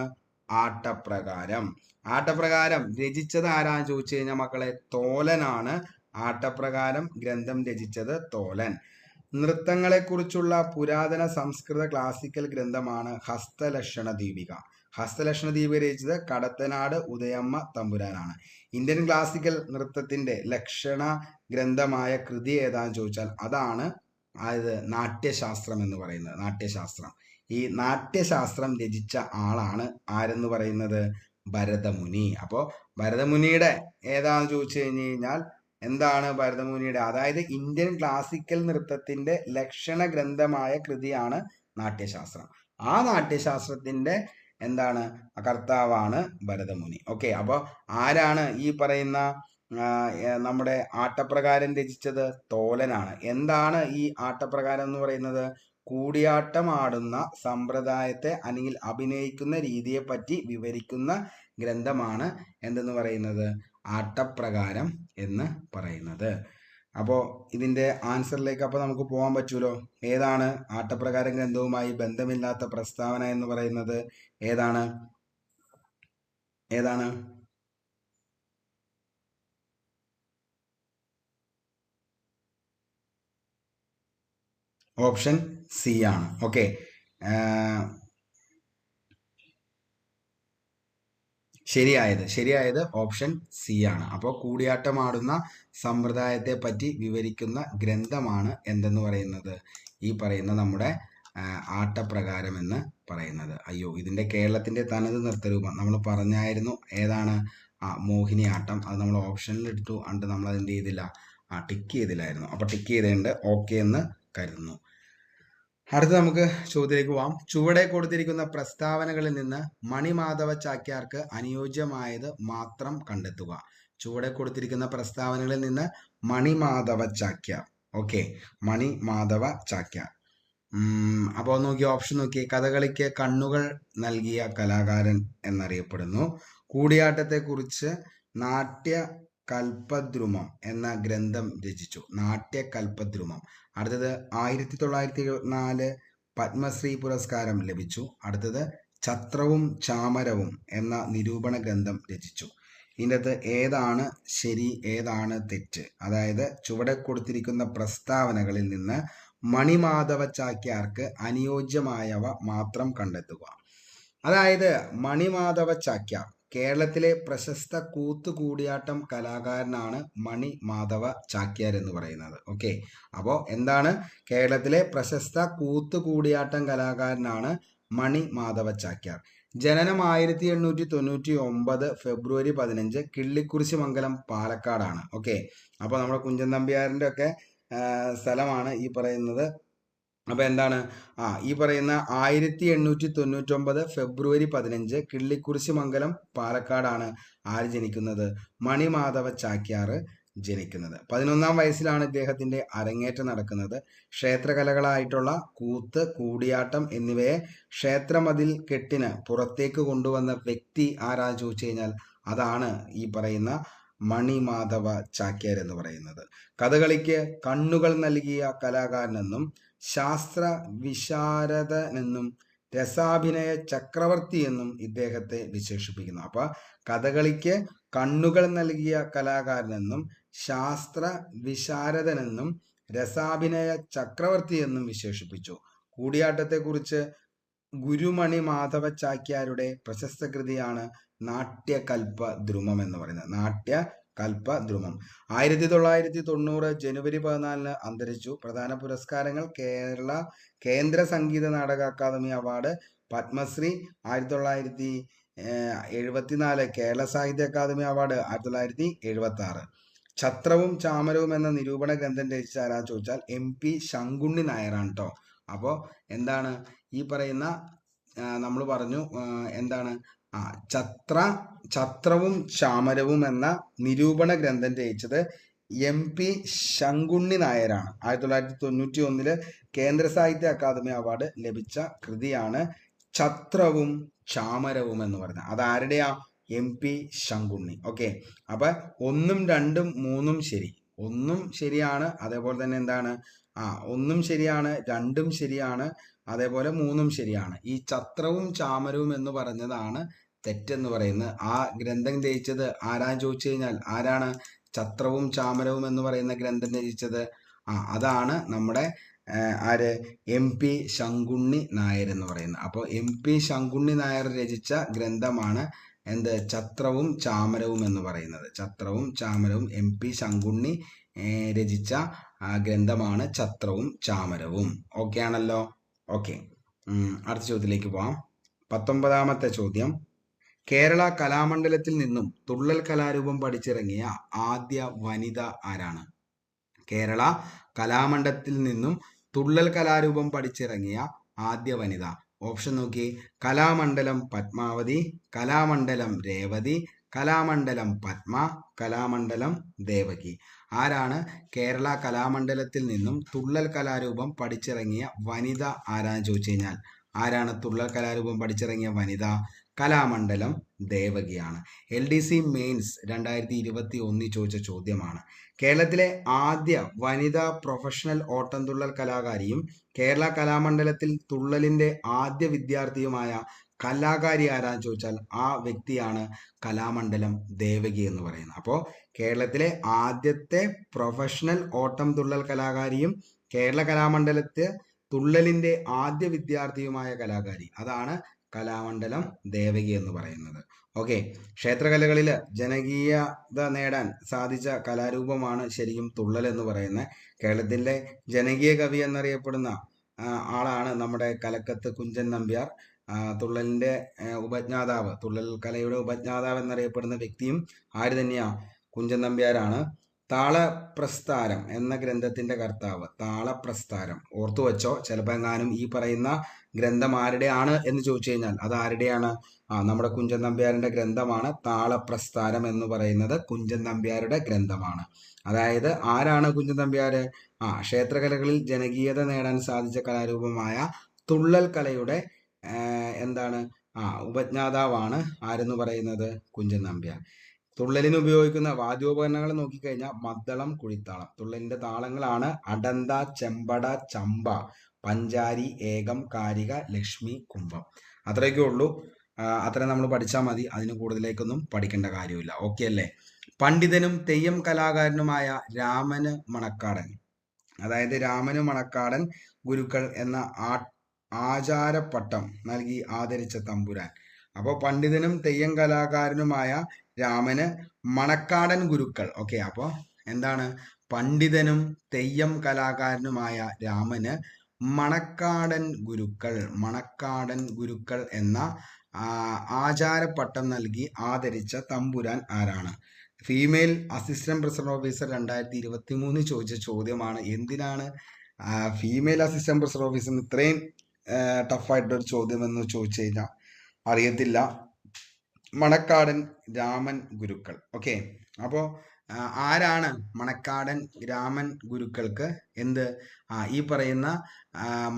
ആട്ടപ്രകാരം. ആട്ടപ്രകാരം രചിച്ചത് ആരാന്ന് ചോദിച്ചു കഴിഞ്ഞാൽ മക്കളെ, തോലനാണ്. ആട്ടപ്രകാരം ഗ്രന്ഥം രചിച്ചത് തോലൻ. നൃത്തങ്ങളെക്കുറിച്ചുള്ള പുരാതന സംസ്കൃത ക്ലാസിക്കൽ ഗ്രന്ഥമാണ് ഹസ്തലക്ഷണ ദീപിക. ഹസ്തലക്ഷണ ദീപിക രചിച്ചത് കടത്തനാട് ഉദയമ്മ തമ്പുരാനാണ്. ഇന്ത്യൻ ക്ലാസിക്കൽ നൃത്തത്തിന്റെ ലക്ഷണ ഗ്രന്ഥമായ കൃതി ഏതാന്ന് ചോദിച്ചാൽ അതാണ് നാട്യശാസ്ത്രം എന്ന് പറയുന്നത്. നാട്യശാസ്ത്രം. ഈ നാട്യശാസ്ത്രം രചിച്ച ആളാണ് ആരെന്ന് പറയുന്നത്, ഭരതമുനി. അപ്പോൾ ഭരതമുനിയുടെ ഏതാന്ന് ചോദിച്ചു കഴിഞ്ഞു കഴിഞ്ഞാൽ എന്താണ് ഭരതമുനിയുടെ, അതായത് ഇന്ത്യൻ ക്ലാസിക്കൽ നൃത്തത്തിന്റെ ലക്ഷണ ഗ്രന്ഥമായ കൃതിയാണ് നാട്യശാസ്ത്രം. ആ നാട്യശാസ്ത്രത്തിന്റെ കർത്താവാണ് ഭരതമുനി. ഓക്കെ, അപ്പോൾ ആരാണ് ഈ പറയുന്ന നമ്മുടെ ആട്ടപ്രകാരം രചിച്ചത്? തോലനാണ്. എന്താണ് ഈ ആട്ടപ്രകാരം എന്ന് പറയുന്നത്? കൂടിയാട്ടമാടുന്ന സമ്പ്രദായത്തെ അല്ലെങ്കിൽ അഭിനയിക്കുന്ന രീതിയെ പറ്റി വിവരിക്കുന്ന ഗ്രന്ഥമാണ് എന്തെന്ന് പറയുന്നത്, ആട്ടപ്രകാരം എന്ന് പറയുന്നത്. അപ്പോൾ ഇതിന്റെ ആൻസറിലേക്ക് അപ്പോൾ നമുക്ക് പോകാൻ പറ്റൂലോ. ഏതാണ് ആട്ടപ്രകാരം ഗ്രന്ഥവുമായി ബന്ധമില്ലാത്ത പ്രസ്താവന എന്ന് പറയുന്നത്? ഏതാണ്? ഓപ്ഷൻ സി ആണ്. ഓക്കെ, ശരിയായത് ഓപ്ഷൻ സി ആണ്. അപ്പോൾ കൂടിയാട്ടമാടുന്ന സമ്പ്രദായത്തെ പറ്റി വിവരിക്കുന്ന ഗ്രന്ഥമാണ് എന്തെന്ന് പറയുന്നത്, ഈ പറയുന്ന നമ്മുടെ ആട്ടപ്രകാരം എന്ന് പറയുന്നത്. അയ്യോ, ഇതിന്റെ കേരളത്തിന്റെ തനത് നൃത്തരൂപം നമ്മൾ പറഞ്ഞായിരുന്നു. ഏതാണ്? മോഹിനിയാട്ടം. അത് നമ്മൾ ഓപ്ഷനിൽ എടുത്തു. നമ്മൾ അതിൻ്റെ ചെയ്തില്ല, ടിക്ക് ചെയ്തില്ലായിരുന്നു. അപ്പോൾ ടിക്ക് ചെയ്തേണ്ട ഓക്കെ എന്ന് കരുതുന്നു. അടുത്ത നമുക്ക് ചോദ്യത്തിലേക്ക് പോവാം. ചുവടെ കൊടുത്തിരിക്കുന്ന പ്രസ്താവനകളിൽ നിന്ന് മണിമാധവ ചാക്യാർക്ക് അനുയോജ്യമായത് മാത്രം കണ്ടെത്തുക. ചുവടെ കൊടുത്തിരിക്കുന്ന പ്രസ്താവനകളിൽ നിന്ന് മണിമാധവ ചാക്യാർ. ഓക്കെ, മണിമാധവ ചാക്യാർ. അപ്പോൾ നോക്കി ഓപ്ഷൻ നോക്കി. കഥകളിക്ക് കണ്ണുകൾ നൽകിയ കലാകാരൻ എന്നറിയപ്പെടുന്നു. കൂടിയാട്ടത്തെക്കുറിച്ച് നാട്യകൽപദ്രുമം എന്ന ഗ്രന്ഥം രചിച്ചു. നാട്യകൽപദ്രുമം. അടുത്തത് 1924 പത്മശ്രീ പുരസ്കാരം ലഭിച്ചു. അടുത്തത് ഛത്രവും ചാമരവും എന്ന നിരൂപണ ഗ്രന്ഥം രചിച്ചു. ഇതിൻ്റെ അകത്ത് ഏതാണ് ശരി, ഏതാണ് തെറ്റ്? അതായത് ചുവടെ കൊടുത്തിരിക്കുന്ന പ്രസ്താവനകളിൽ നിന്ന് മണിമാധവ ചാക്യാർക്ക് അനുയോജ്യമായവ മാത്രം കണ്ടെത്തുക. അതായത് മണിമാധവ ചാക്യാർ കേരളത്തിലെ പ്രശസ്ത കൂത്തുകൂടിയാട്ടം കലാകാരനാണ് മണിമാധവ ചാക്യാർ എന്ന് പറയുന്നത്. ഓക്കെ, അപ്പോൾ എന്താണ്? കേരളത്തിലെ പ്രശസ്ത കൂത്തുകൂടിയാട്ടം കലാകാരനാണ് മണിമാധവ ചാക്യാർ. ജനനം 1899 ഫെബ്രുവരി 15 കിള്ളിക്കുറിശി മംഗലം, പാലക്കാടാണ്. ഓക്കെ, അപ്പോൾ നമ്മുടെ കുഞ്ചൻ നമ്പ്യാരിൻ്റെ ഒക്കെ സ്ഥലമാണ് ഈ പറയുന്നത്. അപ്പോൾ എന്താണ്? ഈ പറയുന്ന 1899 ഫെബ്രുവരി 15 കിള്ളിക്കുറിശി മംഗലം, പാലക്കാടാണ് ആര് ജനിക്കുന്നത്? മണിമാധവ ചാക്യാർ ജനിക്കുന്നത്. 11-ാം വയസ്സിലാണ് ഇദ്ദേഹത്തിന്റെ അരങ്ങേറ്റം നടക്കുന്നത്. ക്ഷേത്രകലകളായിട്ടുള്ള കൂത്ത്, കൂടിയാട്ടം എന്നിവയെ ക്ഷേത്രമതിൽ കെട്ടിന് പുറത്തേക്ക് കൊണ്ടുവന്ന വ്യക്തി ആരാ ചോദിച്ചു കഴിഞ്ഞാൽ അതാണ് ഈ പറയുന്ന മണിമാധവ ചാക്യാർ എന്ന് പറയുന്നത്. കഥകളിക്ക് കണ്ണുകൾ നൽകിയ കലാകാരനെന്നും ശാസ്ത്ര വിശാരദനെന്നും രസാഭിനയ ചക്രവർത്തി എന്നും ഇദ്ദേഹത്തെ വിശേഷിപ്പിക്കുന്നു. അപ്പൊ കഥകളിക്ക് കണ്ണുകൾ നൽകിയ കലാകാരനെന്നും ശാസ്ത്ര വിശാരദനെന്നും രസാഭിനയ ചക്രവർത്തി എന്നും വിശേഷിപ്പിച്ചു. കൂടിയാട്ടത്തെക്കുറിച്ച് ഗുരുമണി മാധവ ചാക്യാരുടെ പ്രശസ്ത കൃതിയാണ് നാട്യകൽപദ്രുമം എന്ന് പറയുന്നത്. നാട്യകൽപദ്രുമം 1990 ജനുവരി 14 അന്തരിച്ചു. പ്രധാന പുരസ്കാരങ്ങൾ കേന്ദ്ര സംഗീത നാടക അക്കാദമി അവാർഡ്, പത്മശ്രീ 1974, കേരള സാഹിത്യ അക്കാദമി അവാർഡ് 1976. ഛത്രവും ചാമരവും എന്ന നിരൂപണ ഗ്രന്ഥം രചിച്ച ആരാ ചോദിച്ചാൽ MP ശങ്കുണ്ണി നായരാണ് കേട്ടോ. അപ്പോൾ എന്താണ് ഈ പറയുന്ന നമ്മൾ പറഞ്ഞു എന്താണ് ഛത്രവും ചാമരവും എന്ന നിരൂപണ ഗ്രന്ഥം രചിച്ചത് MP ശങ്കുണ്ണി നായരാണ്. 1991 കേന്ദ്ര സാഹിത്യ അക്കാദമി അവാർഡ് ലഭിച്ച കൃതിയാണ് ഛത്രവും ചാമരവും എന്ന് പറയുന്നത്. അതാരുടെയാ? MP ശങ്കുണ്ണി. ഓക്കെ, അപ്പൊ 1ഉം 2ഉം 3ഉം ശരി. 1ഉം ശരിയാണ്, അതേപോലെ തന്നെ എന്താണ് 1ഉം ശരിയാണ്, 2ഉം ശരിയാണ്, അതേപോലെ 3ഉം ശരിയാണ്. ഈ ഛത്രവും ചാമരവും എന്ന് പറഞ്ഞതാണ് തെറ്റെന്ന് പറയുന്നത്. ആ ഗ്രന്ഥം രചിച്ചത് ആരാന്ന് ചോദിച്ചു കഴിഞ്ഞാൽ ആരാണ്? ഛത്രവും ചാമരവും എന്ന് പറയുന്ന ഗ്രന്ഥം രചിച്ചത് അതാണ് നമ്മുടെ ആര്? MP ശങ്കുണ്ണി നായർ എന്ന് പറയുന്നത്. അപ്പോൾ MP ശങ്കുണ്ണി നായർ രചിച്ച ഗ്രന്ഥമാണ് എന്ത്? ഛത്രവും ചാമരവും എന്ന് പറയുന്നത്. ഛത്രവും ചാമരവും MP ശങ്കുണ്ണി രചിച്ച ഗ്രന്ഥമാണ് ഛത്രവും ചാമരവും. ഓക്കെ ആണല്ലോ? ഓക്കെ, അടുത്ത ചോദ്യത്തിലേക്ക് പോവാം. 19ാമത്തെ ചോദ്യം. കേരള കലാമണ്ഡലത്തിൽ നിന്നും തുള്ളൽ കലാരൂപം പഠിച്ചിറങ്ങിയ ആദ്യ വനിത ആരാണ്? കേരള കലാമണ്ഡലത്തിൽ നിന്നും തുള്ളൽ കലാരൂപം പഠിച്ചിറങ്ങിയ ആദ്യ വനിത. ഓപ്ഷൻ നോക്കി. കലാമണ്ഡലം പത്മാവതി, കലാമണ്ഡലം രേവതി, കലാമണ്ഡലം പത്മ, കലാമണ്ഡലം ദേവകി. ആരാണ് കേരള കലാമണ്ഡലത്തിൽ നിന്നും തുള്ളൽ കലാരൂപം പഠിച്ചിറങ്ങിയ വനിത ആരാന്ന് ചോദിച്ചു കഴിഞ്ഞാൽ ആരാണ് തുള്ളൽ കലാരൂപം പഠിച്ചിറങ്ങിയ വനിത? കലാമണ്ഡലം ദേവകിയാണ്. LDC മെയിൻസ് 2021 ചോദിച്ച ചോദ്യമാണ്. കേരളത്തിലെ ആദ്യ വനിതാ പ്രൊഫഷണൽ ഓട്ടംതുള്ളൽ കലാകാരിയും കേരള കലാമണ്ഡലത്തിൽ തുള്ളലിന്റെ ആദ്യ വിദ്യാർത്ഥിയുമായ കലാകാരി ആരാന്ന് ചോദിച്ചാൽ ആ വ്യക്തിയാണ് കലാമണ്ഡലം ദേവകി എന്ന് പറയുന്നത്. അപ്പോൾ കേരളത്തിലെ ആദ്യത്തെ പ്രൊഫഷണൽ ഓട്ടം തുള്ളൽ കലാകാരിയും കേരള കലാമണ്ഡലത്തെ തുള്ളലിന്റെ ആദ്യ വിദ്യാർത്ഥിയുമായ കലാകാരി അതാണ് കലാമണ്ഡലം ദേവകി എന്ന് പറയുന്നത്. ഓക്കെ, ക്ഷേത്രകലകളിൽ ജനകീയത നേടാൻ സാധിച്ച കലാരൂപമാണ് ശരിക്കും തുള്ളൽ എന്ന് പറയുന്നത്. കേരളത്തിലെ ജനകീയ കവി എന്നറിയപ്പെടുന്ന ആളാണ് നമ്മുടെ കലക്കത്ത് കുഞ്ചൻ നമ്പ്യാർ. തുള്ളലിന്റെ ഉപജ്ഞാതാവ്, തുള്ളൽ കലയുടെ ഉപജ്ഞാതാവ് എന്നറിയപ്പെടുന്ന വ്യക്തിയും ആര് തന്നെയാ? കുഞ്ചൻ നമ്പ്യാരാണ്. താളപ്രസ്ഥാരം എന്ന ഗ്രന്ഥത്തിന്റെ കർത്താവ്. താളപ്രസ്ഥാരം ഓർത്തു വെച്ചോ. ചിലപ്പോൾ എങ്ങാനും ഈ പറയുന്ന ഗ്രന്ഥം ആരുടെയാണ് എന്ന് ചോദിച്ചു കഴിഞ്ഞാൽ അത് ആരുടെയാണ്? നമ്മുടെ കുഞ്ചൻ നമ്പ്യാരുടെ ഗ്രന്ഥമാണ്. താളപ്രസ്ഥാരം എന്ന് പറയുന്നത് കുഞ്ചൻ നമ്പ്യാരുടെ ഗ്രന്ഥമാണ്. അതായത് ആരാണ് കുഞ്ചൻ നമ്പ്യാര്? ക്ഷേത്രകലകളിൽ ജനകീയത നേടാൻ സാധിച്ച കലാരൂപമായ തുള്ളൽ കലയുടെ എന്താണ് ഉപജ്ഞാതാവാണ് ആരെന്ന് പറയുന്നത്? കുഞ്ചൻ നമ്പ്യാർ. തുള്ളലിന് ഉപയോഗിക്കുന്ന വാദ്യോപകരണങ്ങൾ നോക്കിക്കഴിഞ്ഞാൽ മദ്ദളം, കുഴിത്താളം. തുള്ളലിന്റെ താളങ്ങളാണ് അടന്ത, ചെമ്പട, ചമ്പ, പഞ്ചാരി, ഏകം, കാരിക, ലക്ഷ്മി, കുംഭം. അത്രയൊക്കെ ഉള്ളൂ. അത്ര നമ്മൾ പഠിച്ചാൽ മതി. അതിന് കൂടുതലേക്കൊന്നും പഠിക്കേണ്ട കാര്യമില്ല. ഓക്കെ അല്ലേ? പണ്ഡിതനും തെയ്യം കലാകാരനുമായ രാമന് മണക്കാടൻ, അതായത് രാമന് മണക്കാടൻ ഗുരുക്കൾ എന്ന ആചാരപ്പട്ടം നൽകി ആദരിച്ച തമ്പുരാൻ. അപ്പോൾ പണ്ഡിതനും തെയ്യം കലാകാരനുമായ രാമന് മണക്കാടൻ ഗുരുക്കൾ. ഓക്കെ, അപ്പോൾ എന്താണ്? പണ്ഡിതനും തെയ്യം കലാകാരനുമായ രാമന് മണക്കാടൻ ഗുരുക്കൾ എന്ന ആചാരപ്പട്ടം നൽകി ആദരിച്ച തമ്പുരാൻ ആരാണ്? ഫീമെയിൽ അസിസ്റ്റന്റ് പ്രസിഡന്റ് ഓഫീസർ 2023 ചോദിച്ച ചോദ്യമാണ്. എന്തിനാണ് ഫീമെയിൽ അസിസ്റ്റന്റ് പ്രസിഡന്റ് ഓഫീസറിന് ഇത്രയും ടഫായിട്ടൊരു ചോദ്യം എന്ന് ചോദിച്ചു കഴിഞ്ഞാൽ അറിയത്തില്ല. മണക്കാടൻ രാമൻ ഗുരുക്കൾ. ഓക്കെ, അപ്പോൾ ആരാണ് മണക്കാടൻ രാമൻ ഗുരുക്കൾക്ക് ഈ പറയുന്ന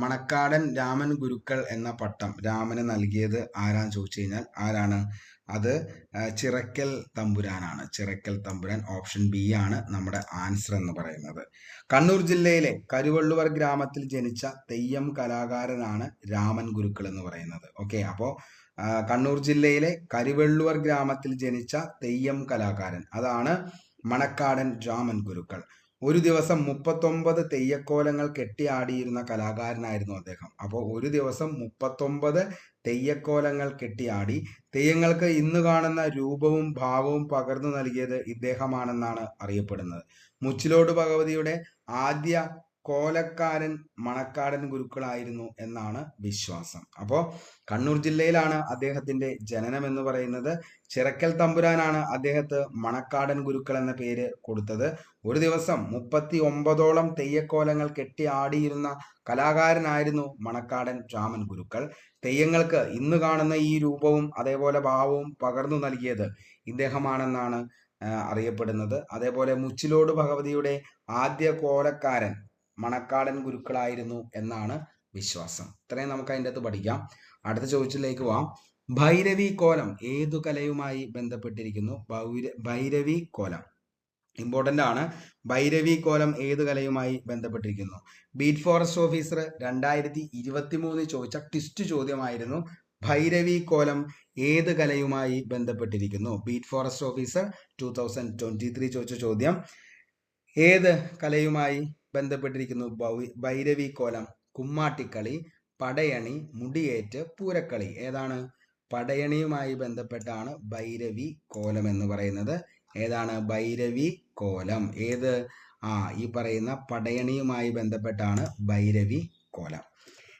മണക്കാടൻ രാമൻ ഗുരുക്കൾ എന്ന പട്ടം രാമന് നൽകിയത് ആരാന്ന് ചോദിച്ചു കഴിഞ്ഞാൽ ആരാണ്? അത് ചിറക്കൽ തമ്പുരാനാണ്. ചിറക്കൽ തമ്പുരാൻ. ഓപ്ഷൻ ബി ആണ് നമ്മുടെ ആൻസർ എന്ന് പറയുന്നത്. കണ്ണൂർ ജില്ലയിലെ കരുവള്ളുവർ ഗ്രാമത്തിൽ ജനിച്ച തെയ്യം കലാകാരനാണ് രാമൻ ഗുരുക്കൾ എന്ന് പറയുന്നത്. ഓക്കെ, അപ്പോൾ കണ്ണൂർ ജില്ലയിലെ കരുവള്ളുവർ ഗ്രാമത്തിൽ ജനിച്ച തെയ്യം കലാകാരൻ അതാണ് മണക്കാടൻ രാമൻ ഗുരുക്കൾ. ഒരു ദിവസം 39 തെയ്യക്കോലങ്ങൾ കെട്ടിയാടിയിരുന്ന കലാകാരനായിരുന്നു അദ്ദേഹം. അപ്പോൾ ഒരു ദിവസം 39 തെയ്യക്കോലങ്ങൾ കെട്ടിയാടി തെയ്യങ്ങൾക്ക് ഇന്ന് കാണുന്ന രൂപവും ഭാവവും പകർന്നു നൽകിയത് ഇദ്ദേഹമാണെന്നാണ് അറിയപ്പെടുന്നത്. മുച്ചിലോട് ഭഗവതിയുടെ ആദ്യ കോലക്കാരൻ മണക്കാടൻ ഗുരുക്കളായിരുന്നു എന്നാണ് വിശ്വാസം. അപ്പോൾ കണ്ണൂർ ജില്ലയിലാണ് അദ്ദേഹത്തിന്റെ ജനനം എന്ന് പറയുന്നത്. ചിറക്കൽ തമ്പുരാനാണ് അദ്ദേഹത്തെ മണക്കാടൻ ഗുരുക്കൾ എന്ന പേര് കൊടുത്തത്. ഒരു ദിവസം 39ഓളം തെയ്യക്കോലങ്ങൾ കെട്ടി ആടിയിരുന്ന കലാകാരനായിരുന്നു മണക്കാടൻ രാമൻ ഗുരുക്കൾ. തെയ്യങ്ങൾക്ക് ഇന്ന് കാണുന്ന ഈ രൂപവും അതേപോലെ ഭാവവും പകർന്നു നൽകിയത് ഇദ്ദേഹമാണെന്നാണ് അറിയപ്പെടുന്നത്. അതേപോലെ മുച്ചിലോട് ഭഗവതിയുടെ ആദ്യ കോലക്കാരൻ മണക്കാടൻ ഗുരുക്കളായിരുന്നു എന്നാണ് വിശ്വാസം. ഇത്രയും നമുക്ക് അതിൻ്റെ അകത്ത് പഠിക്കാം. അടുത്ത ചോദ്യത്തിലേക്ക് പോവാം. ഭൈരവി കോലം ഏതു കലയുമായി ബന്ധപ്പെട്ടിരിക്കുന്നു? ഭൈരവി കോലം ഇമ്പോർട്ടൻ്റ് ആണ്. ഭൈരവി കോലം ഏത് കലയുമായി ബന്ധപ്പെട്ടിരിക്കുന്നു? ബീറ്റ് ഫോറസ്റ്റ് ഓഫീസർ 2023 ചോദിച്ച ട്വിസ്റ്റ് ചോദ്യമായിരുന്നു. ഭൈരവി കോലം ഏത് കലയുമായി ബന്ധപ്പെട്ടിരിക്കുന്നു? ബീറ്റ് ഫോറസ്റ്റ് ഓഫീസർ 2023 ചോദിച്ച ചോദ്യം ഏത് കലയുമായി ബന്ധപ്പെട്ടിരിക്കുന്നു? ഭൈരവി കോലം. കുമ്മാട്ടിക്കളി, പടയണി, മുടിയേറ്റ്, പൂരക്കളി. ഏതാണ്? പടയണിയുമായി ബന്ധപ്പെട്ടാണ് ഭൈരവി കോലം എന്ന് പറയുന്നത്. ഏതാണ് ഭൈരവി കോലം? ഏത്? ഈ പറയുന്ന പടയണിയുമായി ബന്ധപ്പെട്ടാണ് ഭൈരവി കോലം.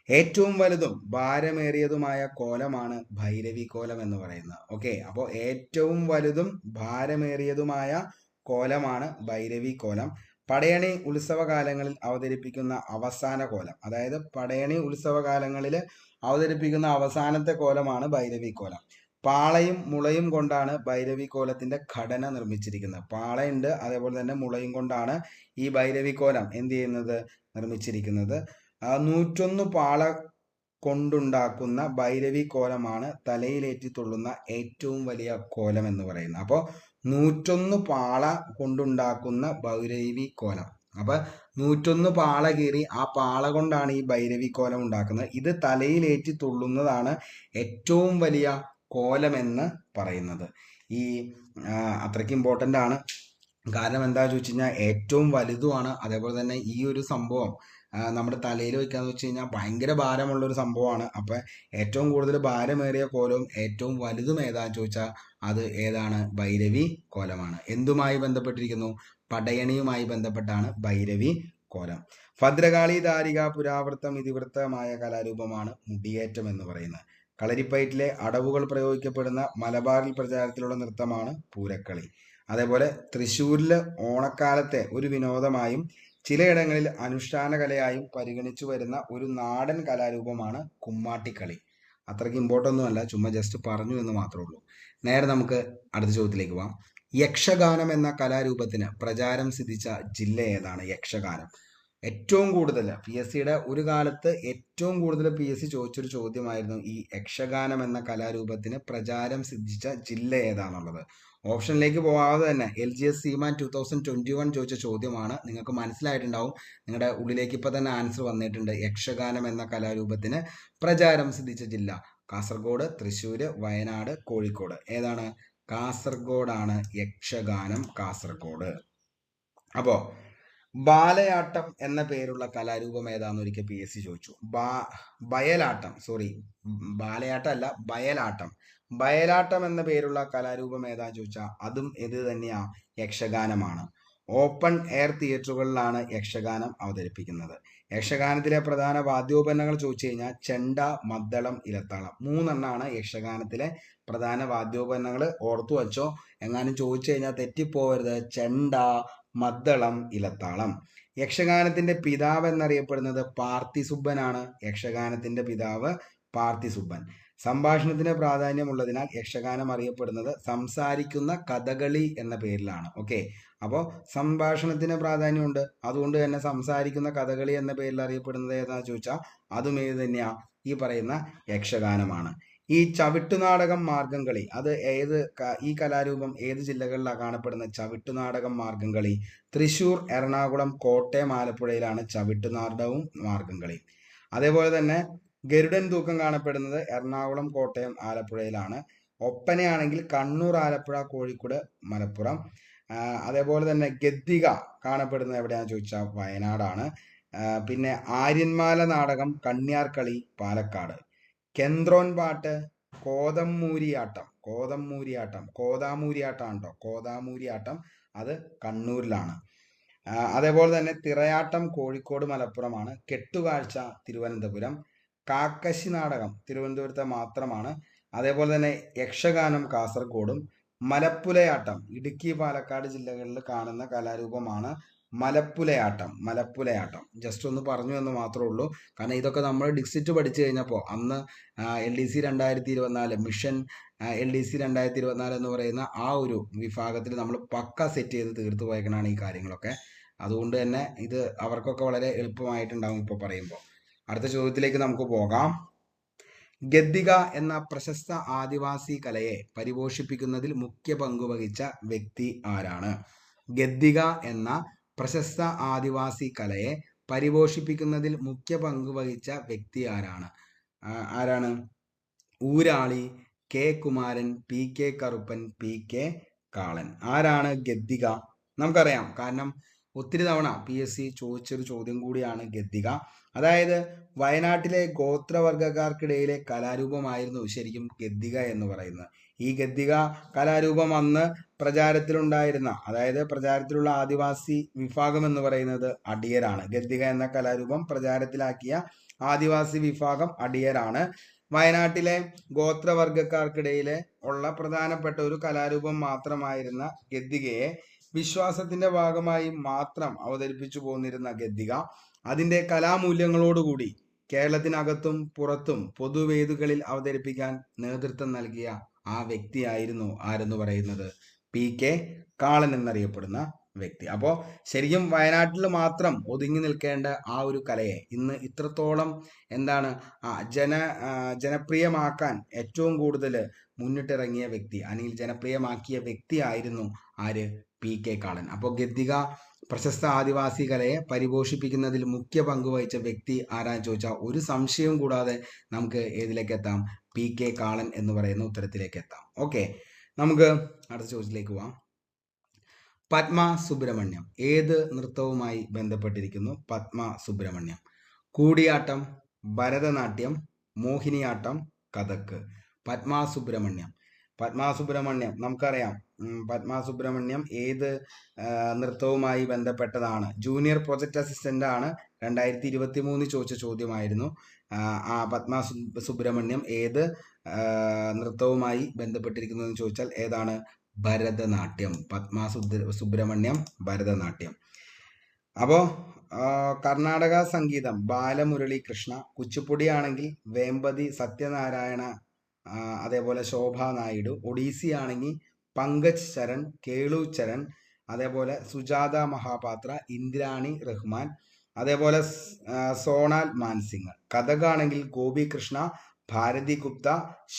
ഏറ്റവും വലുതും ഭാരമേറിയതുമായ കോലമാണ് ഭൈരവി കോലം എന്ന് പറയുന്നത്. ഓക്കെ, അപ്പോൾ ഏറ്റവും വലുതും ഭാരമേറിയതുമായ കോലമാണ് ഭൈരവി കോലം. പടയണി ഉത്സവകാലങ്ങളിൽ അവതരിപ്പിക്കുന്ന അവസാന കോലം, അതായത് പടയണി ഉത്സവകാലങ്ങളിൽ അവതരിപ്പിക്കുന്ന അവസാനത്തെ കോലമാണ് ഭൈരവി കോലം. പാളയും മുളയും കൊണ്ടാണ് ഭൈരവി കോലത്തിന്റെ ഘടന നിർമ്മിച്ചിരിക്കുന്നത്. പാളയുണ്ട്, അതേപോലെ തന്നെ മുളയും കൊണ്ടാണ് ഈ ഭൈരവി കോലം നിർമ്മിച്ചിരിക്കുന്നത്. 101 പാള കൊണ്ടുണ്ടാക്കുന്ന ഭൈരവി കോലമാണ് തലയിലേറ്റി തുള്ളുന്ന ഏറ്റവും വലിയ കോലം എന്ന് പറയുന്നത്. അപ്പോൾ 101 പാള കൊണ്ടുണ്ടാക്കുന്ന ഭൈരവി കോലം. അപ്പൊ 101 പാള കീറി ആ പാള കൊണ്ടാണ് ഈ ഭൈരവി കോലം ഉണ്ടാക്കുന്നത്. ഇത് തലയിലേറ്റി തുള്ളുന്നതാണ് ഏറ്റവും വലിയ കോലം എന്ന് പറയുന്നത്. ഈ അത്രയ്ക്ക് ഇമ്പോർട്ടൻ്റ് ആണ്. കാരണം എന്താ ചോദിച്ചു കഴിഞ്ഞാൽ ഏറ്റവും വലുതുമാണ്. അതേപോലെ തന്നെ ഈ ഒരു സംഭവം നമ്മുടെ തലയിൽ വെക്കാന്ന് വെച്ച് കഴിഞ്ഞാൽ ഭയങ്കര ഭാരമുള്ളൊരു സംഭവമാണ്. അപ്പം ഏറ്റവും കൂടുതൽ ഭാരമേറിയ കോലവും ഏറ്റവും വലുതും ഏതാന്ന് ചോദിച്ചാൽ അത് ഏതാണ്? ഭൈരവി കോലമാണ്. എന്തുമായി ബന്ധപ്പെട്ടിരിക്കുന്നു? പടയണിയുമായി ബന്ധപ്പെട്ടാണ് ഭൈരവി കോലം. ഭദ്രകാളി, ദാരിക, പുരാവൃത്തം, ഇതിവൃത്തമായ കലാരൂപമാണ് മുടിയേറ്റം എന്ന് പറയുന്നത്. കളരിപ്പയറ്റിലെ അടവുകൾ പ്രയോഗിക്കപ്പെടുന്ന മലബാറിൽ പ്രചാരത്തിലുള്ള നൃത്തമാണ് പൂരക്കളി. അതേപോലെ തൃശ്ശൂരിൽ ഓണക്കാലത്തെ ഒരു വിനോദമായും ചിലയിടങ്ങളിൽ അനുഷ്ഠാന കലയായും പരിഗണിച്ചു വരുന്ന ഒരു നാടൻ കലാരൂപമാണ് കുമ്മാട്ടിക്കളി. അത്രയ്ക്ക് ഇമ്പോർട്ടൻ്റ് ഒന്നുമല്ല, ചുമ്മാ ജസ്റ്റ് പറഞ്ഞു എന്ന് മാത്രമേ ഉള്ളൂ. നേരെ നമുക്ക് അടുത്ത ചോദ്യത്തിലേക്ക് പോവാം. യക്ഷഗാനം എന്ന കലാരൂപത്തിന് പ്രചാരം സിദ്ധിച്ച ജില്ല ഏതാണ്? യക്ഷഗാനം ഏറ്റവും കൂടുതൽ PSCയുടെ ഒരു കാലത്ത് ഏറ്റവും കൂടുതൽ PSC ചോദിച്ചൊരു ചോദ്യമായിരുന്നു ഈ യക്ഷഗാനം എന്ന കലാരൂപത്തിന് പ്രചാരം സിദ്ധിച്ച ജില്ല ഏതാണെന്നുള്ളത്. ഓപ്ഷനിലേക്ക് പോകാതെ തന്നെ LGS CMAT 2021 ചോദിച്ച ചോദ്യമാണ്. നിങ്ങൾക്ക് മനസ്സിലായിട്ടുണ്ടാവും, നിങ്ങളുടെ ഉള്ളിലേക്ക് ഇപ്പം തന്നെ ആൻസർ വന്നിട്ടുണ്ട്. യക്ഷഗാനം എന്ന കലാരൂപത്തിന് പ്രചാരം സിദ്ധിച്ച ജില്ല കാസർഗോഡ്, തൃശ്ശൂർ, വയനാട്, കോഴിക്കോട്. ഏതാണ്? കാസർഗോഡാണ് യക്ഷഗാനം, കാസർഗോഡ്. അപ്പോൾ ബാലയാട്ടം എന്ന പേരുള്ള കലാരൂപം ഏതാന്ന് ഒരിക്കൽ PSC ചോദിച്ചു. ബയലാട്ടം, സോറി ബാലയാട്ടം അല്ല, ബയലാട്ടം. ബയലാട്ടം എന്ന പേരുള്ള കലാരൂപം ഏതാന്ന് ചോദിച്ചാൽ അതും ഇത് തന്നെയാ, യക്ഷഗാനമാണ്. ഓപ്പൺ എയർ തിയേറ്ററുകളിലാണ് യക്ഷഗാനം അവതരിപ്പിക്കുന്നത്. യക്ഷഗാനത്തിലെ പ്രധാന വാദ്യോപകരണങ്ങൾ ചോദിച്ചു കഴിഞ്ഞാൽ ചെണ്ട, മദ്ദളം, ഇലത്താളം. 3 എണ്ണമാണ് യക്ഷഗാനത്തിലെ പ്രധാന വാദ്യോപകരണങ്ങൾ. ഓർത്തു വച്ചോ, എങ്ങാനും ചോദിച്ചു കഴിഞ്ഞാൽ തെറ്റിപ്പോവരുത്. ചെണ്ട, മദ്ദളം, ഇലത്താളം. യക്ഷഗാനത്തിന്റെ പിതാവ് എന്നറിയപ്പെടുന്നത് പാർത്ഥിസുബ്ബനാണ്. യക്ഷഗാനത്തിന്റെ പിതാവ് പാർത്ഥിസുബ്ബൻ. സംഭാഷണത്തിന് പ്രാധാന്യമുള്ളതിനാൽ യക്ഷഗാനം അറിയപ്പെടുന്നത് സംസാരിക്കുന്ന കഥകളി എന്ന പേരിലാണ്. ഓക്കെ, അപ്പോൾ സംഭാഷണത്തിന് പ്രാധാന്യമുണ്ട്, അതുകൊണ്ട് തന്നെ സംസാരിക്കുന്ന കഥകളി എന്ന പേരിൽ അറിയപ്പെടുന്നത് ഏതാണെന്ന് ചോദിച്ചാൽ അതും ഏത് തന്നെയാ, ഈ പറയുന്ന യക്ഷഗാനമാണ്. ഈ ചവിട്ടുനാടകം മാർഗംകളി അത് ഈ കലാരൂപം ഏത് ജില്ലകളിലാണ് കാണപ്പെടുന്നത്? ചവിട്ടുനാടകം മാർഗംകളി തൃശ്ശൂർ, എറണാകുളം, കോട്ടയം, ആലപ്പുഴയിലാണ് ചവിട്ടുനാടകവും മാർഗംകളി. അതേപോലെ തന്നെ ഗരുഡൻ തൂക്കം കാണപ്പെടുന്നത് എറണാകുളം, കോട്ടയം, ആലപ്പുഴയിലാണ്. ഒപ്പനയാണെങ്കിൽ കണ്ണൂർ, ആലപ്പുഴ, കോഴിക്കോട്, മലപ്പുറം. അതേപോലെ തന്നെ ഗദ്ദിക കാണപ്പെടുന്നത് എവിടെയാണെന്ന് ചോദിച്ചാൽ വയനാടാണ്. പിന്നെ ആര്യന്മാല നാടകം, കണ്യാർകളി, പാലക്കാട്. കെന്ത്രോൻ പാട്ട്, കോതമൂരിയാട്ടം അത് കണ്ണൂരിലാണ്. അതേപോലെ തന്നെ തിറയാട്ടം കോഴിക്കോട്, മലപ്പുറമാണ്. കെട്ടുകാഴ്ച തിരുവനന്തപുരം. കാക്കശി നാടകം തിരുവനന്തപുരത്തെ മാത്രമാണ്. അതേപോലെ തന്നെ യക്ഷഗാനം കാസർഗോഡും. മലപ്പുലയാട്ടം ഇടുക്കി, പാലക്കാട് ജില്ലകളിൽ കാണുന്ന കലാരൂപമാണ് മലപ്പുലയാട്ടം. ജസ്റ്റ് ഒന്ന് പറഞ്ഞു എന്ന് മാത്രമേ ഉള്ളൂ. കാരണം ഇതൊക്കെ നമ്മൾ ഡിസ്ട്രിക്റ്റ് പഠിച്ചു കഴിഞ്ഞപ്പോൾ അന്ന് LDC 2024 മിഷൻ LDC 2024 എന്ന് പറയുന്ന ആ ഒരു വിഭാഗത്തിൽ നമ്മൾ പക്ക സെറ്റ് ചെയ്ത് തീർത്തു പോയേക്കണാണ് ഈ കാര്യങ്ങളൊക്കെ. അതുകൊണ്ട് തന്നെ ഇത് അവർക്കൊക്കെ വളരെ എളുപ്പമായിട്ടുണ്ടാവും ഇപ്പോൾ പറയുമ്പോൾ. അടുത്ത ചോദ്യത്തിലേക്ക് നമുക്ക് പോകാം. ഗദ്ദിക എന്ന പ്രശസ്ത ആദിവാസി കലയെ പരിപോഷിപ്പിക്കുന്നതിൽ മുഖ്യ പങ്കുവഹിച്ച വ്യക്തി ആരാണ്? ഗദ്ദിക എന്ന പ്രശസ്ത ആദിവാസി കലയെ പരിപോഷിപ്പിക്കുന്നതിൽ മുഖ്യ പങ്കുവഹിച്ച വ്യക്തി ആരാണ്? Urali, K Kumaran, PK Karuppan, PK കാളൻ. ആരാണ് ഗദ്ദിക? നമുക്കറിയാം, കാരണം ഒത്തിരി തവണ PSC ചോദിച്ചൊരു ചോദ്യം കൂടിയാണ് ഗദ്ദിക. അതായത് വയനാട്ടിലെ ഗോത്രവർഗക്കാർക്കിടയിലെ കലാരൂപമായിരുന്നു ശരിക്കും ഗദ്ദിക എന്ന് പറയുന്നത്. ഈ ഗദ്ദിക കലാരൂപം അന്ന് പ്രചാരത്തിലുണ്ടായിരുന്ന, അതായത് പ്രചാരത്തിലുള്ള ആദിവാസി വിഭാഗം എന്ന് പറയുന്നത് അടിയരാണ്. ഗദ്ദിക എന്ന കലാരൂപം പ്രചാരത്തിലാക്കിയ ആദിവാസി വിഭാഗം അടിയരാണ്. വയനാട്ടിലെ ഗോത്രവർഗക്കാർക്കിടയിലെ ഉള്ള പ്രധാനപ്പെട്ട ഒരു കലാരൂപം മാത്രമായിരുന്ന ഗദ്ദികയെ വിശ്വാസത്തിന്റെ ഭാഗമായി മാത്രം അവതരിപ്പിച്ചു പോന്നിരുന്ന ഗദ്ദിക അതിന്റെ കലാമൂല്യങ്ങളോടുകൂടി കേരളത്തിനകത്തും പുറത്തും പൊതുവേദികളിൽ അവതരിപ്പിക്കാൻ നേതൃത്വം നൽകിയ ആ വ്യക്തിയായിരുന്നു ആരെന്ന് പറയുന്നത്? PK കാളൻ എന്നറിയപ്പെടുന്ന വ്യക്തി. അപ്പോൾ ശരിക്കും വയനാട്ടിൽ മാത്രം ഒതുങ്ങി നിൽക്കേണ്ട ആ ഒരു കലയെ ഇന്ന് ഇത്രത്തോളം ജനപ്രിയമാക്കാൻ ഏറ്റവും കൂടുതൽ മുന്നിട്ടിറങ്ങിയ വ്യക്തി, അല്ലെങ്കിൽ ജനപ്രിയമാക്കിയ വ്യക്തി ആയിരുന്നു ആര്? PK കാളൻ. അപ്പോൾ ഗദ്ദിക പ്രശസ്ത ആദിവാസി കലയെ പരിപോഷിപ്പിക്കുന്നതിൽ മുഖ്യ പങ്കുവഹിച്ച വ്യക്തി ആരാന്ന് ചോദിച്ചാൽ ഒരു സംശയവും കൂടാതെ നമുക്ക് ഏതിലേക്ക് എത്താം? PK കാളൻ എന്ന് പറയുന്ന ഉത്തരത്തിലേക്ക് എത്താം. ഓക്കെ, നമുക്ക് അടുത്ത ചോദ്യത്തിലേക്ക് പോവാം. പത്മ സുബ്രഹ്മണ്യം ഏത് നൃത്തവുമായി ബന്ധപ്പെട്ടിരിക്കുന്നു? പത്മ സുബ്രഹ്മണ്യം കൂടിയാട്ടം, ഭരതനാട്യം, മോഹിനിയാട്ടം, കഥക്ക്. പത്മ സുബ്രഹ്മണ്യം നമുക്കറിയാം. പത്മ സുബ്രഹ്മണ്യം ഏത് നൃത്തവുമായി ബന്ധപ്പെട്ടതാണ്? ജൂനിയർ പ്രൊജക്ട് അസിസ്റ്റന്റ് ആണ്. 2023 ചോദിച്ച ചോദ്യമായിരുന്നു. ആ പത്മ സുബ്രഹ്മണ്യം ഏത് നൃത്തവുമായി ബന്ധപ്പെട്ടിരിക്കുന്നു എന്ന് ചോദിച്ചാൽ ഏതാണ്? ഭരതനാട്യം. സുബ്രഹ്മണ്യം ഭരതനാട്യം. അപ്പോൾ കർണാടക സംഗീതം ബാലമുരളി കൃഷ്ണ, കുച്ചിപ്പുടി ആണെങ്കിൽ വേമ്പതി സത്യനാരായണ, അതേപോലെ ശോഭ നായിഡു, ഒഡീസി ആണെങ്കിൽ പങ്കജ് ചരൺ, കേളു ചരൺ, അതേപോലെ സുജാത മഹാപാത്ര, ഇന്ദ്രാണി റഹ്മാൻ, അതേപോലെ സോണാൽ മാൻസിംഗ്. കഥകാണെങ്കിൽ ഗോപി കൃഷ്ണ, ഭാരതി ഗുപ്ത,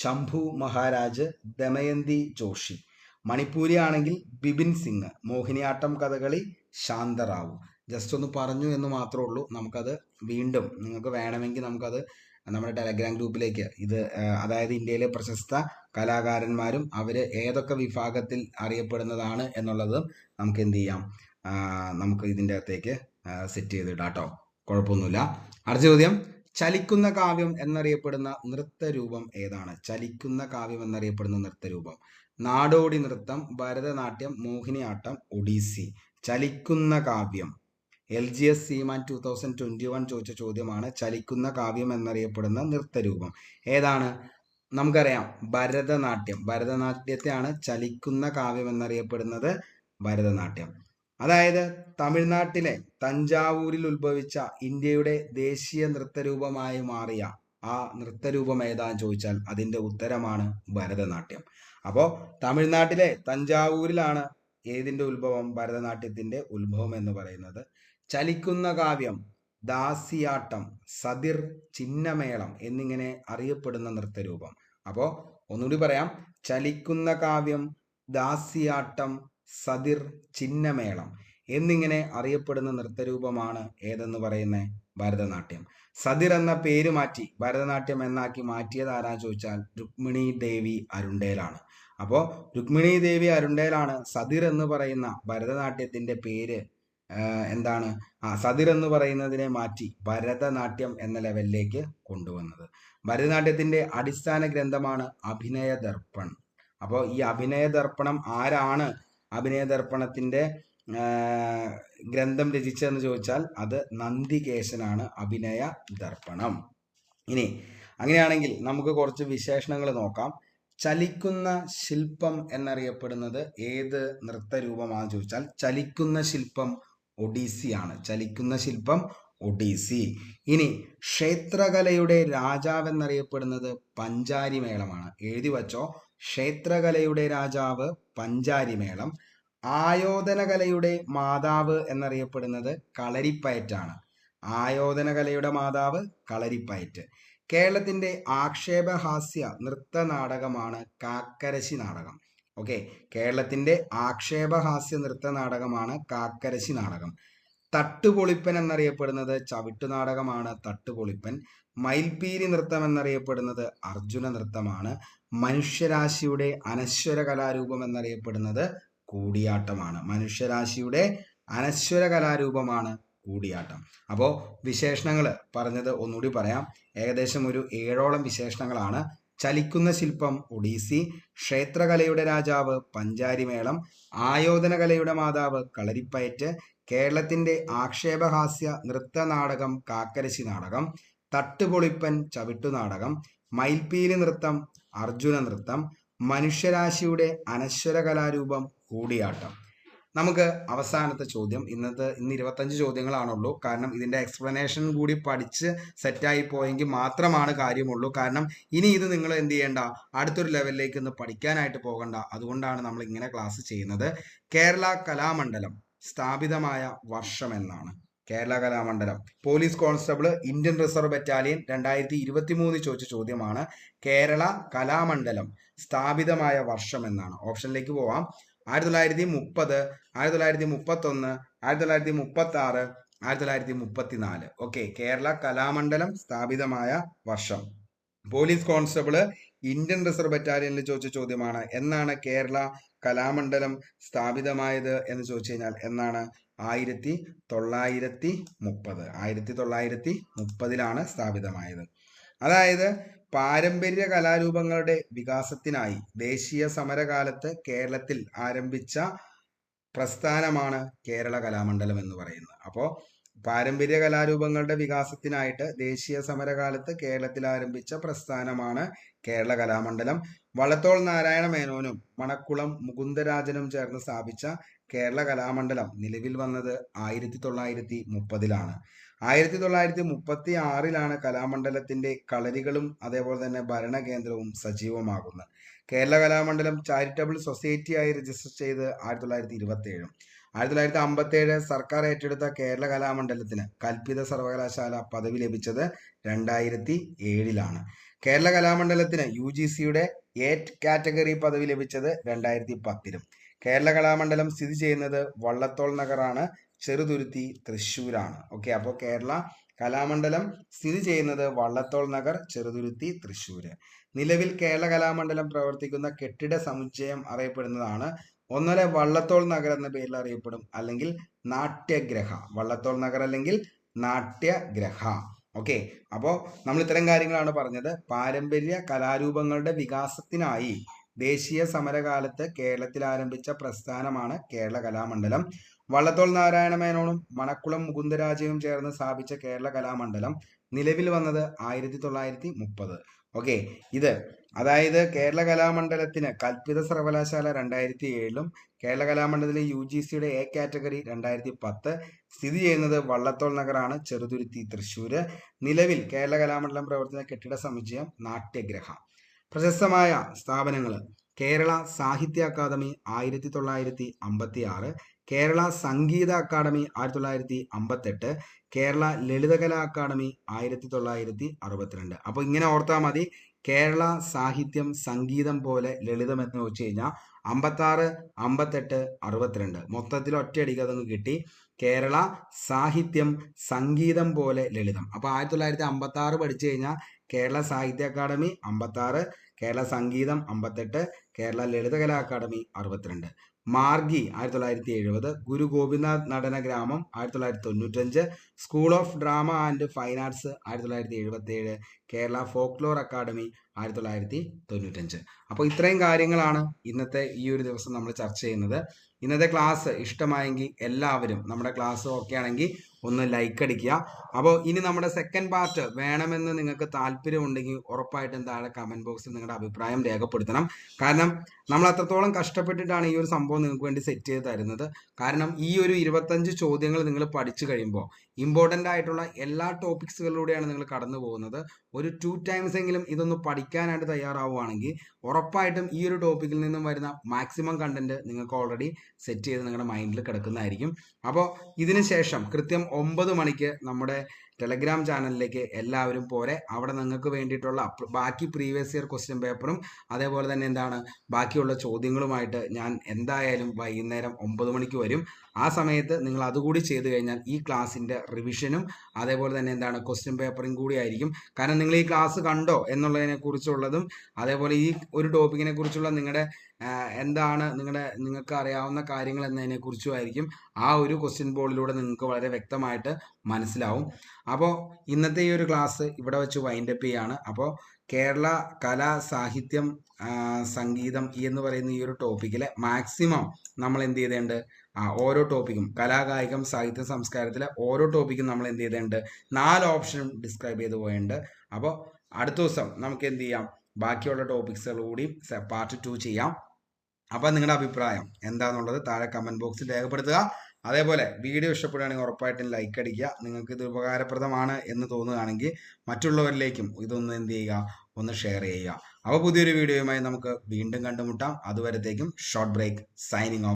ശംഭു മഹാരാജ്, ദമയന്തി ജോഷി. മണിപ്പൂരി ആണെങ്കിൽ ബിപിൻ സിംഗ്, മോഹിനിയാട്ടം കഥകളി ശാന്തറാവു. ജസ്റ്റ് ഒന്ന് പറഞ്ഞു എന്ന് മാത്രമേ ഉള്ളൂ. നമുക്കത് വീണ്ടും നിങ്ങൾക്ക് വേണമെങ്കിൽ നമുക്കത് നമ്മുടെ ടെലഗ്രാം ഗ്രൂപ്പിലേക്ക് അതായത് ഇന്ത്യയിലെ പ്രശസ്ത കലാകാരന്മാരും അവർ ഏതൊക്കെ വിഭാഗത്തിൽ അറിയപ്പെടുന്നതാണ് എന്നുള്ളതും നമുക്ക് എന്ത് ചെയ്യാം, നമുക്ക് ഇതിൻ്റെ അകത്തേക്ക് സെറ്റ് ചെയ്തിടാം കേട്ടോ, കുഴപ്പമൊന്നുമില്ല. അടുത്ത ചോദ്യം, ചലിക്കുന്ന കാവ്യം എന്നറിയപ്പെടുന്ന നൃത്തരൂപം ഏതാണ്? ചലിക്കുന്ന കാവ്യം എന്നറിയപ്പെടുന്ന നൃത്തരൂപം നാടോടി നൃത്തം, ഭരതനാട്യം, മോഹിനിയാട്ടം, ഒഡീസി. ചലിക്കുന്ന കാവ്യം. LGS സീമാൻ 2021 ചോദിച്ച ചോദ്യമാണ്. ചലിക്കുന്ന കാവ്യം എന്നറിയപ്പെടുന്ന നൃത്തരൂപം ഏതാണ്? നമുക്കറിയാം ഭരതനാട്യം. ഭരതനാട്യത്തെയാണ് ചലിക്കുന്ന കാവ്യം എന്നറിയപ്പെടുന്നത്, ഭരതനാട്യം. അതായത് തമിഴ്നാട്ടിലെ തഞ്ചാവൂരിൽ ഉത്ഭവിച്ച ഇന്ത്യയുടെ ദേശീയ നൃത്തരൂപമായി മാറിയ ആ നൃത്തരൂപം ഏതാന്ന് ചോദിച്ചാൽ അതിൻ്റെ ഉത്തരമാണ് ഭരതനാട്യം. അപ്പോൾ തമിഴ്നാട്ടിലെ തഞ്ചാവൂരിലാണ് ഏതിൻ്റെ ഉത്ഭവം? ഭരതനാട്യത്തിൻ്റെ ഉത്ഭവം എന്ന് പറയുന്നത്. ചലിക്കുന്ന കാവ്യം, ദാസിയാട്ടം, സതിർ, ചിന്നമേളം എന്നിങ്ങനെ അറിയപ്പെടുന്ന നൃത്തരൂപം. അപ്പോൾ ഒന്നുകൂടി പറയാം, ചലിക്കുന്ന കാവ്യം, ദാസിയാട്ടം, സതിർ, ചിന്നമേളം എന്നിങ്ങനെ അറിയപ്പെടുന്ന നൃത്തരൂപമാണ് ഏതെന്ന് പറയുന്നത്? ഭരതനാട്യം. സതിർ എന്ന പേര് മാറ്റി ഭരതനാട്യം എന്നാക്കി മാറ്റിയത് ആരാന്ന് ചോദിച്ചാൽ രുക്മിണി ദേവി അരുണ്ടേലാണ്. അപ്പോൾ രുക്മിണി ദേവി അരുണ്ടേലാണ് സതിർ എന്ന് പറയുന്ന ഭരതനാട്യത്തിന്റെ പേര് എന്താണ്, സതിർ എന്ന് പറയുന്നതിനെ മാറ്റി ഭരതനാട്യം എന്ന ലെവലിലേക്ക് കൊണ്ടുവന്നത്. ഭരതനാട്യത്തിന്റെ അടിസ്ഥാന ഗ്രന്ഥമാണ് അഭിനയ ദർപ്പൺ. അപ്പോൾ ഈ അഭിനയ ദർപ്പണം ആരാണ് അഭിനയ ദർപ്പണത്തിന്റെ ഗ്രന്ഥം രചിച്ചതെന്ന് ചോദിച്ചാൽ അത് നന്ദികേശനാണ് അഭിനയ ദർപ്പണം. ഇനി അങ്ങനെയാണെങ്കിൽ നമുക്ക് കുറച്ച് വിശേഷണങ്ങൾ നോക്കാം. ചലിക്കുന്ന ശില്പം എന്നറിയപ്പെടുന്നത് ഏത് നൃത്തരൂപമാണെന്ന് ചോദിച്ചാൽ ചലിക്കുന്ന ശില്പം ഒഡീസിയാണ്. ചലിക്കുന്ന ശില്പം ഒഡീസി. ഇനി ക്ഷേത്രകലയുടെ രാജാവ് എന്നറിയപ്പെടുന്നത് പഞ്ചാരിമേളമാണ്. എഴുതി വച്ചോ, ക്ഷേത്രകലയുടെ രാജാവ് പഞ്ചാരിമേളം. ആയോധന കലയുടെ മാതാവ് എന്നറിയപ്പെടുന്നത് കളരിപ്പയറ്റാണ്. ആയോധന കലയുടെ മാതാവ് കളരിപ്പയറ്റ്. കേരളത്തിന്റെ ആക്ഷേപഹാസ്യ നൃത്ത നാടകമാണ് കാക്കരശി നാടകം. ഓക്കെ, കേരളത്തിന്റെ ആക്ഷേപഹാസ്യ നൃത്ത നാടകമാണ് കാക്കരശി നാടകം. തട്ടുപൊളിപ്പൻ എന്നറിയപ്പെടുന്നത് ചവിട്ടുനാടകമാണ് തട്ടുപൊളിപ്പൻ. മയിൽപീലി നൃത്തം എന്നറിയപ്പെടുന്നത് അർജുന നൃത്തമാണ്. മനുഷ്യരാശിയുടെ അനശ്വര കലാരൂപം എന്നറിയപ്പെടുന്നത് കൂടിയാട്ടമാണ്. മനുഷ്യരാശിയുടെ അനശ്വര കലാരൂപമാണ് കൂടിയാട്ടം. അപ്പോൾ വിശേഷണങ്ങൾ പറഞ്ഞത് ഒന്നുകൂടി പറയാം. ഏകദേശം ഒരു 7ഓളം വിശേഷണങ്ങളാണ്. ചലിക്കുന്ന ശില്പം ഒഡീസി, ക്ഷേത്രകലയുടെ രാജാവ് പഞ്ചാരിമേളം, ആയോധന കലയുടെ മാതാവ് കളരിപ്പയറ്റ്, കേരളത്തിന്റെ ആക്ഷേപഹാസ്യ നൃത്ത നാടകം കാക്കരശി നാടകം, തട്ടുപൊളിപ്പൻ ചവിട്ടുനാടകം, മയിൽപീലി നൃത്തം അർജുന നൃത്തം, മനുഷ്യരാശിയുടെ അനശ്വര കലാരൂപം കൂടിയാട്ടം. നമുക്ക് അവസാനത്തെ ചോദ്യം. ഇന്ന് 25 ചോദ്യങ്ങളാണുള്ളൂ. കാരണം ഇതിന്റെ എക്സ്പ്ലനേഷൻ കൂടി പഠിച്ച് സെറ്റായി പോയെങ്കിൽ മാത്രമാണ് കാര്യമുള്ളൂ. കാരണം ഇനി ഇത് നിങ്ങൾ എന്ത് ചെയ്യേണ്ട, അടുത്തൊരു ലെവലിലേക്ക് ഒന്ന് പഠിക്കാനായിട്ട് പോകണ്ട. അതുകൊണ്ടാണ് നമ്മൾ ഇങ്ങനെ ക്ലാസ് ചെയ്യുന്നത്. കേരള കലാമണ്ഡലം സ്ഥാപിതമായ വർഷം എന്നാണ്? Kerala Kalamandalam police constable Indian reserve battalion 2023 ചോദിച്ച ചോദ്യമാണ്. കേരള കലാമണ്ഡലം സ്ഥാപിതമായ വർഷം എന്നാണ്? ഓപ്ഷനിലേക്ക് പോവാം. 1930, 1931, 1936, 1934. ഓക്കെ, കേരള കലാമണ്ഡലം സ്ഥാപിതമായ വർഷം. പോലീസ് കോൺസ്റ്റബിള് ഇന്ത്യൻ റിസർവ് ബറ്റാലിയനിൽ ചോദിച്ച ചോദ്യമാണ്. എന്നാണ് കേരള കലാമണ്ഡലം സ്ഥാപിതമായത് എന്ന് ചോദിച്ചു കഴിഞ്ഞാൽ എന്നാണ്? 1930. 1930 സ്ഥാപിതമായത്. അതായത് പാരമ്പര്യ കലാരൂപങ്ങളുടെ വികാസത്തിനായി ദേശീയ സമരകാലത്ത് കേരളത്തിൽ ആരംഭിച്ച പ്രസ്ഥാനമാണ് കേരള കലാമണ്ഡലം എന്ന് പറയുന്നത്. അപ്പോൾ പാരമ്പര്യ കലാരൂപങ്ങളുടെ വികാസത്തിനായിട്ട് ദേശീയ സമരകാലത്ത് കേരളത്തിൽ ആരംഭിച്ച പ്രസ്ഥാനമാണ് കേരള കലാമണ്ഡലം. വള്ളത്തോൾ നാരായണ മേനോനും മണക്കുളം മുകുന്ദരാജനും ചേർന്ന് സ്ഥാപിച്ച കേരള കലാമണ്ഡലം നിലവിൽ വന്നത് 1930-ലാണ്. 1936-ലാണ് കലാമണ്ഡലത്തിന്റെ കളരികളും അതേപോലെ തന്നെ ഭരണകേന്ദ്രവും സജീവമാകുന്നത്. കേരള കലാമണ്ഡലം ചാരിറ്റബിൾ സൊസൈറ്റിയായി രജിസ്റ്റർ ചെയ്ത് 1927. 1957 സർക്കാർ ഏറ്റെടുത്ത കേരള കലാമണ്ഡലത്തിന് കൽപ്പിത സർവകലാശാല പദവി ലഭിച്ചത് 2007-ലാണ്. കേരള കലാമണ്ഡലത്തിന് UGCയുടെ എ കാറ്റഗറി പദവി ലഭിച്ചത് 2010-ലും. കേരള കലാമണ്ഡലം സ്ഥിതി ചെയ്യുന്നത് വള്ളത്തോൾ നഗറാണ്, ചെറുതുരുത്തി, തൃശ്ശൂരാണ്. ഓക്കെ, അപ്പോൾ കേരള കലാമണ്ഡലം സ്ഥിതി ചെയ്യുന്നത് വള്ളത്തോൾ നഗർ, ചെറുതുരുത്തി, തൃശ്ശൂര്. നിലവിൽ കേരള കലാമണ്ഡലം പ്രവർത്തിക്കുന്ന കെട്ടിട സമുച്ചയം അറിയപ്പെടുന്നതാണ് ഒന്നര വള്ളത്തോൾ നഗർ എന്ന പേരിൽ അറിയപ്പെടും, അല്ലെങ്കിൽ നാട്യഗ്രഹ. വള്ളത്തോൾ നഗർ അല്ലെങ്കിൽ നാട്യഗ്രഹ. ഓക്കെ, അപ്പോൾ നമ്മൾ ഇത്തരം കാര്യങ്ങളാണ് പറഞ്ഞത്. പാരമ്പര്യ കലാരൂപങ്ങളുടെ വികാസത്തിനായി ദേശീയ സമരകാലത്ത് കേരളത്തിൽ ആരംഭിച്ച പ്രസ്ഥാനമാണ് കേരള കലാമണ്ഡലം. വള്ളത്തോൾ നാരായണ മേനോനും മണക്കുളം മുകുന്ദരാജയും ചേർന്ന് സ്ഥാപിച്ച കേരള കലാമണ്ഡലം നിലവിൽ വന്നത് 1930. ഓക്കെ, അതായത് കേരള കലാമണ്ഡലത്തിന് കൽപ്പിത സർവകലാശാല 2007-ലും കേരള കലാമണ്ഡലത്തിലെ UGCയുടെ എ കാറ്റഗറി 2010. സ്ഥിതി ചെയ്യുന്നത് വള്ളത്തോൾ നഗറാണ്, ചെറുതുരുത്തി, തൃശ്ശൂര്. നിലവിൽ കേരള കലാമണ്ഡലം പ്രവർത്തിക്കുന്ന കെട്ടിട സമുച്ചയം നാട്യഗ്രഹ. പ്രശസ്തമായ സ്ഥാപനങ്ങൾ: കേരള സാഹിത്യ അക്കാദമി 1956, കേരള സംഗീത അക്കാദമി 1958, കേരള ലളിതകലാ അക്കാദമി 1962. അപ്പോൾ ഇങ്ങനെ ഓർത്താൽ മതി. കേരള സാഹിത്യം സംഗീതം പോലെ ലളിതം എന്ന് വെച്ച് കഴിഞ്ഞാൽ 56, 58, 62 മൊത്തത്തിൽ ഒറ്റയടിക്ക് അതങ്ങ് കിട്ടി. കേരള സാഹിത്യം സംഗീതം പോലെ ലളിതം. അപ്പോൾ 1956 പഠിച്ചു കഴിഞ്ഞാൽ കേരള സാഹിത്യ അക്കാദമി 56, കേരള സംഗീതം 58, Kerala Lalithakala academy 62. Margi 1970, Guru Gopinath Natana Gramam 1995, school of drama and fine arts 1977, Kerala folklore academy 1995. അപ്പോൾ ഇത്രയും കാര്യങ്ങളാണ് ഇന്നത്തെ ഈ ഒരു ദിവസം നമ്മൾ ചർച്ച ചെയ്യുന്നത്. ഇന്നത്തെ ക്ലാസ് ഇഷ്ടമായെങ്കിൽ എല്ലാവരും, നമ്മുടെ ക്ലാസ് ഓക്കെ ആണെങ്കിൽ ഒന്ന് ലൈക്ക് അടിക്കുക. അപ്പോൾ ഇനി നമ്മുടെ സെക്കൻഡ് പാർട്ട് വേണമെന്ന് നിങ്ങൾക്ക് താല്പര്യമുണ്ടെങ്കിൽ ഉറപ്പായിട്ടും താഴെ കമന്റ് ബോക്സിൽ നിങ്ങളുടെ അഭിപ്രായം രേഖപ്പെടുത്തണം. കാരണം നമ്മൾ അത്രത്തോളം കഷ്ടപ്പെട്ടിട്ടാണ് ഈ ഒരു സംഭവം നിങ്ങൾക്ക് വേണ്ടി സെറ്റ് ചെയ്ത് തരുന്നത്. കാരണം ഈ ഒരു 25 ചോദ്യങ്ങൾ നിങ്ങൾ പഠിച്ചു കഴിയുമ്പോൾ ഇമ്പോർട്ടൻ്റ് ആയിട്ടുള്ള എല്ലാ ടോപ്പിക്സുകളിലൂടെയാണ് നിങ്ങൾ കടന്നു പോകുന്നത്. ഒരു 2 ടൈംസ് എങ്കിലും ഇതൊന്ന് പഠിക്കാനായിട്ട് തയ്യാറാവുകയാണെങ്കിൽ ഉറപ്പായിട്ടും ഈ ഒരു ടോപ്പിക്കിൽ നിന്നും വരുന്ന മാക്സിമം കണ്ടന്റ് നിങ്ങൾക്ക് ഓൾറെഡി സെറ്റ് ചെയ്ത് നിങ്ങളുടെ മൈൻഡിൽ കിടക്കുന്നതായിരിക്കും. അപ്പോൾ ഇതിന് ശേഷം കൃത്യം 9 മണിക്ക് നമ്മുടെ ടെലഗ്രാം ചാനലിലേക്ക് എല്ലാവരും പോരെ. അവിടെ നിങ്ങൾക്ക് വേണ്ടിയിട്ടുള്ള ബാക്കി പ്രീവിയസ് ഇയർ ക്വസ്റ്റ്യൻ പേപ്പറും അതേപോലെ തന്നെ ബാക്കിയുള്ള ചോദ്യങ്ങളുമായിട്ട് ഞാൻ എന്തായാലും വൈകുന്നേരം 9 മണിക്ക് വരും. ആ സമയത്ത് നിങ്ങൾ അതുകൂടി ചെയ്തു കഴിഞ്ഞാൽ ഈ ക്ലാസ്സിൻ്റെ റിവിഷനും അതേപോലെ തന്നെ ക്വസ്റ്റ്യൻ പേപ്പറും കൂടി ആയിരിക്കും. കാരണം നിങ്ങൾ ഈ ക്ലാസ് കണ്ടോ എന്നുള്ളതിനെ കുറിച്ചുള്ളതും അതേപോലെ ഈ ഒരു ടോപ്പിക്കിനെ കുറിച്ചുള്ള നിങ്ങൾക്ക് അറിയാവുന്ന കാര്യങ്ങൾ എന്നതിനെ കുറിച്ചും ആയിരിക്കും ആ ഒരു ക്വസ്റ്റ്യൻ ബോർഡിലൂടെ നിങ്ങൾക്ക് വളരെ വ്യക്തമായിട്ട് മനസ്സിലാവും. അപ്പോൾ ഇന്നത്തെ ഈ ഒരു ക്ലാസ് ഇവിടെ വെച്ച് വൈൻഡപ്പ് ചെയ്യാണ്. അപ്പോൾ കേരള കല സാഹിത്യം സംഗീതം എന്ന് പറയുന്ന ഈ ഒരു ടോപ്പിക്കിലെ മാക്സിമം നമ്മൾ എന്ത് ചെയ്തേണ്ട, ഓരോ ടോപ്പിക്കും കലാകായികം സാഹിത്യ സംസ്കാരത്തിലെ ഓരോ ടോപ്പിക്കും നമ്മൾ എന്ത് ചെയ്തേണ്ട 4 ഓപ്ഷനും ഡിസ്ക്രൈബ് ചെയ്ത് പോയിട്ടുണ്ട്. അപ്പോൾ അടുത്ത ദിവസം നമുക്ക് എന്ത് ചെയ്യാം, ബാക്കിയുള്ള ടോപ്പിക്സുകൾ കൂടി പാർട്ട് 2 ചെയ്യാം. അപ്പം നിങ്ങളുടെ അഭിപ്രായം എന്താണെന്നുള്ളത് താഴെ കമൻറ്റ് ബോക്സിൽ രേഖപ്പെടുത്തുക. അതേപോലെ വീഡിയോ ഇഷ്ടപ്പെടുകയാണെങ്കിൽ ഉറപ്പായിട്ടും ലൈക്ക് അടിക്കുക. നിങ്ങൾക്ക് ഇത് ഉപകാരപ്രദമാണ് എന്ന് തോന്നുകയാണെങ്കിൽ മറ്റുള്ളവരിലേക്കും ഇതൊന്ന് എന്ത് ചെയ്യുക, ഒന്ന് ഷെയർ ചെയ്യുക. അപ്പോൾ പുതിയൊരു വീഡിയോയുമായി നമുക്ക് വീണ്ടും കണ്ടുമുട്ടാം. അതുവരത്തേക്കും ഷോർട്ട് ബ്രേക്ക്, സൈനിങ് ഓഫ്.